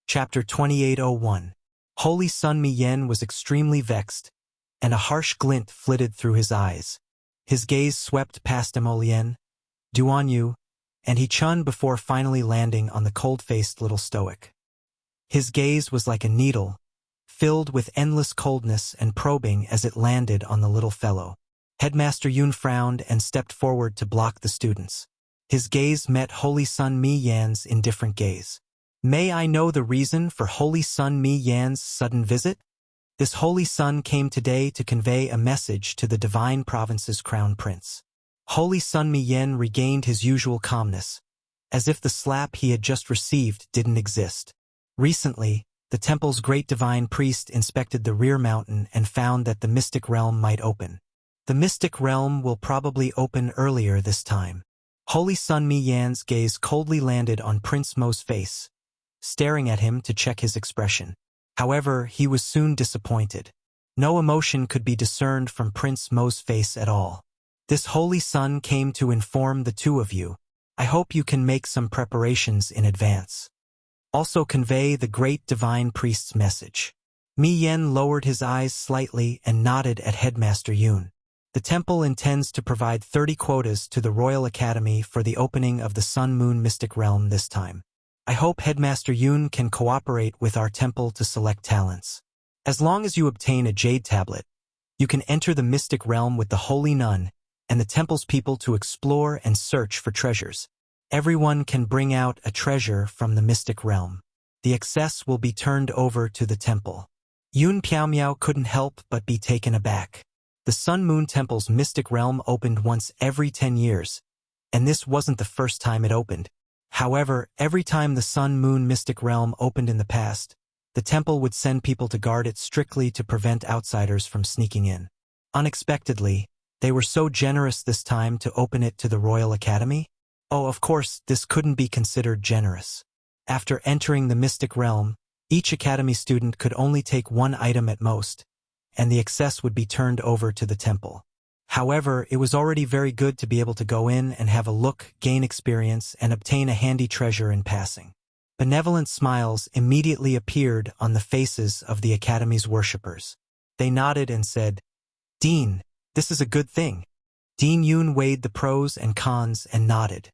Chapter 2801. Holy Sun Mi Yen was extremely vexed, and a harsh glint flitted through his eyes. His gaze swept past Emolien, Duan Yu, and He Chun before finally landing on the cold-faced little stoic. His gaze was like a needle, filled with endless coldness and probing as it landed on the little fellow. Headmaster Yun frowned and stepped forward to block the students. His gaze met Holy Sun Mi Yan's indifferent gaze. "May I know the reason for Holy Sun Mi Yan's sudden visit?" This Holy Sun came today to convey a message to the Divine Province's Crown Prince. Holy Sun Mi Yen regained his usual calmness, as if the slap he had just received didn't exist. Recently, the temple's great divine priest inspected the rear mountain and found that the mystic realm might open. The mystic realm will probably open earlier this time. Holy Sun Mi Yan's gaze coldly landed on Prince Mo's face, staring at him to check his expression. However, he was soon disappointed. No emotion could be discerned from Prince Mo's face at all. "This Holy Sun came to inform the two of you. I hope you can make some preparations in advance. Also convey the great divine priest's message." Mi Yen lowered his eyes slightly and nodded at Headmaster Yun. The temple intends to provide 30 quotas to the Royal Academy for the opening of the Sun-Moon Mystic Realm this time. I hope Headmaster Yun can cooperate with our temple to select talents. As long as you obtain a jade tablet, you can enter the Mystic Realm with the Holy Nun and the temple's people to explore and search for treasures. Everyone can bring out a treasure from the mystic realm. The excess will be turned over to the temple. Yun Piaomiao couldn't help but be taken aback. The Sun Moon Temple's mystic realm opened once every 10 years, and this wasn't the first time it opened. However, every time the Sun Moon mystic realm opened in the past, the temple would send people to guard it strictly to prevent outsiders from sneaking in. Unexpectedly, they were so generous this time to open it to the Royal Academy. Oh, of course, this couldn't be considered generous. After entering the mystic realm, each academy student could only take one item at most, and the excess would be turned over to the temple. However, it was already very good to be able to go in and have a look, gain experience, and obtain a handy treasure in passing. Benevolent smiles immediately appeared on the faces of the academy's worshippers. They nodded and said, "Dean, this is a good thing." Dean Yun weighed the pros and cons and nodded.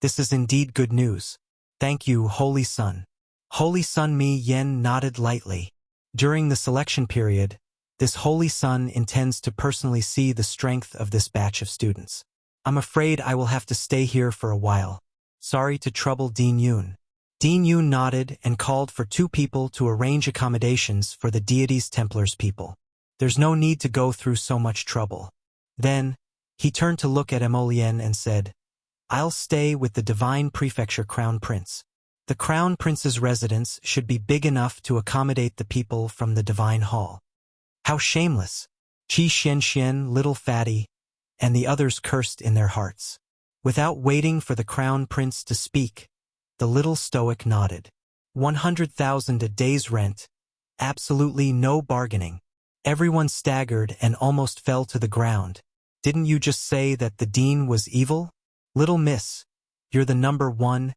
"This is indeed good news. Thank you, Holy Sun." Holy Sun Mi Yen nodded lightly. During the selection period, this Holy Sun intends to personally see the strength of this batch of students. "I'm afraid I will have to stay here for a while. Sorry to trouble Dean Yun." Dean Yun nodded and called for 2 people to arrange accommodations for the deity's Templars people. "There's no need to go through so much trouble." Then, he turned to look at Emolien and said, "I'll stay with the Divine Prefecture Crown Prince. The Crown Prince's residence should be big enough to accommodate the people from the Divine Hall." How shameless! Qi Xian, little fatty, and the others cursed in their hearts. Without waiting for the Crown Prince to speak, the little stoic nodded. 100,000 a day's rent. Absolutely no bargaining. Everyone staggered and almost fell to the ground. "Didn't you just say that the dean was evil? Little miss, you're the number 1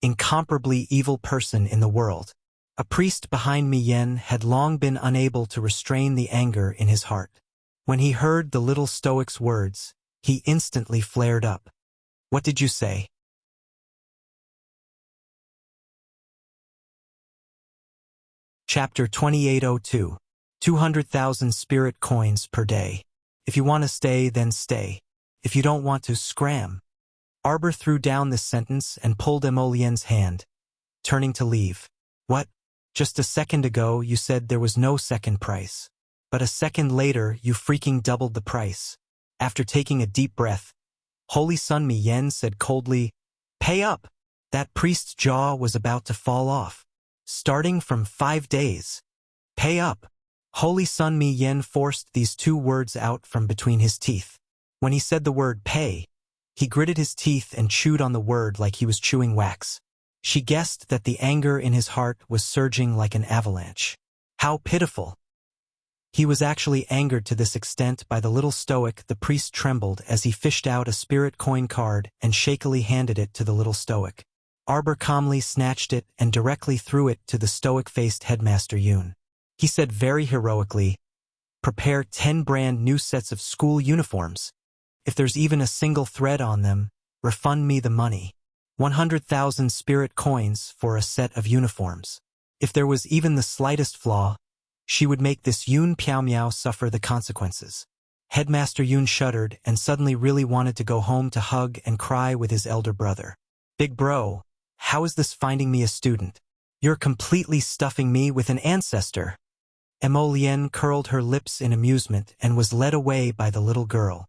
incomparably evil person in the world." A priest behind Mi Yen had long been unable to restrain the anger in his heart. When he heard the little stoic's words, he instantly flared up. "What did you say?" Chapter 2802. 200,000 spirit coins per day. If you want to stay, then stay. If you don't want to, scram. Arbor threw down this sentence and pulled Emolien's hand, turning to leave. "What? Just a second ago you said there was no second price. But a second later you freaking doubled the price." After taking a deep breath, Holy Sun Mi Yen said coldly, "Pay up!" That priest's jaw was about to fall off. "Starting from 5 days. Pay up." Holy Sun Mi Yen forced these 2 words out from between his teeth. When he said the word pay, he gritted his teeth and chewed on the word like he was chewing wax. She guessed that the anger in his heart was surging like an avalanche. How pitiful! He was actually angered to this extent by the little stoic. The priest trembled as he fished out a spirit coin card and shakily handed it to the little stoic. Arbor calmly snatched it and directly threw it to the stoic-faced headmaster Yun. He said very heroically, "Prepare 10 brand new sets of school uniforms. If there's even a single thread on them, refund me the money. 100,000 spirit coins for a set of uniforms. If there was even the slightest flaw, she would make this Yun Piaomiao suffer the consequences." Headmaster Yun shuddered and suddenly really wanted to go home to hug and cry with his elder brother. "Big bro, how is this finding me a student? You're completely stuffing me with an ancestor." Emolien curled her lips in amusement and was led away by the little girl.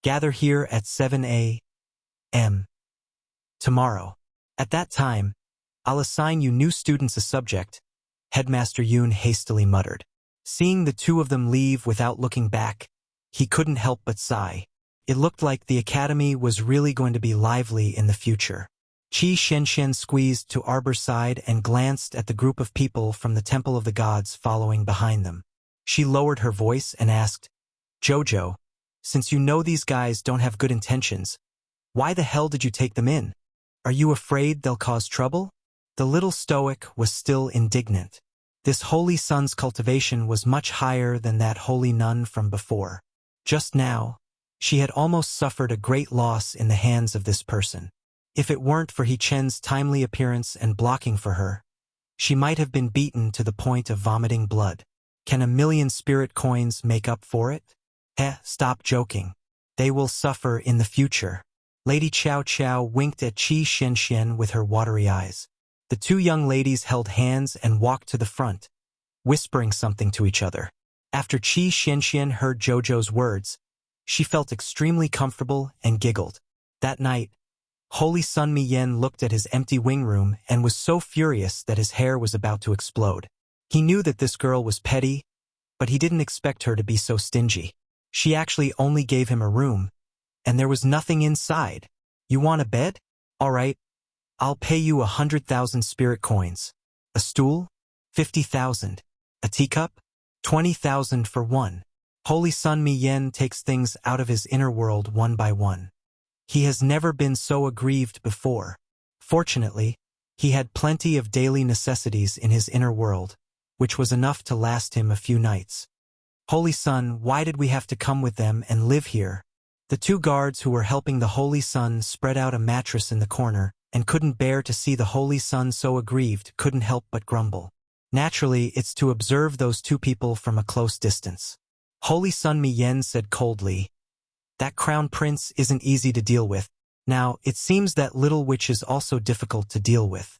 "Gather here at 7 a.m. tomorrow. At that time, I'll assign you new students a subject," Headmaster Yun hastily muttered. Seeing the 2 of them leave without looking back, he couldn't help but sigh. It looked like the academy was really going to be lively in the future. Qi Xian squeezed to Arbor's side and glanced at the group of people from the Temple of the Gods following behind them. She lowered her voice and asked, "Jojo, since you know these guys don't have good intentions, why the hell did you take them in? Are you afraid they'll cause trouble?" The little stoic was still indignant. This holy sun's cultivation was much higher than that holy nun from before. Just now, she had almost suffered a great loss in the hands of this person. If it weren't for He Chen's timely appearance and blocking for her, she might have been beaten to the point of vomiting blood. Can 1,000,000 spirit coins make up for it? Stop joking. They will suffer in the future. Lady Chow Chow winked at Qi Xianxian with her watery eyes. The two young ladies held hands and walked to the front, whispering something to each other. After Qi Xianxian heard Jojo's words, she felt extremely comfortable and giggled. That night, Holy Sun Mi Yen looked at his empty wing room and was so furious that his hair was about to explode. He knew that this girl was petty, but he didn't expect her to be so stingy. She actually only gave him a room, and there was nothing inside. You want a bed? All right, I'll pay you 100,000 spirit coins. A stool? 50,000. A teacup? 20,000 for one. Holy Sun Mi Yen takes things out of his inner world one by one. He has never been so aggrieved before. Fortunately, he had plenty of daily necessities in his inner world, which was enough to last him a few nights. Holy Sun, why did we have to come with them and live here? The two guards who were helping the Holy Sun spread out a mattress in the corner and couldn't bear to see the Holy Sun so aggrieved, couldn't help but grumble. Naturally, it's to observe those two people from a close distance. Holy Sun Mi Yen said coldly, "That crown prince isn't easy to deal with. Now, it seems that little witch is also difficult to deal with."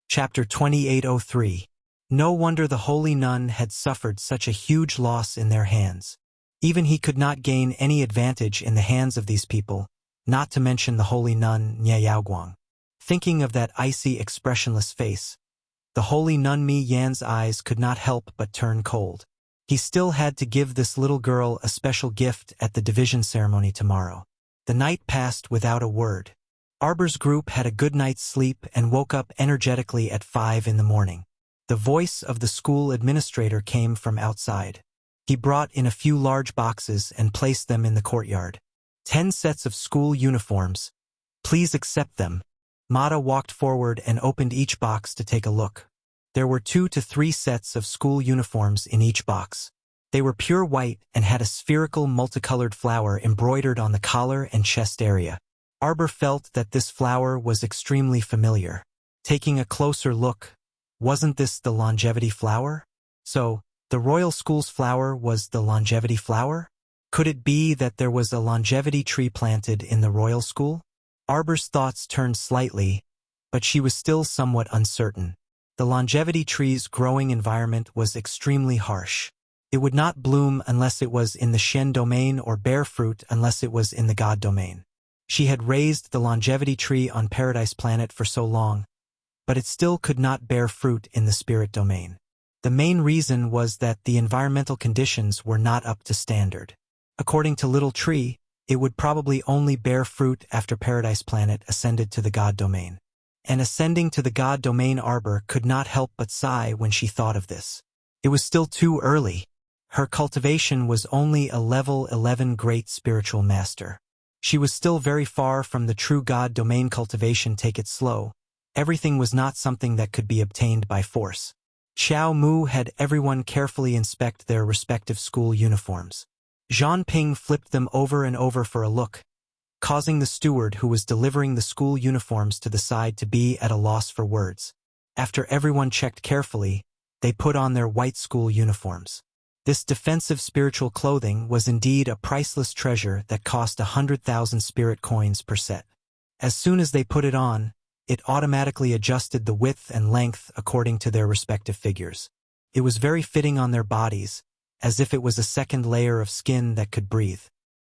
Chapter 2803. No wonder the holy nun had suffered such a huge loss in their hands. Even he could not gain any advantage in the hands of these people, not to mention the holy nun Nye Yaoguang. Thinking of that icy, expressionless face, the holy nun Mi Yan's eyes could not help but turn cold. He still had to give this little girl a special gift at the division ceremony tomorrow. The night passed without a word. Arbor's group had a good night's sleep and woke up energetically at 5 in the morning. The voice of the school administrator came from outside. He brought in a few large boxes and placed them in the courtyard. 10 sets of school uniforms. Please accept them. Mata walked forward and opened each box to take a look. There were 2 to 3 sets of school uniforms in each box. They were pure white and had a spherical multicolored flower embroidered on the collar and chest area. Arbor felt that this flower was extremely familiar. Taking a closer look, wasn't this the longevity flower? So, the royal school's flower was the longevity flower? Could it be that there was a longevity tree planted in the royal school? Arbor's thoughts turned slightly, but she was still somewhat uncertain. The longevity tree's growing environment was extremely harsh. It would not bloom unless it was in the Shen domain or bear fruit unless it was in the God domain. She had raised the longevity tree on Paradise Planet for so long, but it still could not bear fruit in the spirit domain. The main reason was that the environmental conditions were not up to standard. According to Little Tree, it would probably only bear fruit after Paradise Planet ascended to the God domain. And ascending to the God domain, Arbor could not help but sigh when she thought of this. It was still too early. Her cultivation was only a level 11 great spiritual master. She was still very far from the true God domain cultivation. Take it slow. Everything was not something that could be obtained by force. Xiao Mu had everyone carefully inspect their respective school uniforms. Zhang Ping flipped them over and over for a look, causing the steward who was delivering the school uniforms to the side to be at a loss for words. After everyone checked carefully, they put on their white school uniforms. This defensive spiritual clothing was indeed a priceless treasure that cost 100,000 spirit coins per set. As soon as they put it on, it automatically adjusted the width and length according to their respective figures. It was very fitting on their bodies, as if it was a second layer of skin that could breathe.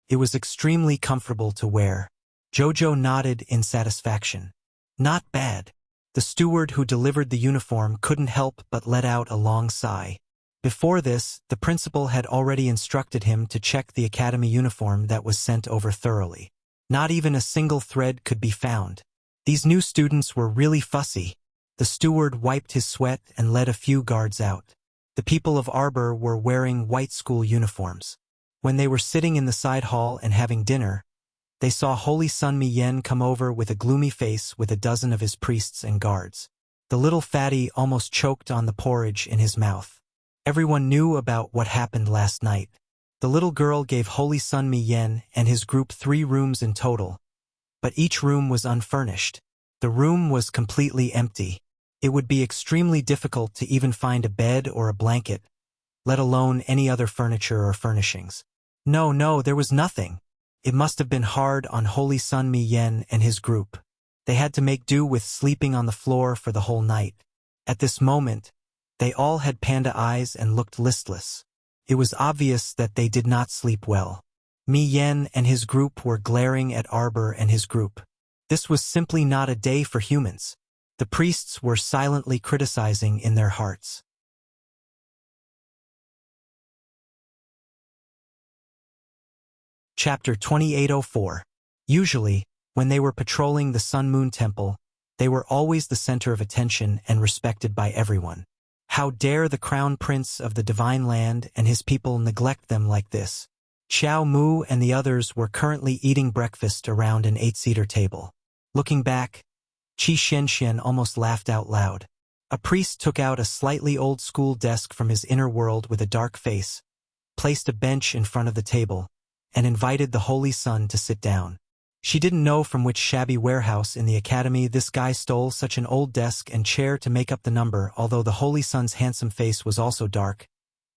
It was extremely comfortable to wear. Jojo nodded in satisfaction. Not bad. The steward who delivered the uniform couldn't help but let out a long sigh. Before this, the principal had already instructed him to check the academy uniform that was sent over thoroughly. Not even a single thread could be found. These new students were really fussy. The steward wiped his sweat and led a few guards out. The people of Arbor were wearing white school uniforms. When they were sitting in the side hall and having dinner, they saw Holy Sun Mi Yen come over with a gloomy face with a dozen of his priests and guards. The little fatty almost choked on the porridge in his mouth. Everyone knew about what happened last night. The little girl gave Holy Sun Mi Yen and his group 3 rooms in total, but each room was unfurnished. The room was completely empty. It would be extremely difficult to even find a bed or a blanket, let alone any other furniture or furnishings. No, there was nothing. It must have been hard on Holy Sun Mi Yen and his group. They had to make do with sleeping on the floor for the whole night. At this moment, they all had panda eyes and looked listless. It was obvious that they did not sleep well. Mi Yen and his group were glaring at Arbor and his group. This was simply not a day for humans. The priests were silently criticizing in their hearts. Chapter 2804. Usually, when they were patrolling the Sun Moon Temple, they were always the center of attention and respected by everyone. How dare the crown prince of the divine land and his people neglect them like this? Xiao Mu and the others were currently eating breakfast around an 8-seater table. Looking back, Qi Xianxian almost laughed out loud. A priest took out a slightly old-school desk from his inner world with a dark face, placed a bench in front of the table, and invited the Holy Sun to sit down. She didn't know from which shabby warehouse in the academy this guy stole such an old desk and chair to make up the number. Although the Holy Sun's handsome face was also dark,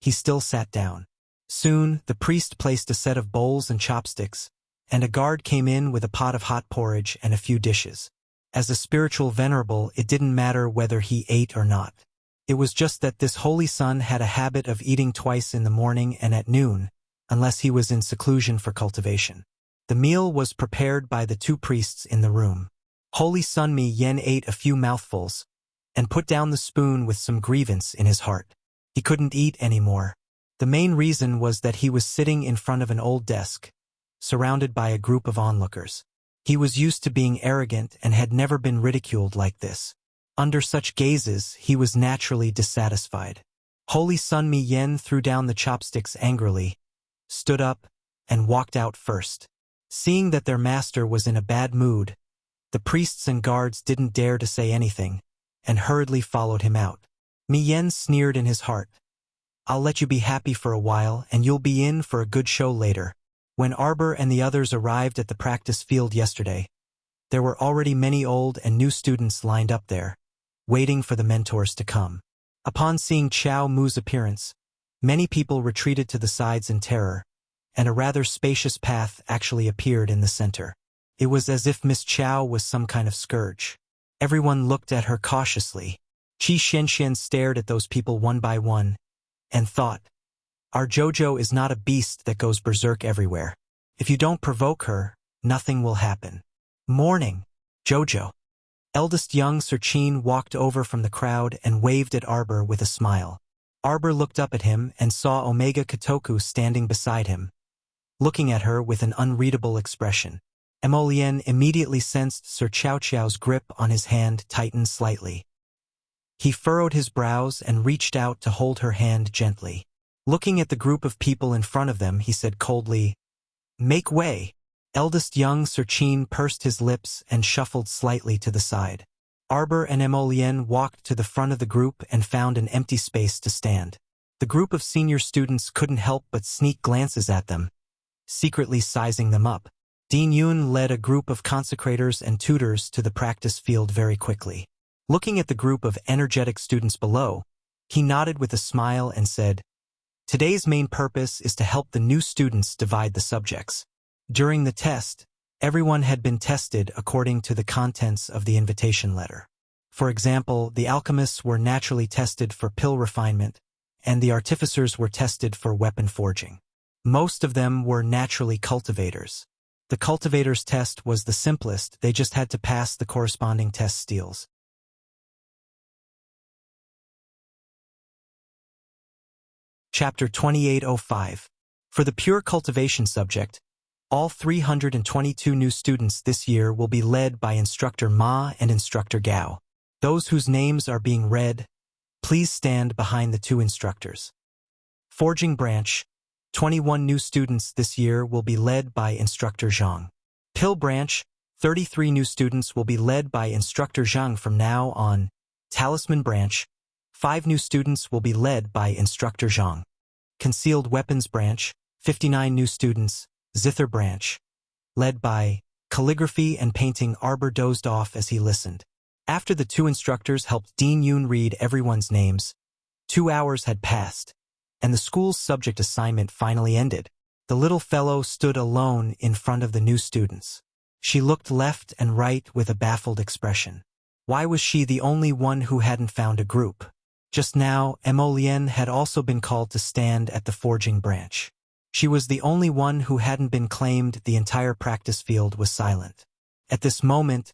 he still sat down. Soon, the priest placed a set of bowls and chopsticks, and a guard came in with a pot of hot porridge and a few dishes. As a spiritual venerable, it didn't matter whether he ate or not. It was just that this Holy Sun had a habit of eating twice in the morning and at noon, unless he was in seclusion for cultivation. The meal was prepared by the two priests in the room. Holy Sun Mi Yen ate a few mouthfuls, and put down the spoon with some grievance in his heart. He couldn't eat anymore. The main reason was that he was sitting in front of an old desk, surrounded by a group of onlookers. He was used to being arrogant and had never been ridiculed like this. Under such gazes, he was naturally dissatisfied. Holy Sun Mi Yen threw down the chopsticks angrily, stood up, and walked out first. Seeing that their master was in a bad mood, the priests and guards didn't dare to say anything, and hurriedly followed him out. Mi Yen sneered in his heart. I'll let you be happy for a while, and you'll be in for a good show later. When Arbor and the others arrived at the practice field yesterday, there were already many old and new students lined up there, waiting for the mentors to come. Upon seeing Xiao Mu's appearance, many people retreated to the sides in terror, and a rather spacious path actually appeared in the center. It was as if Miss Qiao was some kind of scourge. Everyone looked at her cautiously. Qi Xianxian stared at those people one by one, and thought, our JoJo is not a beast that goes berserk everywhere. If you don't provoke her, nothing will happen. Morning, JoJo. Eldest young Sir Qin walked over from the crowd and waved at Arbor with a smile. Arbor looked up at him and saw Omega Kotoku standing beside him, looking at her with an unreadable expression. Emolien immediately sensed Sir Qiao Qiao's grip on his hand tighten slightly. He furrowed his brows and reached out to hold her hand gently. Looking at the group of people in front of them, he said coldly, make way. Eldest young Sir Qin pursed his lips and shuffled slightly to the side. Arbor and Emolien walked to the front of the group and found an empty space to stand. The group of senior students couldn't help but sneak glances at them, secretly sizing them up. Dean Yun led a group of consecrators and tutors to the practice field very quickly. Looking at the group of energetic students below, he nodded with a smile and said, today's main purpose is to help the new students divide the subjects. During the test, everyone had been tested according to the contents of the invitation letter. For example, the alchemists were naturally tested for pill refinement, and the artificers were tested for weapon forging. Most of them were naturally cultivators. The cultivators' test was the simplest, they just had to pass the corresponding test steals. Chapter 2805. For the pure cultivation subject, all 322 new students this year will be led by Instructor Ma and Instructor Gao. Those whose names are being read, please stand behind the two instructors. Forging branch, 21 new students this year will be led by Instructor Zhang. Pill branch, 33 new students will be led by Instructor Zhang from now on. Talisman branch, 5 new students will be led by Instructor Zhang. Concealed weapons branch, 59 new students. Zither branch, led by calligraphy and painting. Arbor dozed off as he listened. After the two instructors helped Dean Yoon read everyone's names, 2 hours had passed, and the school's subject assignment finally ended. The little fellow stood alone in front of the new students. She looked left and right with a baffled expression. Why was she the only one who hadn't found a group? Just now, Emolien had also been called to stand at the forging branch. She was the only one who hadn't been claimed. The entire practice field was silent. At this moment,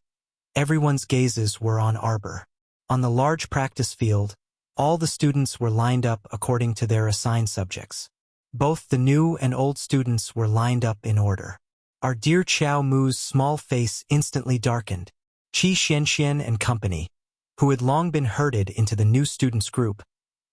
everyone's gazes were on Arbor. On the large practice field, all the students were lined up according to their assigned subjects. Both the new and old students were lined up in order. Our dear Chao Mu's small face instantly darkened. Qi Xianxian and company, who had long been herded into the new students' group,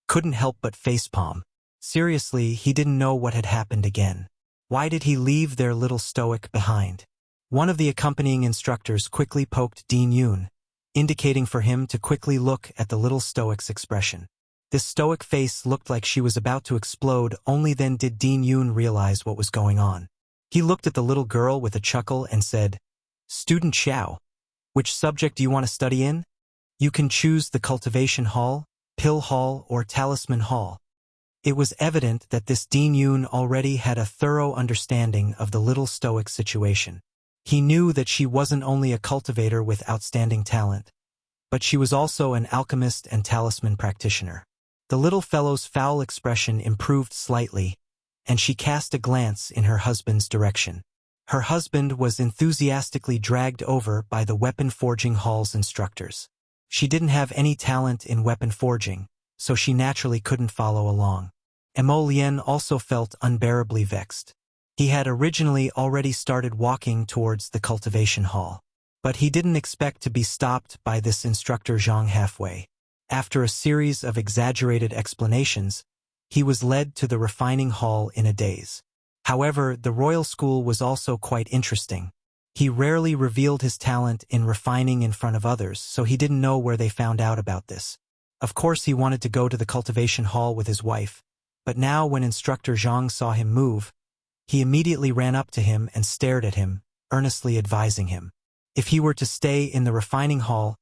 couldn't help but facepalm. Seriously, he didn't know what had happened again. Why did he leave their little stoic behind? One of the accompanying instructors quickly poked Dean Yoon, indicating for him to quickly look at the little stoic's expression. This stoic face looked like she was about to explode. Only then did Dean Yoon realize what was going on. He looked at the little girl with a chuckle and said, "Student Xiao, which subject do you want to study in? You can choose the Cultivation Hall, Pill Hall, or Talisman Hall." It was evident that this Dean Yoon already had a thorough understanding of the little stoic's situation. He knew that she wasn't only a cultivator with outstanding talent, but she was also an alchemist and talisman practitioner. The little fellow's foul expression improved slightly, and she cast a glance in her husband's direction. Her husband was enthusiastically dragged over by the weapon forging hall's instructors. She didn't have any talent in weapon forging, so she naturally couldn't follow along. Emolien also felt unbearably vexed. He had originally already started walking towards the cultivation hall, but he didn't expect to be stopped by this instructor Zhang halfway. After a series of exaggerated explanations, he was led to the refining hall in a daze. However, the royal school was also quite interesting. He rarely revealed his talent in refining in front of others, so he didn't know where they found out about this. Of course, he wanted to go to the cultivation hall with his wife, but now when instructor Zhang saw him move, he immediately ran up to him and stared at him, earnestly advising him. If he were to stay in the refining hall,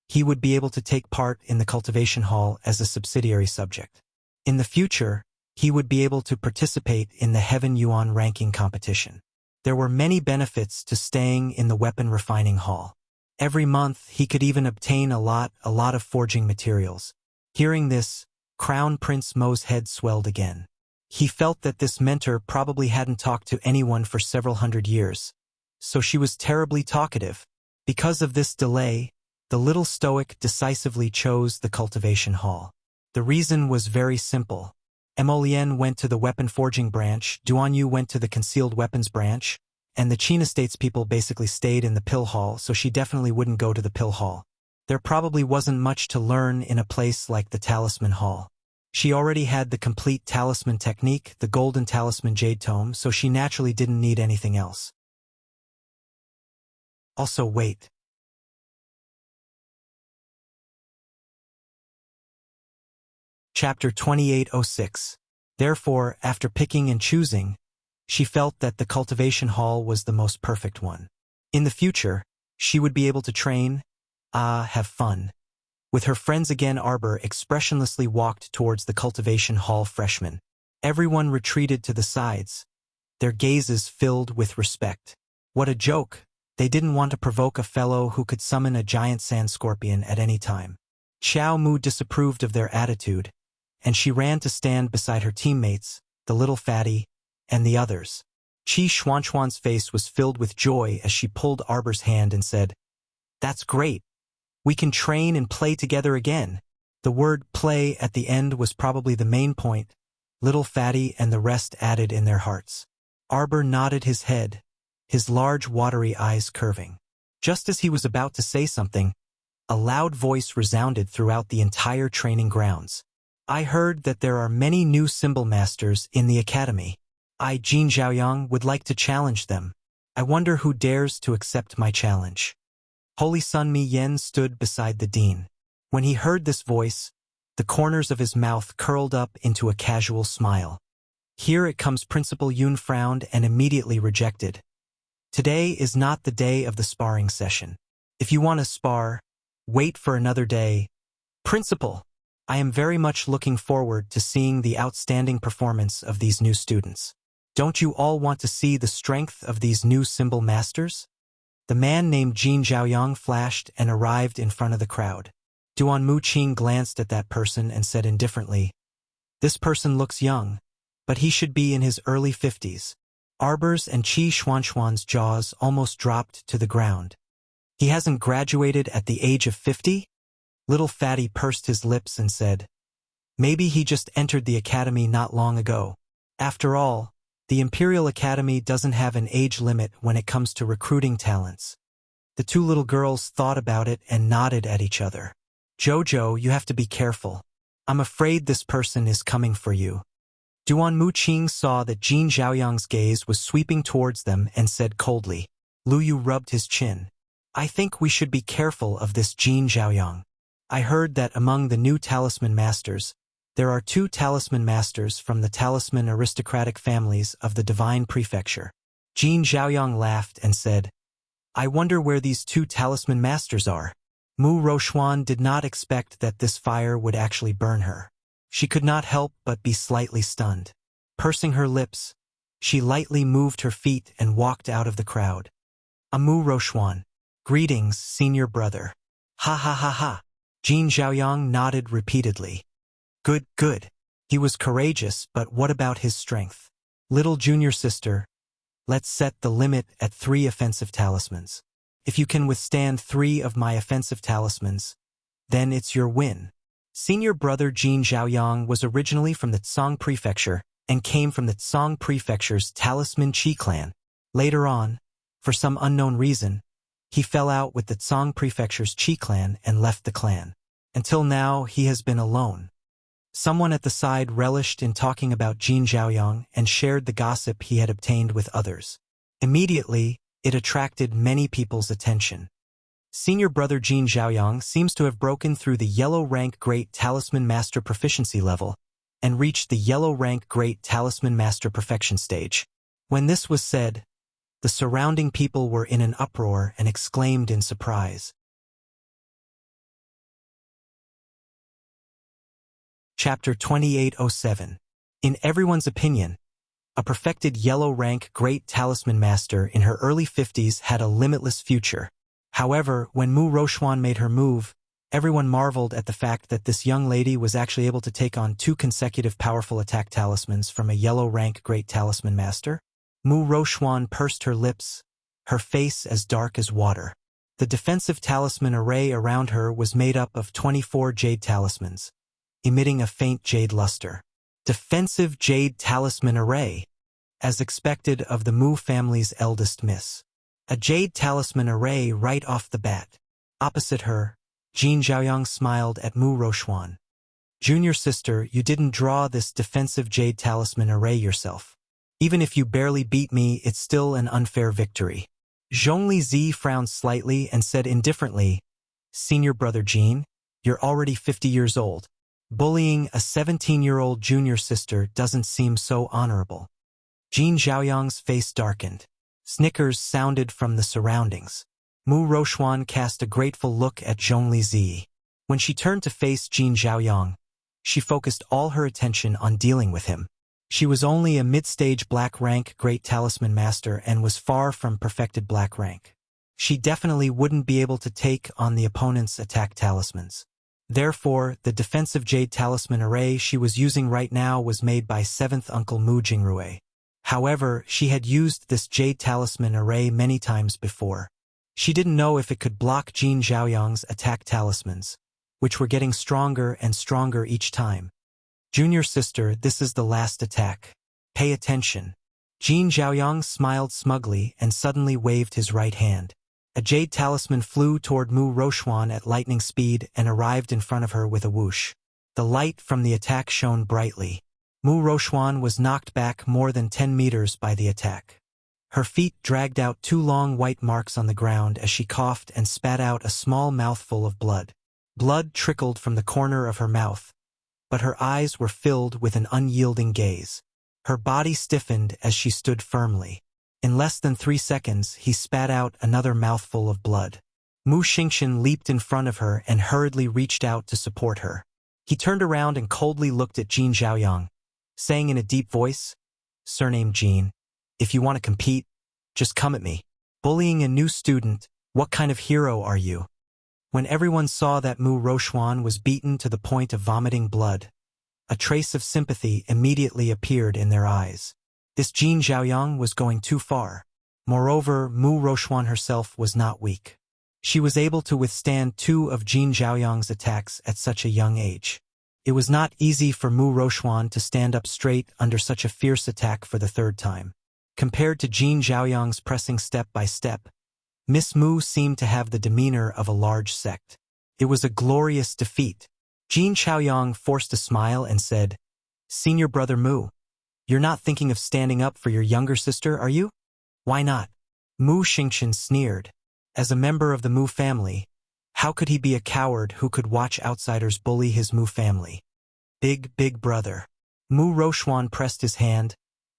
he would be able to take part in the cultivation hall as a subsidiary subject. In the future, he would be able to participate in the Heaven Yuan ranking competition. There were many benefits to staying in the weapon refining hall. Every month, he could even obtain a lot of forging materials. Hearing this, Crown Prince Mo's head swelled again. He felt that this mentor probably hadn't talked to anyone for several hundred years, so she was terribly talkative. Because of this delay, the little stoic decisively chose the cultivation hall. The reason was very simple. Emolien went to the weapon forging branch, Duanyu went to the concealed weapons branch, and the Qin Estates people basically stayed in the pill hall, so she definitely wouldn't go to the pill hall. There probably wasn't much to learn in a place like the Talisman Hall. She already had the complete talisman technique, the golden talisman jade tome, so she naturally didn't need anything else. Also, wait. Chapter 2806. Therefore, after picking and choosing, she felt that the cultivation hall was the most perfect one. In the future, she would be able to train, have fun. With her friends again, Arbor expressionlessly walked towards the cultivation hall freshmen. Everyone retreated to the sides, their gazes filled with respect. What a joke! They didn't want to provoke a fellow who could summon a giant sand scorpion at any time. Chao Mu disapproved of their attitude, and she ran to stand beside her teammates, the little fatty, and the others. Qi Xuanchuan's face was filled with joy as she pulled Arbor's hand and said, "That's great. We can train and play together again." The word play at the end was probably the main point. Little fatty and the rest added in their hearts. Arbor nodded his head, his large watery eyes curving. Just as he was about to say something, a loud voice resounded throughout the entire training grounds. "I heard that there are many new symbol masters in the academy. I, Jin Zhaoyang, would like to challenge them. I wonder who dares to accept my challenge." Holy Sun Mi Yen stood beside the dean. When he heard this voice, the corners of his mouth curled up into a casual smile. Here it comes. Principal Yun frowned and immediately rejected. "Today is not the day of the sparring session. If you want to spar, Wait for another day. Principal, I am very much looking forward to seeing the outstanding performance of these new students. Don't you all want to see the strength of these new symbol masters? The man named Jin Zhaoyang flashed and arrived in front of the crowd. Duan Muqing glanced at that person and said indifferently, "This person looks young, but he should be in his early 50s. Arbor's and Qi Xuanxuan's jaws almost dropped to the ground. He hasn't graduated at the age of 50? Little Fatty pursed his lips and said, "Maybe he just entered the academy not long ago. After all, the Imperial Academy doesn't have an age limit when it comes to recruiting talents." The two little girls thought about it and nodded at each other. "Jojo, you have to be careful. I'm afraid this person is coming for you." Duan Muqing saw that Jin Zhaoyang's gaze was sweeping towards them and said coldly. Lu Yu rubbed his chin. "I think we should be careful of this Jin Zhaoyang. I heard that among the new talisman masters, there are 2 talisman masters from the talisman aristocratic families of the Divine Prefecture." Jin Zhaoyang laughed and said, "I wonder where these 2 talisman masters are." Mu Roxuan did not expect that this fire would actually burn her. She could not help but be slightly stunned. Pursing her lips, she lightly moved her feet and walked out of the crowd. Mu Roxuan. "Greetings, senior brother." "Ha ha ha ha." Jin Zhaoyang nodded repeatedly. "Good, good. He was courageous, but what about his strength? Little junior sister, let's set the limit at 3 offensive talismans. If you can withstand 3 of my offensive talismans, then it's your win." Senior brother Jin Zhaoyang was originally from the Tsang Prefecture and came from the Tsang Prefecture's Talisman Qi clan. Later on, for some unknown reason, he fell out with the Tsang Prefecture's Qi clan and left the clan. Until now, he has been alone. Someone at the side relished in talking about Jin Zhaoyang and shared the gossip he had obtained with others. Immediately, it attracted many people's attention. Senior brother Jin Zhaoyang seems to have broken through the yellow rank Great Talisman Master proficiency level and reached the yellow rank Great Talisman Master perfection stage. When this was said, the surrounding people were in an uproar and exclaimed in surprise. Chapter 2807. In everyone's opinion, a perfected yellow rank Great Talisman Master in her early 50s had a limitless future. However, when Mu Roxuan made her move, everyone marveled at the fact that this young lady was actually able to take on 2 consecutive powerful attack talismans from a yellow rank Great Talisman Master. Mu Roxuan pursed her lips, her face as dark as water. The defensive talisman array around her was made up of 24 jade talismans, emitting a faint jade luster. Defensive jade talisman array, as expected of the Mu family's eldest miss. A jade talisman array right off the bat. Opposite her, Jin Zhaoyang smiled at Mu Roxuan. "Junior sister, you didn't draw this defensive jade talisman array yourself. Even if you barely beat me, it's still an unfair victory." Zhongli Zi frowned slightly and said indifferently, "Senior brother Jin, you're already 50 years old. Bullying a 17-year-old junior sister doesn't seem so honorable." Jin Zhaoyang's face darkened. Snickers sounded from the surroundings. Mu Roxuan cast a grateful look at Zhongli Zi. When she turned to face Jin Zhaoyang, she focused all her attention on dealing with him. She was only a mid-stage black rank Great Talisman Master and was far from perfected black rank. She definitely wouldn't be able to take on the opponent's attack talismans. Therefore, the defensive jade talisman array she was using right now was made by 7th Uncle Mu Jingrui. However, she had used this jade talisman array many times before. She didn't know if it could block Jin Zhaoyang's attack talismans, which were getting stronger and stronger each time. "Junior sister, this is the last attack. Pay attention." Jin Zhaoyang smiled smugly and suddenly waved his right hand. A jade talisman flew toward Mu Roxuan at lightning speed and arrived in front of her with a whoosh. The light from the attack shone brightly. Mu Roxuan was knocked back more than 10 meters by the attack. Her feet dragged out 2 long white marks on the ground as she coughed and spat out a small mouthful of blood. Blood trickled from the corner of her mouth, but her eyes were filled with an unyielding gaze. Her body stiffened as she stood firmly. In less than 3 seconds, he spat out another mouthful of blood. Mu Xingqian leaped in front of her and hurriedly reached out to support her. He turned around and coldly looked at Jin Xiaoyang, saying in a deep voice, "Surname Jin, if you want to compete, just come at me. Bullying a new student, what kind of hero are you?" When everyone saw that Mu Rochuan was beaten to the point of vomiting blood, a trace of sympathy immediately appeared in their eyes. This Jin Xiaoyang was going too far. Moreover, Mu Rochuan herself was not weak. She was able to withstand 2 of Jin Xiaoyang's attacks at such a young age. It was not easy for Mu Rochuan to stand up straight under such a fierce attack for the 3rd time. Compared to Jin Xiaoyang's pressing step by step, Miss Mu seemed to have the demeanor of a large sect. It was a glorious defeat. Jin Xiaoyang forced a smile and said, "Senior brother Mu, you're not thinking of standing up for your younger sister, are you?" "Why not?" Mu Xingqian sneered. As a member of the Mu family, how could he be a coward who could watch outsiders bully his Mu family? Big brother. Mu Rochuan pressed his hand,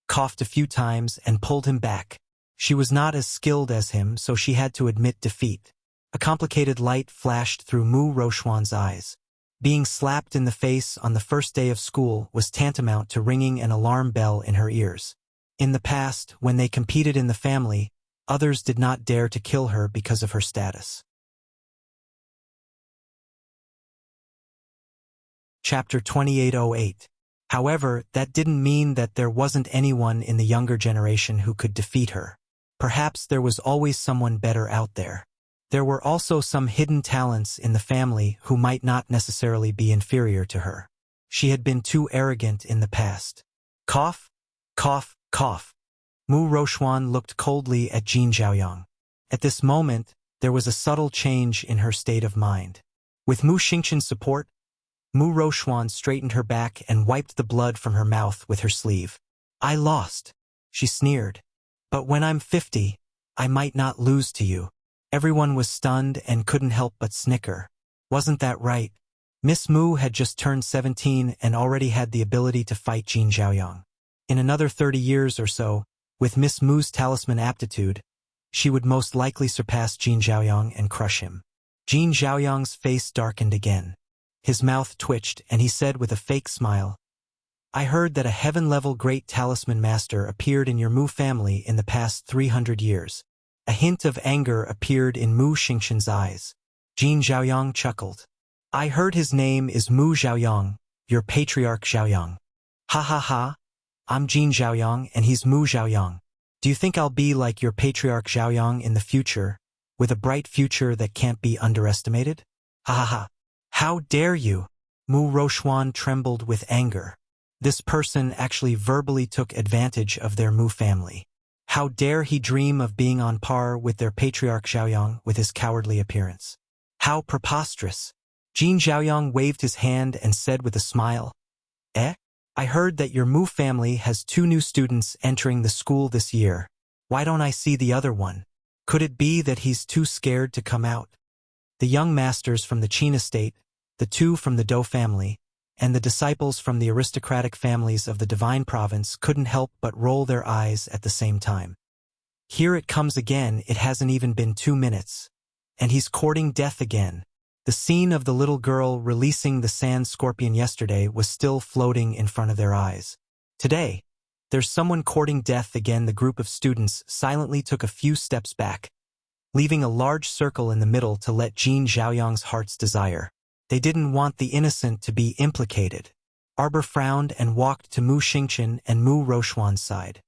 coughed a few times, and pulled him back. She was not as skilled as him, so she had to admit defeat. A complicated light flashed through Mu Rochuan's eyes. Being slapped in the face on the first day of school was tantamount to ringing an alarm bell in her ears. In the past, when they competed in the family, others did not dare to kill her because of her status. Chapter 2808. However, that didn't mean that there wasn't anyone in the younger generation who could defeat her. Perhaps there was always someone better out there. There were also some hidden talents in the family who might not necessarily be inferior to her. She had been too arrogant in the past. Cough, cough, cough. Mu Rochuan looked coldly at Jin Xiaoyang. At this moment, there was a subtle change in her state of mind. With Mu Xingqian's support, Mu Rochuan straightened her back and wiped the blood from her mouth with her sleeve. "I lost," she sneered. "But when I'm 50, I might not lose to you." Everyone was stunned and couldn't help but snicker. Wasn't that right? Miss Mu had just turned 17 and already had the ability to fight Jin Xiaoyang. In another 30 years or so, with Miss Mu's talisman aptitude, she would most likely surpass Jin Xiaoyang and crush him. Jin Xiaoyang's face darkened again. His mouth twitched and he said with a fake smile, "I heard that a heaven-level great talisman master appeared in your Mu family in the past 300 years. A hint of anger appeared in Mu Xingqian's eyes. Jin Xiaoyang chuckled. "I heard his name is Mu Xiaoyang, your patriarch Xiaoyang." "Ha ha ha, I'm Jin Xiaoyang and he's Mu Xiaoyang. Do you think I'll be like your patriarch Xiaoyang in the future, with a bright future that can't be underestimated? Ha ha ha. How dare you?" Mu Rochuan trembled with anger. This person actually verbally took advantage of their Mu family. How dare he dream of being on par with their patriarch Xiaoyang with his cowardly appearance? How preposterous! Jin Xiaoyang waved his hand and said with a smile, "Eh? I heard that your Mu family has 2 new students entering the school this year. Why don't I see the other one? Could it be that he's too scared to come out?" The young masters from the Qin estate, the 2 from the Dou family, and the disciples from the aristocratic families of the Divine Province couldn't help but roll their eyes at the same time. Here it comes again, it hasn't even been 2 minutes. And he's courting death again. The scene of the little girl releasing the sand scorpion yesterday was still floating in front of their eyes. Today, there's someone courting death again. The group of students silently took a few steps back, leaving a large circle in the middle to let Jin Xiaoyang's heart's desire. They didn't want the innocent to be implicated. Arbor frowned and walked to Mu Xingqian and Mu Rochuan's side.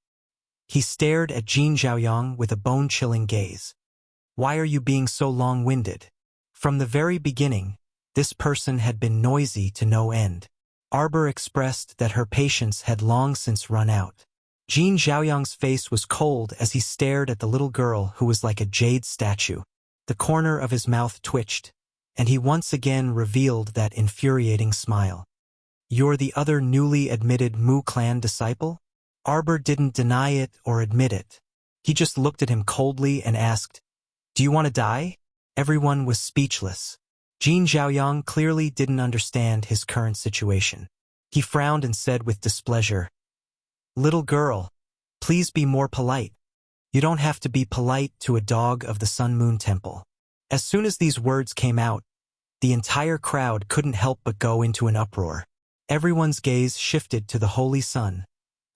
He stared at Jin Xiaoyang with a bone-chilling gaze. "Why are you being so long-winded?" From the very beginning, this person had been noisy to no end. Arbor expressed that her patience had long since run out. Jin Xiaoyang's face was cold as he stared at the little girl who was like a jade statue. The corner of his mouth twitched, and he once again revealed that infuriating smile. "You're the other newly admitted Mu clan disciple?" Arbor didn't deny it or admit it. He just looked at him coldly and asked, "Do you want to die?" Everyone was speechless. Jin Xiaoyang clearly didn't understand his current situation. He frowned and said with displeasure, "Little girl, please be more polite. You don't have to be polite to a dog of the Sun Moon Temple." As soon as these words came out, the entire crowd couldn't help but go into an uproar. Everyone's gaze shifted to the Holy Sun,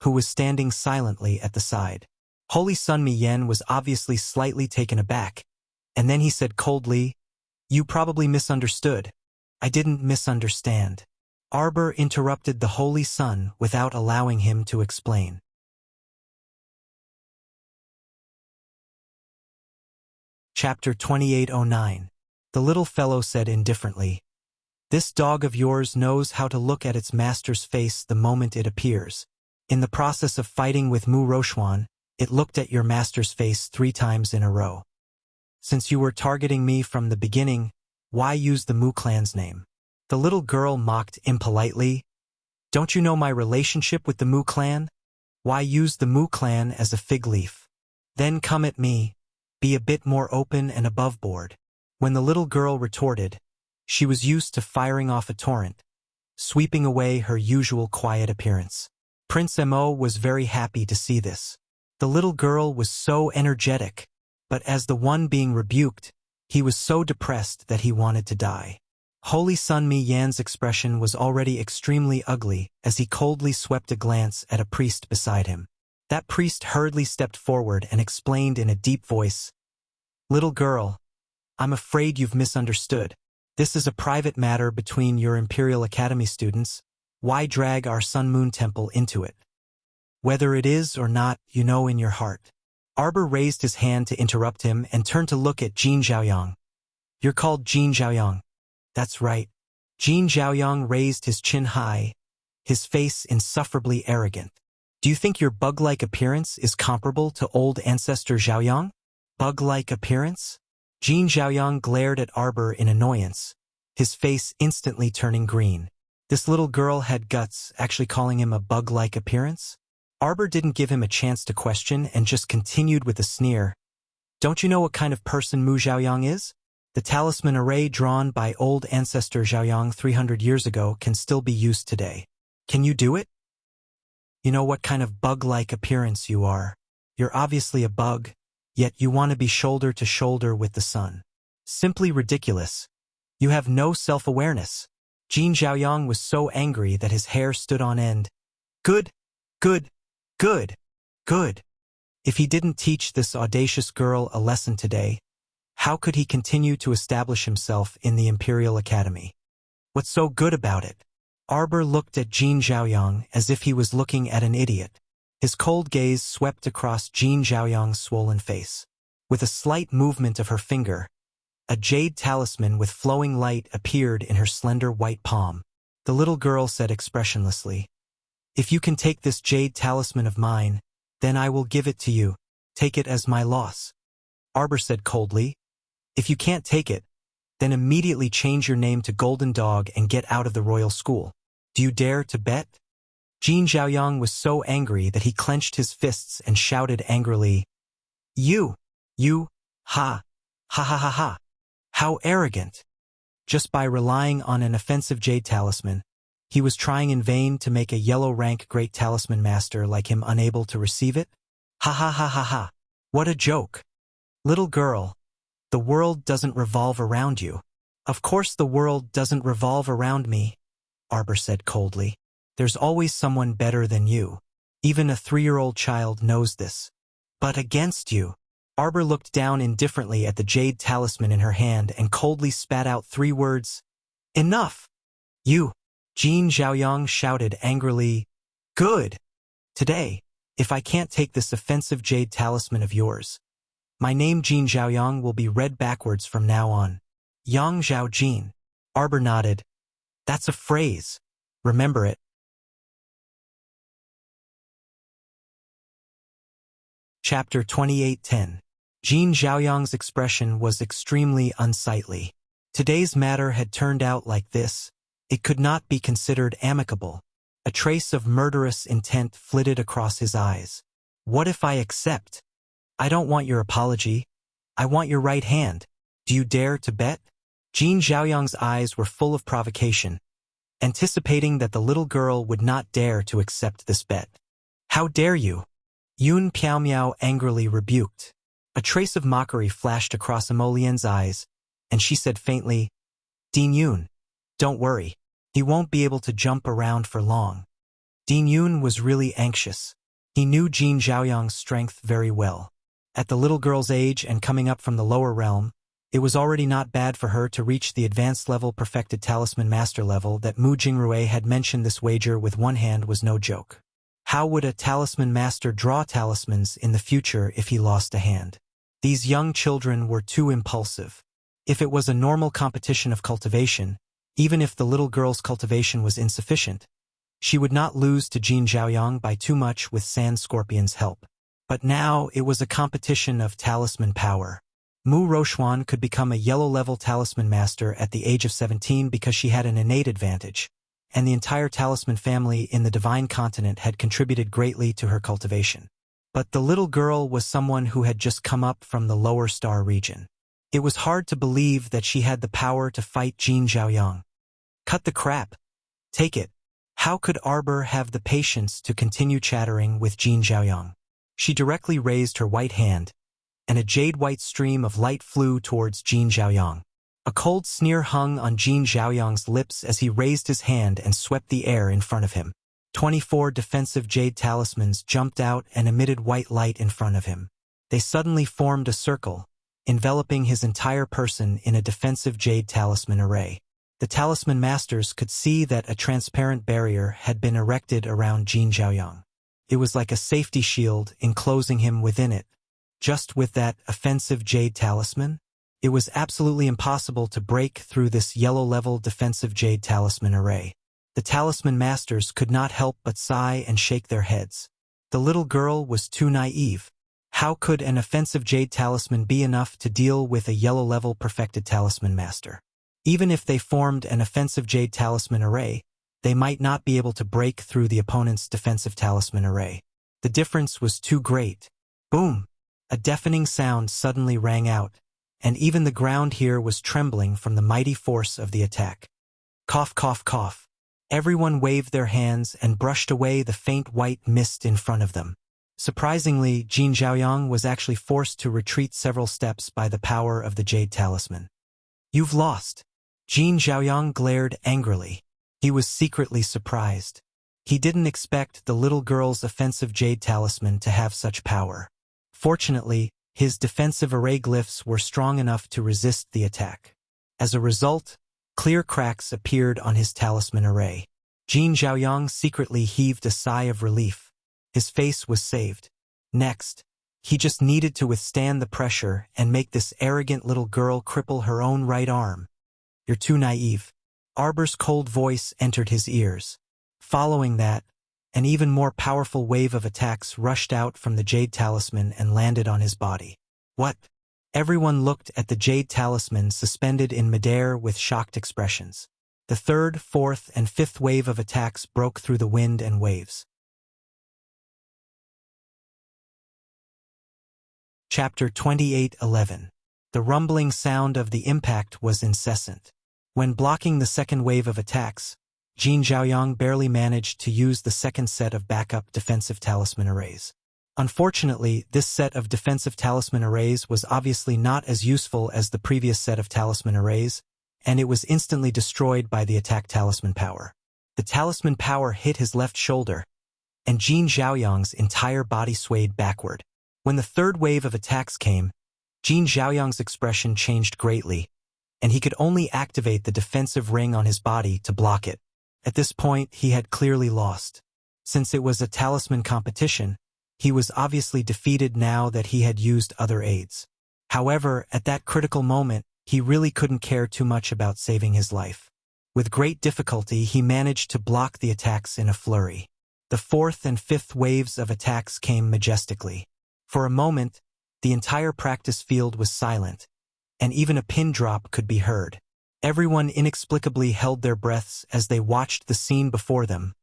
who was standing silently at the side. Holy Sun Miyen was obviously slightly taken aback, and then he said coldly, "You probably misunderstood." "I didn't misunderstand." Arbor interrupted the Holy Sun without allowing him to explain. Chapter 2809. The little fellow said indifferently, "This dog of yours knows how to look at its master's face the moment it appears. In the process of fighting with Mu Rochuan, it looked at your master's face 3 times in a row. Since you were targeting me from the beginning, why use the Mu clan's name?" The little girl mocked impolitely. "Don't you know my relationship with the Mu clan? Why use the Mu clan as a fig leaf? Then come at me. Be a bit more open and above board." When the little girl retorted, she was used to firing off a torrent, sweeping away her usual quiet appearance. Prince Mo was very happy to see this. The little girl was so energetic, but as the one being rebuked, he was so depressed that he wanted to die. Holy Sun Mi Yan's expression was already extremely ugly as he coldly swept a glance at a priest beside him. That priest hurriedly stepped forward and explained in a deep voice, "Little girl, I'm afraid you've misunderstood. This is a private matter between your Imperial Academy students. Why drag our Sun Moon Temple into it? Whether it is or not, you know in your heart." Arbor raised his hand to interrupt him and turned to look at Jin Zhaoyang. "You're called Jin Zhaoyang." "That's right." Jin Zhaoyang raised his chin high, his face insufferably arrogant. "Do you think your bug-like appearance is comparable to old ancestor Zhaoyang?" "Bug-like appearance?" Jin Zhaoyang glared at Arbor in annoyance, his face instantly turning green. This little girl had guts, actually calling him a bug-like appearance? Arbor didn't give him a chance to question and just continued with a sneer. "Don't you know what kind of person Mu Zhaoyang is? The talisman array drawn by old ancestor Zhaoyang 300 years ago can still be used today. Can you do it? You know what kind of bug-like appearance you are. You're obviously a bug, yet you want to be shoulder to shoulder with the sun. Simply ridiculous. You have no self-awareness." Jin Zhaoyang was so angry that his hair stood on end. Good, good, good, good. If he didn't teach this audacious girl a lesson today, how could he continue to establish himself in the Imperial Academy? What's so good about it? Arbor looked at Jin Zhaoyang as if he was looking at an idiot. His cold gaze swept across Jin Zhaoyang's swollen face. With a slight movement of her finger, a jade talisman with flowing light appeared in her slender white palm. The little girl said expressionlessly, "If you can take this jade talisman of mine, then I will give it to you. Take it as my loss." Arbor said coldly, "If you can't take it, then immediately change your name to Golden Dog and get out of the royal school. Do you dare to bet?" Jin Zhaoyang was so angry that he clenched his fists and shouted angrily, You, ha, ha ha ha ha. How arrogant. Just by relying on an offensive jade talisman, he was trying in vain to make a yellow rank great talisman master like him unable to receive it? Ha ha ha ha ha. What a joke. Little girl, the world doesn't revolve around you. Of course the world doesn't revolve around me, Arbor said coldly. There's always someone better than you. Even a 3-year-old child knows this. But against you. Arbor looked down indifferently at the jade talisman in her hand and coldly spat out 3 words. Enough! You! Jin Zhaoyang shouted angrily. Good! Today, if I can't take this offensive jade talisman of yours, my name Jin Zhaoyang will be read backwards from now on. Yang Zhao Jin. Arbor nodded. That's a phrase. Remember it. Chapter 2810. Jin Zhaoyang's expression was extremely unsightly. Today's matter had turned out like this. It could not be considered amicable. A trace of murderous intent flitted across his eyes. What if I accept? I don't want your apology. I want your right hand. Do you dare to bet? Jin Zhaoyang's eyes were full of provocation, anticipating that the little girl would not dare to accept this bet. How dare you? Yun Piaomiao angrily rebuked. A trace of mockery flashed across Emolien's eyes, and she said faintly, Dean Yoon, don't worry. He won't be able to jump around for long. Dean Yoon was really anxious. He knew Jin Zhaoyang's strength very well. At the little girl's age and coming up from the lower realm, it was already not bad for her to reach the advanced level perfected talisman master level that Mu Jingrui had mentioned. This wager with one hand was no joke. How would a talisman master draw talismans in the future if he lost a hand? These young children were too impulsive. If it was a normal competition of cultivation, even if the little girl's cultivation was insufficient, she would not lose to Jin Zhaoyang by too much with Sand Scorpion's help. But now it was a competition of talisman power. Mu Rochuan could become a yellow-level talisman master at the age of 17 because she had an innate advantage, and the entire talisman family in the Divine Continent had contributed greatly to her cultivation. But the little girl was someone who had just come up from the lower star region. It was hard to believe that she had the power to fight Jin Zhaoyang. Cut the crap. Take it. How could Arbor have the patience to continue chattering with Jin Zhaoyang? She directly raised her white hand, and a jade-white stream of light flew towards Jin Zhaoyang. A cold sneer hung on Jin Zhaoyang's lips as he raised his hand and swept the air in front of him. 24 defensive jade talismans jumped out and emitted white light in front of him. They suddenly formed a circle, enveloping his entire person in a defensive jade talisman array. The talisman masters could see that a transparent barrier had been erected around Jin Zhaoyang. It was like a safety shield enclosing him within it. Just with that offensive jade talisman, it was absolutely impossible to break through this yellow-level defensive jade talisman array. The talisman masters could not help but sigh and shake their heads. The little girl was too naive. How could an offensive jade talisman be enough to deal with a yellow-level perfected talisman master? Even if they formed an offensive jade talisman array, they might not be able to break through the opponent's defensive talisman array. The difference was too great. Boom! A deafening sound suddenly rang out, and even the ground here was trembling from the mighty force of the attack. Cough, cough, cough. Everyone waved their hands and brushed away the faint white mist in front of them. Surprisingly, Jin Zhaoyang was actually forced to retreat several steps by the power of the jade talisman. You've lost. Jin Zhaoyang glared angrily. He was secretly surprised. He didn't expect the little girl's offensive jade talisman to have such power. Fortunately, his defensive array glyphs were strong enough to resist the attack. As a result, clear cracks appeared on his talisman array. Jin Zhaoyang secretly heaved a sigh of relief. His face was saved. Next, he just needed to withstand the pressure and make this arrogant little girl cripple her own right arm. You're too naive. Arbor's cold voice entered his ears. Following that, an even more powerful wave of attacks rushed out from the jade talisman and landed on his body. What? Everyone looked at the jade talisman suspended in midair with shocked expressions. The third, fourth, and fifth wave of attacks broke through the wind and waves. Chapter 28:11. The rumbling sound of the impact was incessant. When blocking the second wave of attacks, Jin Zhaoyang barely managed to use the second set of backup defensive talisman arrays. Unfortunately, this set of defensive talisman arrays was obviously not as useful as the previous set of talisman arrays, and it was instantly destroyed by the attack talisman power. The talisman power hit his left shoulder, and Jin Zhaoyang's entire body swayed backward. When the third wave of attacks came, Jin Zhaoyang's expression changed greatly, and he could only activate the defensive ring on his body to block it. At this point, he had clearly lost. Since it was a talisman competition, he was obviously defeated now that he had used other aids. However, at that critical moment, he really couldn't care too much about saving his life. With great difficulty, he managed to block the attacks in a flurry. The fourth and fifth waves of attacks came majestically. For a moment, the entire practice field was silent, and even a pin drop could be heard. Everyone inexplicably held their breaths as they watched the scene before them,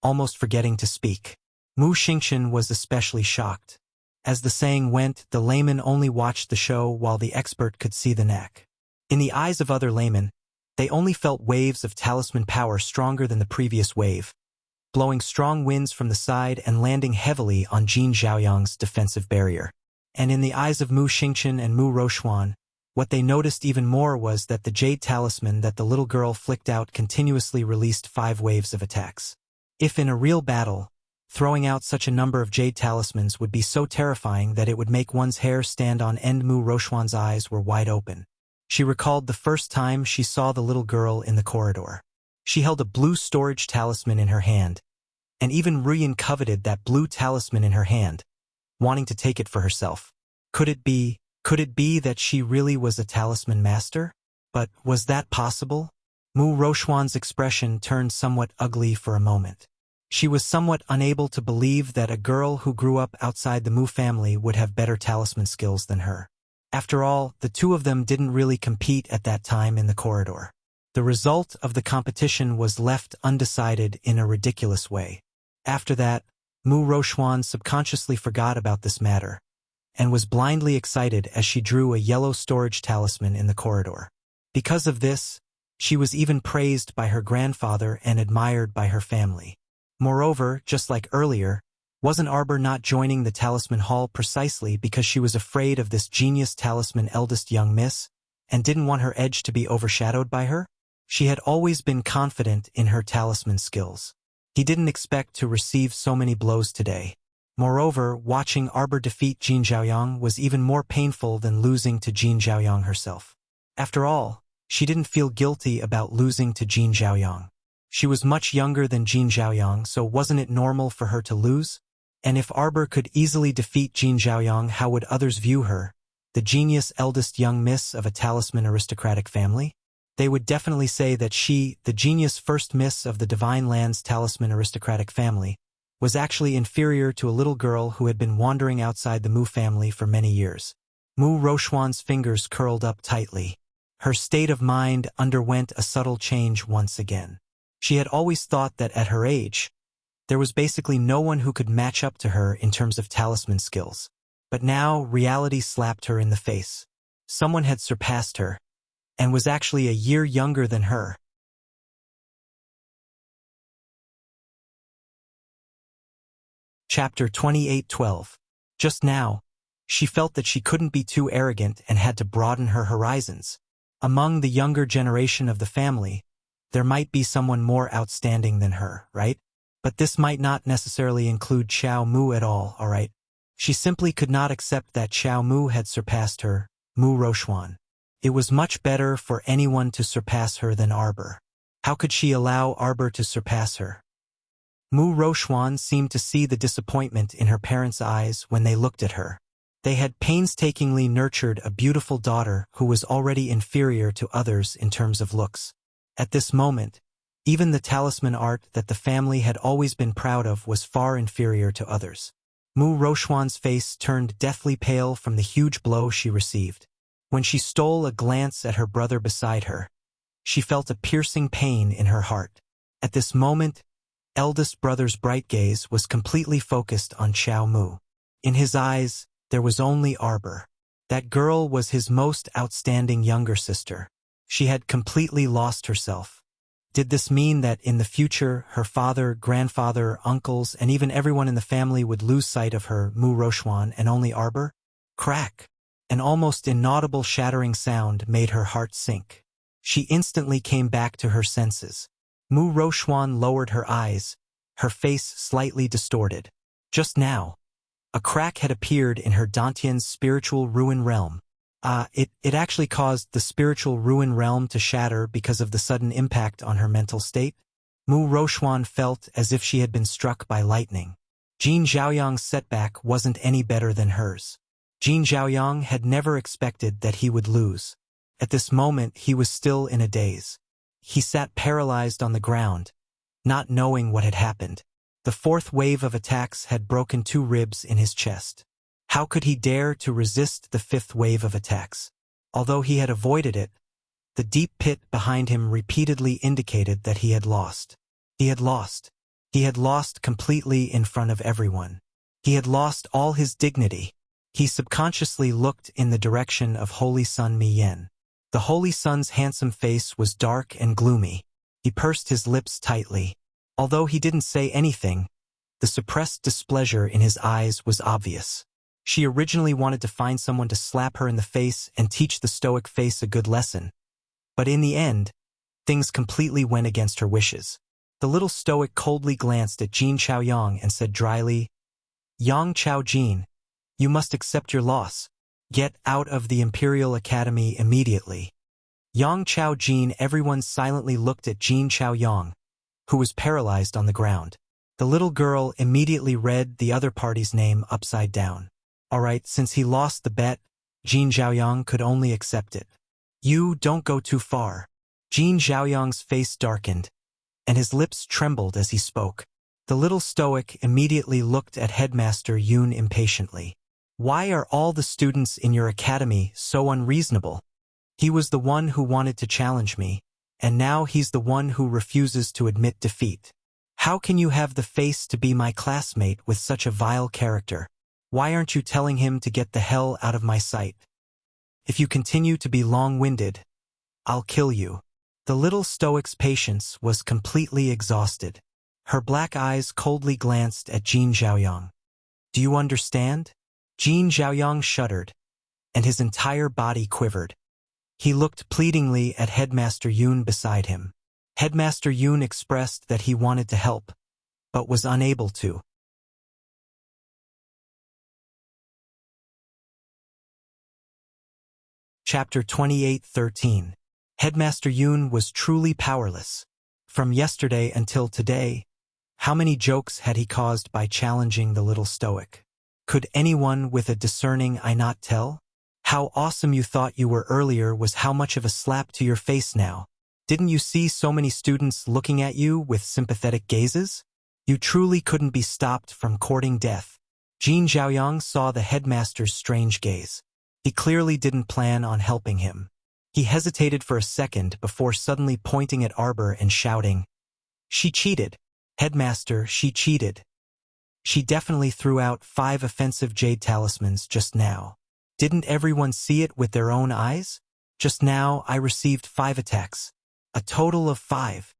almost forgetting to speak. Mu Xingchen was especially shocked. As the saying went, the layman only watched the show while the expert could see the knack. In the eyes of other laymen, they only felt waves of talisman power stronger than the previous wave, blowing strong winds from the side and landing heavily on Jin Zhaoyang's defensive barrier. And in the eyes of Mu Xingchen and Mu Rochuan, What they noticed even more was that the jade talisman that the little girl flicked out continuously released 5 waves of attacks. If in a real battle, throwing out such a number of jade talismans would be so terrifying that it would make one's hair stand on end, Mu Rochuan's eyes were wide open. She recalled the first time she saw the little girl in the corridor. She held a blue storage talisman in her hand, and even Ruyan coveted that blue talisman in her hand, wanting to take it for herself. Could it be that she really was a talisman master? But was that possible? Mu Rochuan's expression turned somewhat ugly for a moment. She was somewhat unable to believe that a girl who grew up outside the Mu family would have better talisman skills than her. After all, the two of them didn't really compete at that time in the corridor. The result of the competition was left undecided in a ridiculous way. After that, Mu Rochuan subconsciously forgot about this matter, and was blindly excited as she drew a yellow storage talisman in the corridor. Because of this, she was even praised by her grandfather and admired by her family. Moreover, just like earlier, wasn't Arbor not joining the Talisman Hall precisely because she was afraid of this genius talisman eldest young miss, and didn't want her edge to be overshadowed by her? She had always been confident in her talisman skills. He didn't expect to receive so many blows today. Moreover, watching Arbor defeat Jin Zhaoyang was even more painful than losing to Jin Zhaoyang herself. After all, she didn't feel guilty about losing to Jin Zhaoyang. She was much younger than Jin Zhaoyang, so wasn't it normal for her to lose? And if Arbor could easily defeat Jin Zhaoyang, how would others view her, the genius eldest young miss of a talisman aristocratic family? They would definitely say that she, the genius first miss of the Divine Land's talisman aristocratic family, was actually inferior to a little girl who had been wandering outside the Mu family for many years. Mu Rochuan's fingers curled up tightly. Her state of mind underwent a subtle change once again. She had always thought that at her age, there was basically no one who could match up to her in terms of talisman skills. But now reality slapped her in the face. Someone had surpassed her, and was actually a year younger than her. Chapter 28:12. Just now, she felt that she couldn't be too arrogant and had to broaden her horizons. Among the younger generation of the family, there might be someone more outstanding than her, right? But this might not necessarily include Xiao Mu at all, alright? She simply could not accept that Xiao Mu had surpassed her, Mu Rochuan. It was much better for anyone to surpass her than Arbor. How could she allow Arbor to surpass her? Mu Rochuan seemed to see the disappointment in her parents' eyes when they looked at her. They had painstakingly nurtured a beautiful daughter who was already inferior to others in terms of looks. At this moment, even the talisman art that the family had always been proud of was far inferior to others. Mu Rochuan's face turned deathly pale from the huge blow she received. When she stole a glance at her brother beside her, she felt a piercing pain in her heart. At this moment, eldest brother's bright gaze was completely focused on Xiao Mu. In his eyes, there was only Arbor. That girl was his most outstanding younger sister. She had completely lost herself. Did this mean that in the future, her father, grandfather, uncles, and even everyone in the family would lose sight of her, Mu Rochuan, and only Arbor? Crack! An almost inaudible shattering sound made her heart sink. She instantly came back to her senses. Mu Rochuan lowered her eyes, her face slightly distorted. Just now, a crack had appeared in her Dantian's spiritual ruin realm. It actually caused the spiritual ruin realm to shatter because of the sudden impact on her mental state. Mu Rochuan felt as if she had been struck by lightning. Jin Zhaoyang's setback wasn't any better than hers. Jin Zhaoyang had never expected that he would lose. At this moment, he was still in a daze. He sat paralyzed on the ground, not knowing what had happened. The fourth wave of attacks had broken 2 ribs in his chest. How could he dare to resist the 5th wave of attacks? Although he had avoided it, the deep pit behind him repeatedly indicated that he had lost. He had lost. He had lost completely in front of everyone. He had lost all his dignity. He subconsciously looked in the direction of Holy Sun Mi Yen. The Holy Sun's handsome face was dark and gloomy. He pursed his lips tightly. Although he didn't say anything, the suppressed displeasure in his eyes was obvious. She originally wanted to find someone to slap her in the face and teach the stoic face a good lesson. But in the end, things completely went against her wishes. The little stoic coldly glanced at Jin Chaoyang and said dryly, "Yang Chao Jin, you must accept your loss. Get out of the Imperial Academy immediately." Yang Chao Jin. Everyone silently looked at Jin Chaoyang, who was paralyzed on the ground. The little girl immediately read the other party's name upside down. All right, since he lost the bet, Jin Chaoyang could only accept it. "You don't go too far." Jin Chaoyang's face darkened, and his lips trembled as he spoke. The little stoic immediately looked at Headmaster Yoon impatiently. "Why are all the students in your academy so unreasonable? He was the one who wanted to challenge me, and now he's the one who refuses to admit defeat. How can you have the face to be my classmate with such a vile character? Why aren't you telling him to get the hell out of my sight? If you continue to be long-winded, I'll kill you." The little stoic's patience was completely exhausted. Her black eyes coldly glanced at Jin Chaoyang. "Do you understand?" Jin Chaoyang shuddered, and his entire body quivered. He looked pleadingly at Headmaster Yoon beside him. Headmaster Yoon expressed that he wanted to help, but was unable to. Chapter 28:13. Headmaster Yoon was truly powerless. From yesterday until today, how many jokes had he caused by challenging the little stoic? Could anyone with a discerning eye not tell? How awesome you thought you were earlier was how much of a slap to your face now. Didn't you see so many students looking at you with sympathetic gazes? You truly couldn't be stopped from courting death. Jin Chaoyang saw the headmaster's strange gaze. He clearly didn't plan on helping him. He hesitated for a second before suddenly pointing at Arbor and shouting, "She cheated. Headmaster, she cheated. She definitely threw out 5 offensive jade talismans just now. Didn't everyone see it with their own eyes? Just now I received 5 attacks. A total of 5.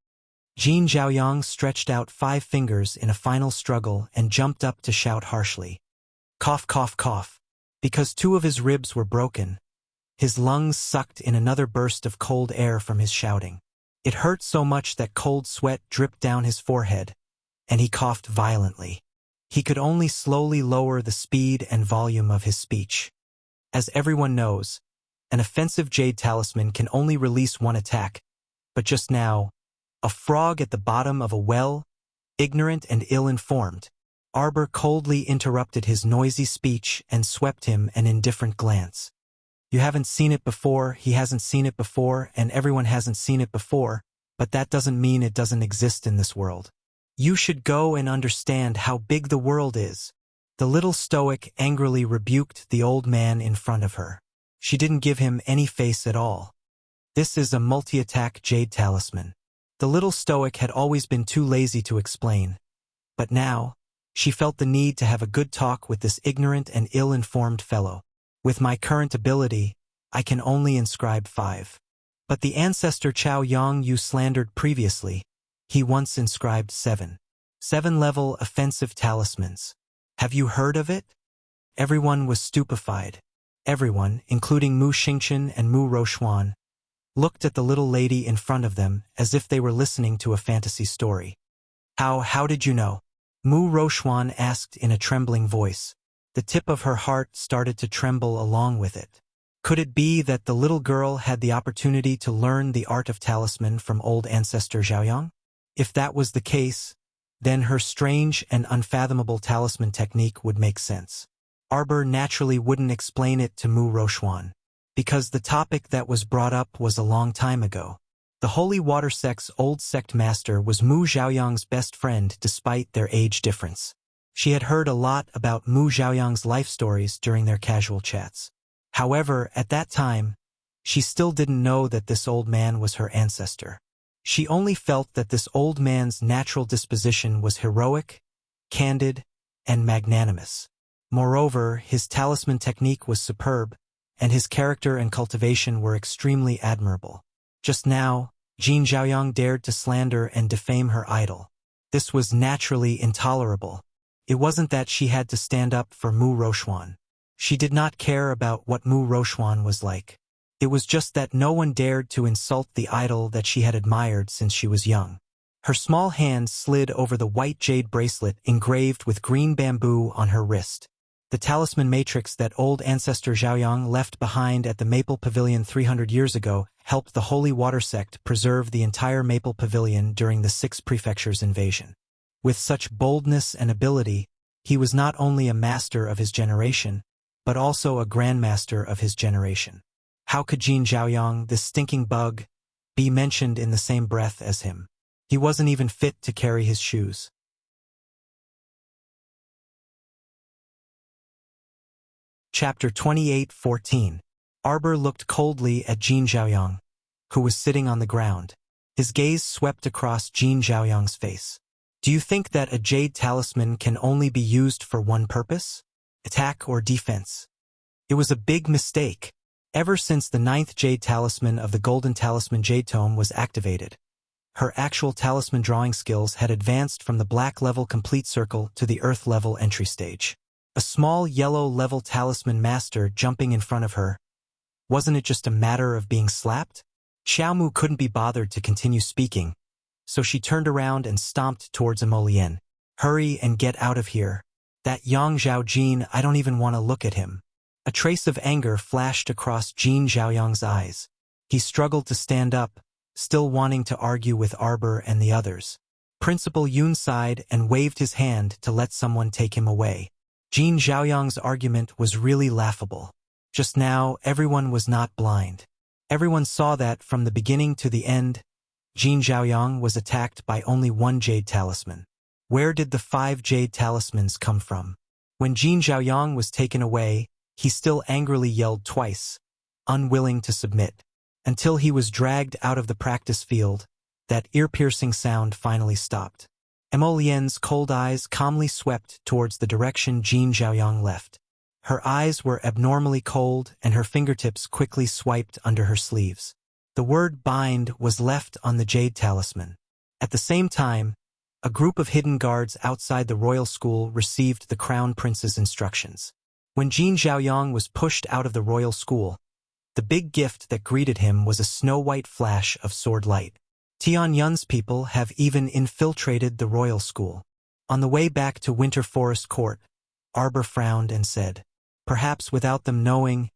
Jin Chaoyang stretched out 5 fingers in a final struggle and jumped up to shout harshly. Cough, cough, cough. Because 2 of his ribs were broken, his lungs sucked in another burst of cold air from his shouting. It hurt so much that cold sweat dripped down his forehead, and he coughed violently. He could only slowly lower the speed and volume of his speech. As everyone knows, an offensive jade talisman can only release 1 attack, but just now, a frog at the bottom of a well, ignorant and ill-informed, Arbor coldly interrupted his noisy speech and swept him an indifferent glance. You haven't seen it before, he hasn't seen it before, and everyone hasn't seen it before, but that doesn't mean it doesn't exist in this world. You should go and understand how big the world is. The little stoic angrily rebuked the old man in front of her. She didn't give him any face at all. This is a multi-attack jade talisman. The little stoic had always been too lazy to explain, but now, she felt the need to have a good talk with this ignorant and ill-informed fellow. With my current ability, I can only inscribe 5. But the ancestor Chao Yang you slandered previously, he once inscribed 7. 7-level offensive talismans. Have you heard of it? Everyone was stupefied. Everyone, including Mu Xingchen and Mu Rochuan, looked at the little lady in front of them as if they were listening to a fantasy story. How did you know? Mu Rochuan asked in a trembling voice. The tip of her heart started to tremble along with it. Could it be that the little girl had the opportunity to learn the art of talisman from old ancestor Xiaoyang? If that was the case, then her strange and unfathomable talisman technique would make sense. Arbor naturally wouldn't explain it to Mu Rochuan, because the topic that was brought up was a long time ago. The Holy Water Sect's old sect master was Mu Xiaoyang's best friend despite their age difference. She had heard a lot about Mu Xiaoyang's life stories during their casual chats. However, at that time, she still didn't know that this old man was her ancestor. She only felt that this old man's natural disposition was heroic, candid, and magnanimous. Moreover, his talisman technique was superb, and his character and cultivation were extremely admirable. Just now, Jin Xiaoyang dared to slander and defame her idol. This was naturally intolerable. It wasn't that she had to stand up for Mu Rochuan. She did not care about what Mu Rochuan was like. It was just that no one dared to insult the idol that she had admired since she was young. Her small hand slid over the white jade bracelet engraved with green bamboo on her wrist. The talisman matrix that old ancestor Zhaoyang left behind at the Maple Pavilion 300 years ago helped the Holy Water Sect preserve the entire Maple Pavilion during the Six Prefectures invasion. With such boldness and ability, he was not only a master of his generation, but also a grandmaster of his generation. How could Jin Zhaoyang, this stinking bug, be mentioned in the same breath as him? He wasn't even fit to carry his shoes. Chapter 28:14. Arbor looked coldly at Jin Zhaoyang, who was sitting on the ground. His gaze swept across Jin Zhaoyang's face. Do you think that a jade talisman can only be used for one purpose? Attack or defense? It was a big mistake. Ever since the 9th jade talisman of the Golden Talisman Jade Tome was activated, her actual talisman drawing skills had advanced from the black level complete circle to the earth level entry stage. A small yellow level talisman master jumping in front of her. Wasn't it just a matter of being slapped? Xiaomu couldn't be bothered to continue speaking, so she turned around and stomped towards Emolien. Hurry and get out of here. That Yang Zhaojin, I don't even want to look at him. A trace of anger flashed across Jin Zhaoyang's eyes. He struggled to stand up, still wanting to argue with Arbor and the others. Principal Yun sighed and waved his hand to let someone take him away. Jin Zhaoyang's argument was really laughable. Just now, everyone was not blind. Everyone saw that from the beginning to the end, Jin Zhaoyang was attacked by only one jade talisman. Where did the 5 jade talismans come from? When Jin Zhaoyang was taken away, he still angrily yelled twice, unwilling to submit. Until he was dragged out of the practice field, that ear-piercing sound finally stopped. Emolien's cold eyes calmly swept towards the direction Jin Zhaoyang left. Her eyes were abnormally cold and her fingertips quickly swiped under her sleeves. The word bind was left on the jade talisman. At the same time, a group of hidden guards outside the royal school received the crown prince's instructions. When Jin Zhaoyang was pushed out of the royal school, the big gift that greeted him was a snow-white flash of sword light. Tianyun's people have even infiltrated the royal school. On the way back to Winter Forest Court, Arbor frowned and said, perhaps without them knowing,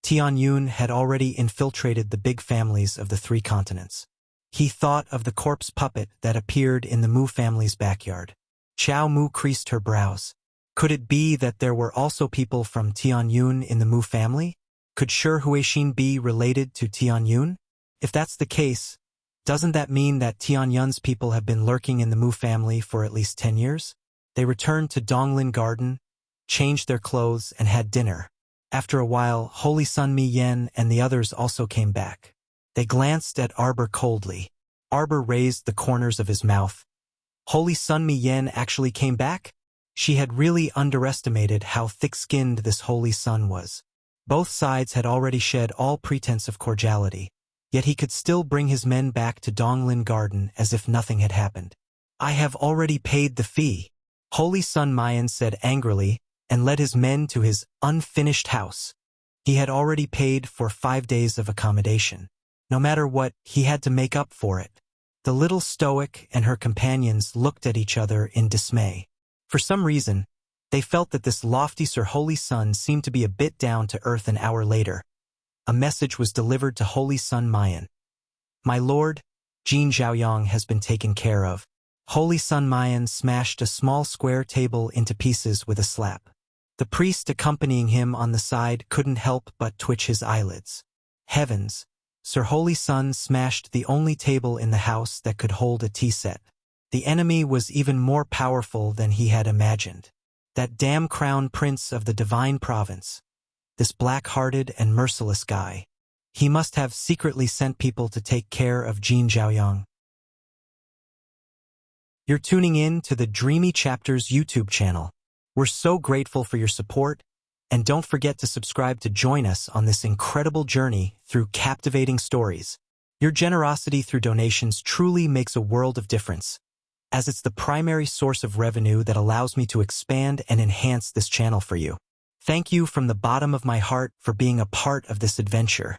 Tianyun had already infiltrated the big families of the 3 continents. He thought of the corpse puppet that appeared in the Mu family's backyard. Xiao Mu creased her brows. Could it be that there were also people from Tianyun in the Mu family? Could Shi Huixin be related to Tianyun? If that's the case, doesn't that mean that Tianyun's people have been lurking in the Mu family for at least 10 years? They returned to Donglin Garden, changed their clothes, and had dinner. After a while, Holy Sun Mi Yen and the others also came back. They glanced at Arbor coldly. Arbor raised the corners of his mouth. Holy Sun Mi Yen actually came back? She had really underestimated how thick-skinned this Holy Sun was. Both sides had already shed all pretense of cordiality, yet he could still bring his men back to Donglin Garden as if nothing had happened. I have already paid the fee, Holy Sun Mayan said angrily, and led his men to his unfinished house. He had already paid for 5 days of accommodation. No matter what, he had to make up for it. The little stoic and her companions looked at each other in dismay. For some reason, they felt that this lofty Sir Holy Sun seemed to be a bit down to earth. An hour later, a message was delivered to Holy Sun Mayan. My lord, Jin Zhaoyang has been taken care of. Holy Sun Mayan smashed a small square table into pieces with a slap. The priest accompanying him on the side couldn't help but twitch his eyelids. Heavens, Sir Holy Sun smashed the only table in the house that could hold a tea set. The enemy was even more powerful than he had imagined. That damn crown prince of the divine province. This black-hearted and merciless guy. He must have secretly sent people to take care of Jin Zhaoyang. You're tuning in to the Dreamy Chapters YouTube channel. We're so grateful for your support, and don't forget to subscribe to join us on this incredible journey through captivating stories. Your generosity through donations truly makes a world of difference, as it's the primary source of revenue that allows me to expand and enhance this channel for you. Thank you from the bottom of my heart for being a part of this adventure.